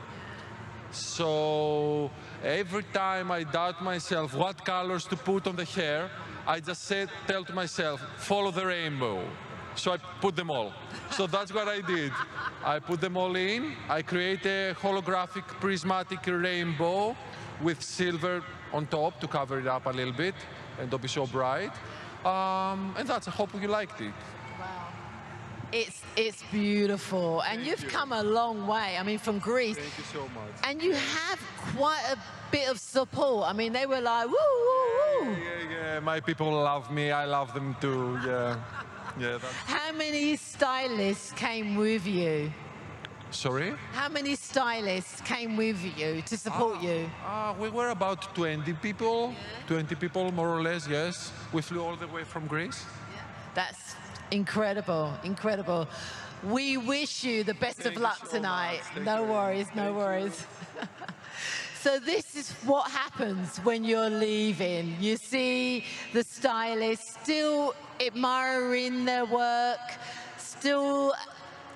So every time I doubt myself what colors to put on the hair, I just tell to myself, follow the rainbow. So I put them all. So that's what I did. I put them all in. I create a holographic prismatic rainbow with silver on top to cover it up a little bit and don't be so bright. And that's, I hope you liked it.
Wow. It's beautiful. And you've come a long way. I mean, from Greece.
Thank you so much.
And you have quite a bit of support. I mean, they were like, woo, woo, woo.
Yeah, my people love me. I love them too, yeah. Yeah,
How many stylists came with you?
Sorry?
How many stylists came with you to support you?
We were about 20 people. Yeah. 20 people, more or less, yes. We flew all the way from Greece.
Yeah. That's incredible, incredible. We wish you the best of luck tonight. No worries, no worries. So this is what happens when you're leaving. You see the stylists still admiring their work, still,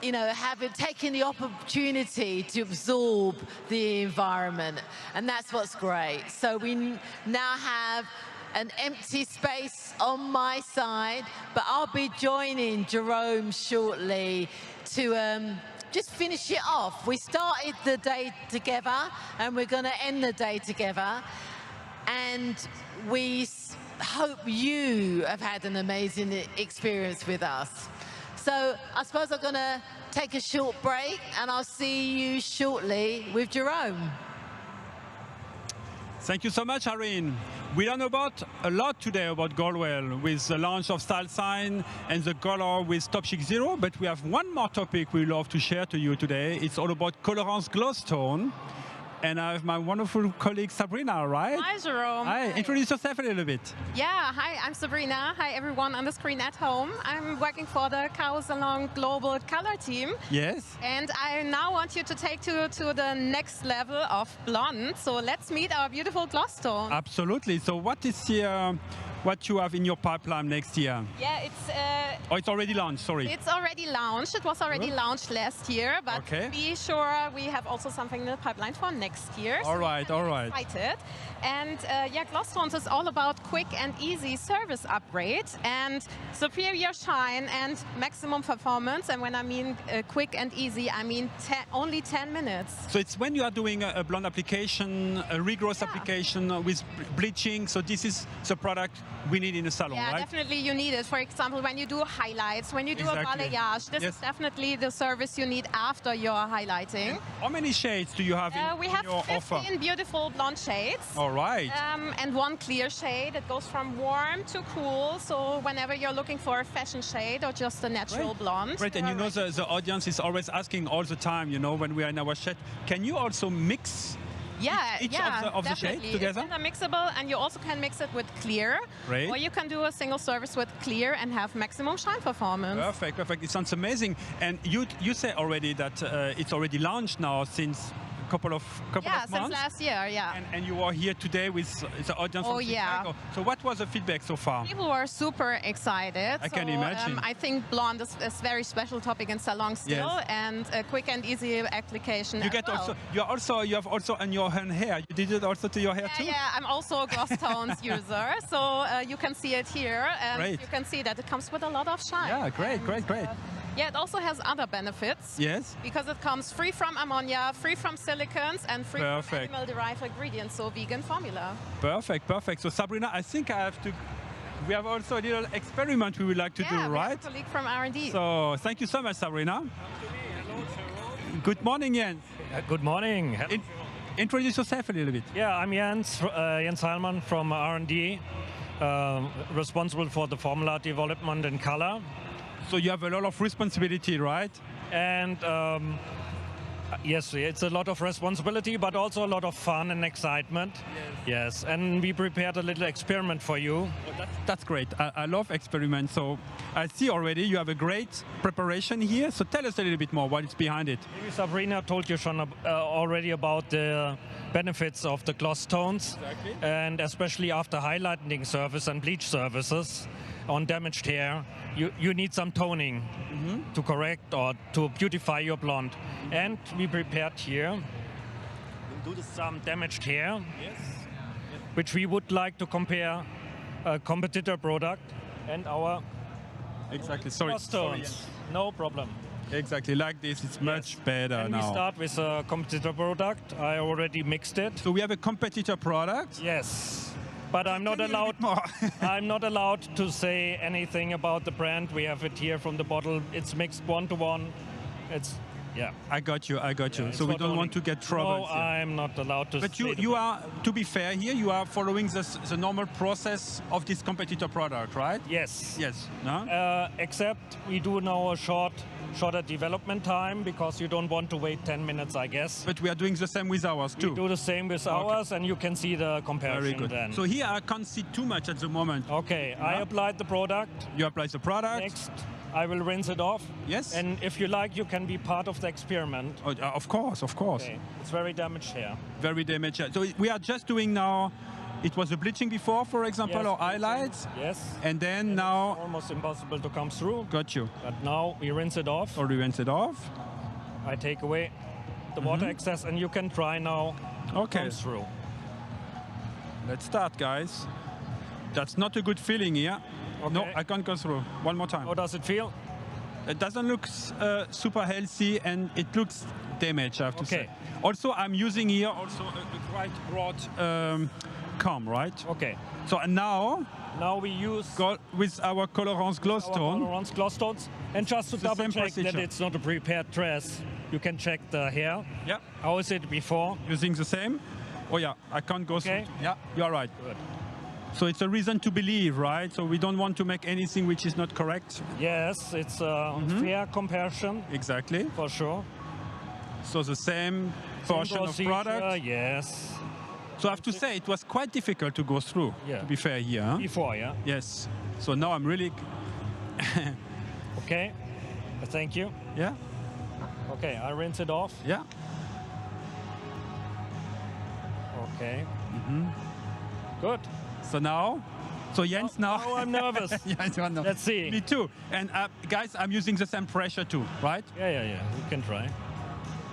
you know, taking the opportunity to absorb the environment. And that's what's great. So we now have an empty space on my side, but I'll be joining Jerome shortly to just finish it off. We started the day together, and we're going to end the day together. And we hope you have had an amazing experience with us. So I suppose I'm going to take a short break, and I'll see you shortly with Jerome.
Thank you so much, Irene. We learned about a lot today about Goldwell with the launch of StyleSign and the color with Top Chic Zero, but we have one more topic we love to share to you today. It's all about Colorance Gloss Tone. And I have my wonderful colleague Sabrina, right?
Hi, Jerome.
Hi, introduce yourself a little bit.
Yeah, hi, I'm Sabrina. Hi, everyone on the screen at home. I'm working for the Kao Salon Global Color team.
Yes.
And I now want you to take to the next level of blonde. So let's meet our beautiful gloss tone.
Absolutely. So what is here? What you have in your pipeline next year?
Yeah, it's...
oh, it's already launched, sorry.
It's already launched. It was already launched last year, but be sure we have also something in the pipeline for next year.
All right, all right.
Excited. And yeah, gloss tones is all about quick and easy service upgrade and superior shine and maximum performance. And when I mean quick and easy, I mean only 10 minutes.
So it's when you are doing a blonde application, a regrowth application with bleaching. So this is the product we need in a salon,
yeah,
right?
Definitely you need it. For example, when you do highlights, when you do a balayage, this is definitely the service you need after your highlighting.
And how many shades do you have in your offer?
We have 15 beautiful blonde shades.
All right.
And one clear shade. It goes from warm to cool. So whenever you're looking for a fashion shade or just a natural blonde.
Great, and you know the audience is always asking all the time, you know, when we are in our chat, can you also mix each of the shades together?
It's mixable, and you also can mix it with clear.
Great.
Or you can do a single service with clear and have maximum shine performance.
Perfect, perfect. It sounds amazing. And you say already that it's already launched now since couple of months.
Since last year, yeah.
And you are here today with the audience from Chicago. So what was the feedback so far?
People were super excited.
I can imagine.
I think blonde is a very special topic in salon still, and a quick and easy application.
You you have also on your hair. You did it also to your hair too?
Yeah, I'm also a gloss tones user, so you can see it here, and you can see that it comes with a lot of shine.
Yeah, great, great.
Yeah, it also has other benefits.
Yes.
Because it comes free from ammonia, free from silicones, and free from animal-derived ingredients, so vegan formula.
Perfect, perfect. So Sabrina, I think we have also a little experiment we would like to do, right?
We have a colleague from R&D.
So thank you so much, Sabrina. Good morning, Jens.
Good morning.
Introduce yourself a little bit.
Yeah, I'm Jens Heilmann from R&D, responsible for the formula development and color.
So you have a lot of responsibility, right?
And yes, it's a lot of responsibility, but also a lot of fun and excitement. Yes, and we prepared a little experiment for you.
Oh, that's great. I love experiments. So I see already you have a great preparation here. So tell us a little bit more what is behind it.
Maybe Sabrina told you already about the benefits of the gloss tones, and especially after highlighting service and bleach services on damaged hair, you need some toning to correct or to beautify your blonde. And we prepared here, we'll do some damaged hair, which we would like to compare a competitor product and our gloss tones. No problem.
Exactly, like this, it's much better now.
We start with a competitor product. I already mixed it.
So we have a competitor product?
Yes. But I'm not allowed. I'm not allowed to say anything about the brand. We have it here from the bottle. It's mixed 1-to-1. It's
I got you. Yeah, so we don't want to get trouble.
No, I'm not allowed to.
But you are, to be fair here, you are following the normal process of this competitor product, right?
Yes.
Yes.
Except we do now a shorter development time because you don't want to wait 10 minutes, I guess.
But we are doing the same with ours too.
We do the same with ours, and you can see the comparison.
Very good.
Then.
So here I can't see too much at the moment.
Okay, I applied the product.
You applied the product.
Next, I will rinse it off.
Yes.
And if you like, you can be part of the experiment.
Oh, of course, of course.
Okay. It's very damaged hair.
Very damaged hair. So we are just doing now. It was a bleaching before, for example, or highlights.
Yes.
And then now...
It's almost impossible to come through.
Got you.
But now we rinse it off.
Or we rinse it off.
I take away the water excess, and you can try now to come through.
Let's start, guys. That's not a good feeling here.
Okay.
No, I can't go through. One more time.
How does it feel?
It doesn't look super healthy, and it looks damaged, I have to say. Also, I'm using here also a quite broad comb, right?
Okay.
So now
we use
with our Colorance gloss tone.
Colorance gloss tones, and just to double check that it's not a prepared dress, you can check the hair.
Yeah.
How is it before?
Using the same. Oh yeah, I can't go
Okay.
through. Yeah, you're right.
Good.
So it's a reason to believe, right? So we don't want to make anything which is not correct.
Yes, it's a fair comparison.
Exactly.
For sure.
So the same portion of
procedure,
product.
Yes.
So I have to say, it was quite difficult to go through, to be fair here. Huh?
Before, yeah.
Yes. So now I'm really...
Okay. Thank you.
Yeah.
Okay, I rinse it off.
Yeah.
Okay. Good.
So now... So Jens, now...
Oh, I'm nervous.
Yes, you are nervous.
Let's see.
Me too. And guys, I'm using the same pressure too, right?
Yeah. You can try.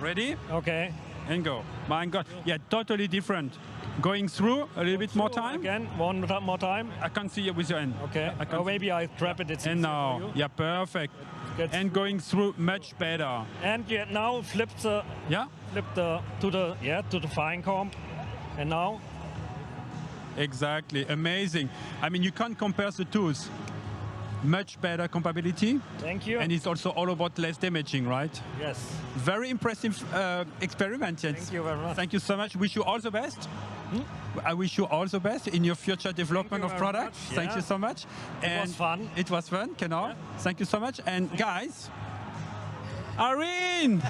Ready?
Okay.
And go. My God. Yeah, totally different. Going through a little bit more time.
Again, one more time.
I can't see it with your hand.
Okay. Or maybe I trap it. It's
and
easier
now,
for you.
yeah, perfect. And going through much better.
And now flip the to the fine comb. And now.
Exactly. Amazing. I mean, you can't compare the tools. Much better compatibility.
Thank you.
And it's also all about less damaging, right?
Yes.
Very impressive experiment, Jens.
Thank you very much.
Thank you so much. Wish you all the best. I wish you all the best in your future development of products. Thank you so much.
It was fun.
It was fun, genau. Thank you so much. And guys, Irene!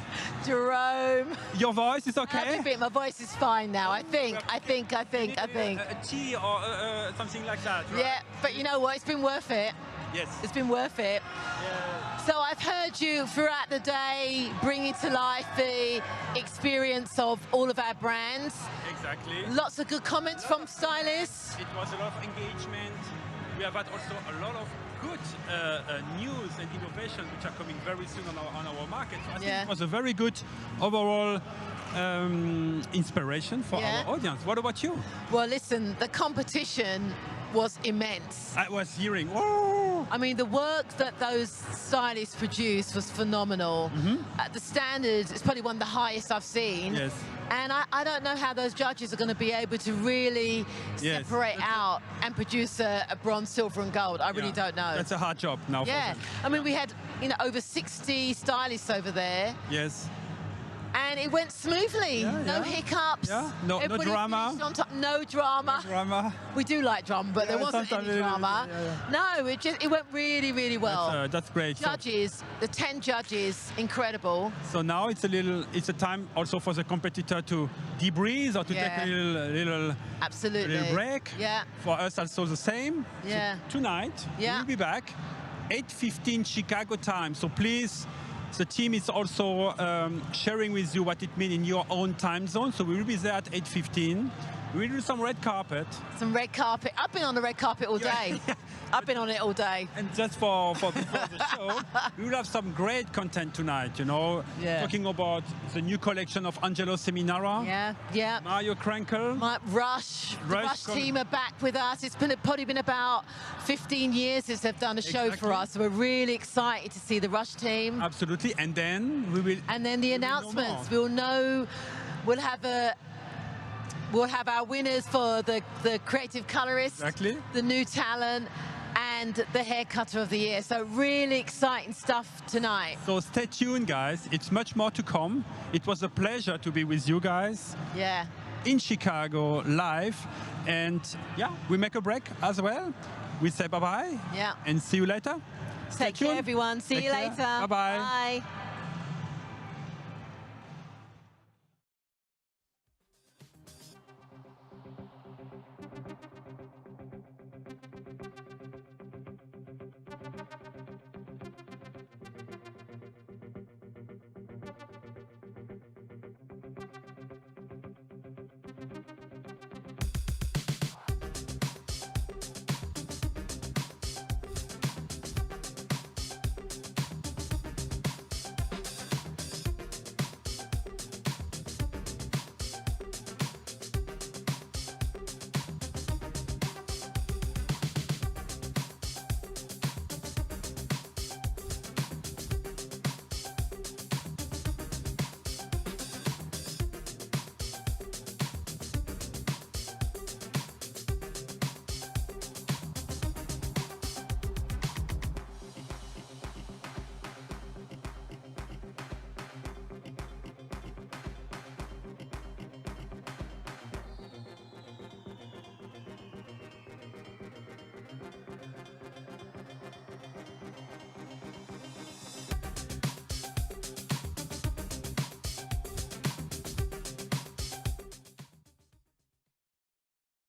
Jerome!
Your voice is okay?
My voice is fine now, I think.
A tea or something like that, right?
Yeah, but you know what? It's been worth it.
Yes.
It's been worth it.
Yeah.
So I've heard you throughout the day bringing to life the experience of all of our brands.
Exactly.
Lots of good comments from stylists.
It was a lot of engagement. We have had also a lot of good news and innovation which are coming very soon on our market. So I think it was a very good overall inspiration for our audience. What about you?
Well, listen, the competition was immense.
I was hearing, oh!
I mean, the work that those stylists produced was phenomenal. The standard is probably one of the highest I've seen.
Yes.
And I don't know how those judges are going to be able to really separate out and produce a bronze, silver and gold. I really don't know.
That's a hard job now.
Yeah. I mean, we had, over 60 stylists over there.
Yes.
And it went smoothly. No hiccups.
Yeah. No drama.
No drama.
No drama.
We do like drama, but there wasn't any drama. No, it went really, really well.
That's great.
Judges, the 10 judges, incredible.
So now it's a time also for the competitor to debrief or to take a little break.
Yeah.
For us also the same.
Yeah.
So tonight we'll be back 8:15 Chicago time. So please. The team is also sharing with you what it means in your own time zone. So we will be there at 8:15. We will do some red carpet.
Some red carpet. I've been on the red carpet all day. I've been on it all day.
And just for before the show, we will have some great content tonight, talking about the new collection of Angelo Seminara.
Yeah.
Mario Krankel.
Rush. The Rush team are back with us. It's probably been about 15 years since they've done a show for us. So we're really excited to see the Rush team.
Absolutely. And then we will...
And then the announcements. We'll have our winners for the creative colorist, the new talent, and the hair cutter of the year. So really exciting stuff tonight.
So stay tuned, guys. It's much more to come. It was a pleasure to be with you guys.
Yeah.
In Chicago, live. And we make a break as well. We say bye-bye.
Yeah.
And see you later.
Take care, everyone. See you later.
Bye-bye.
Bye.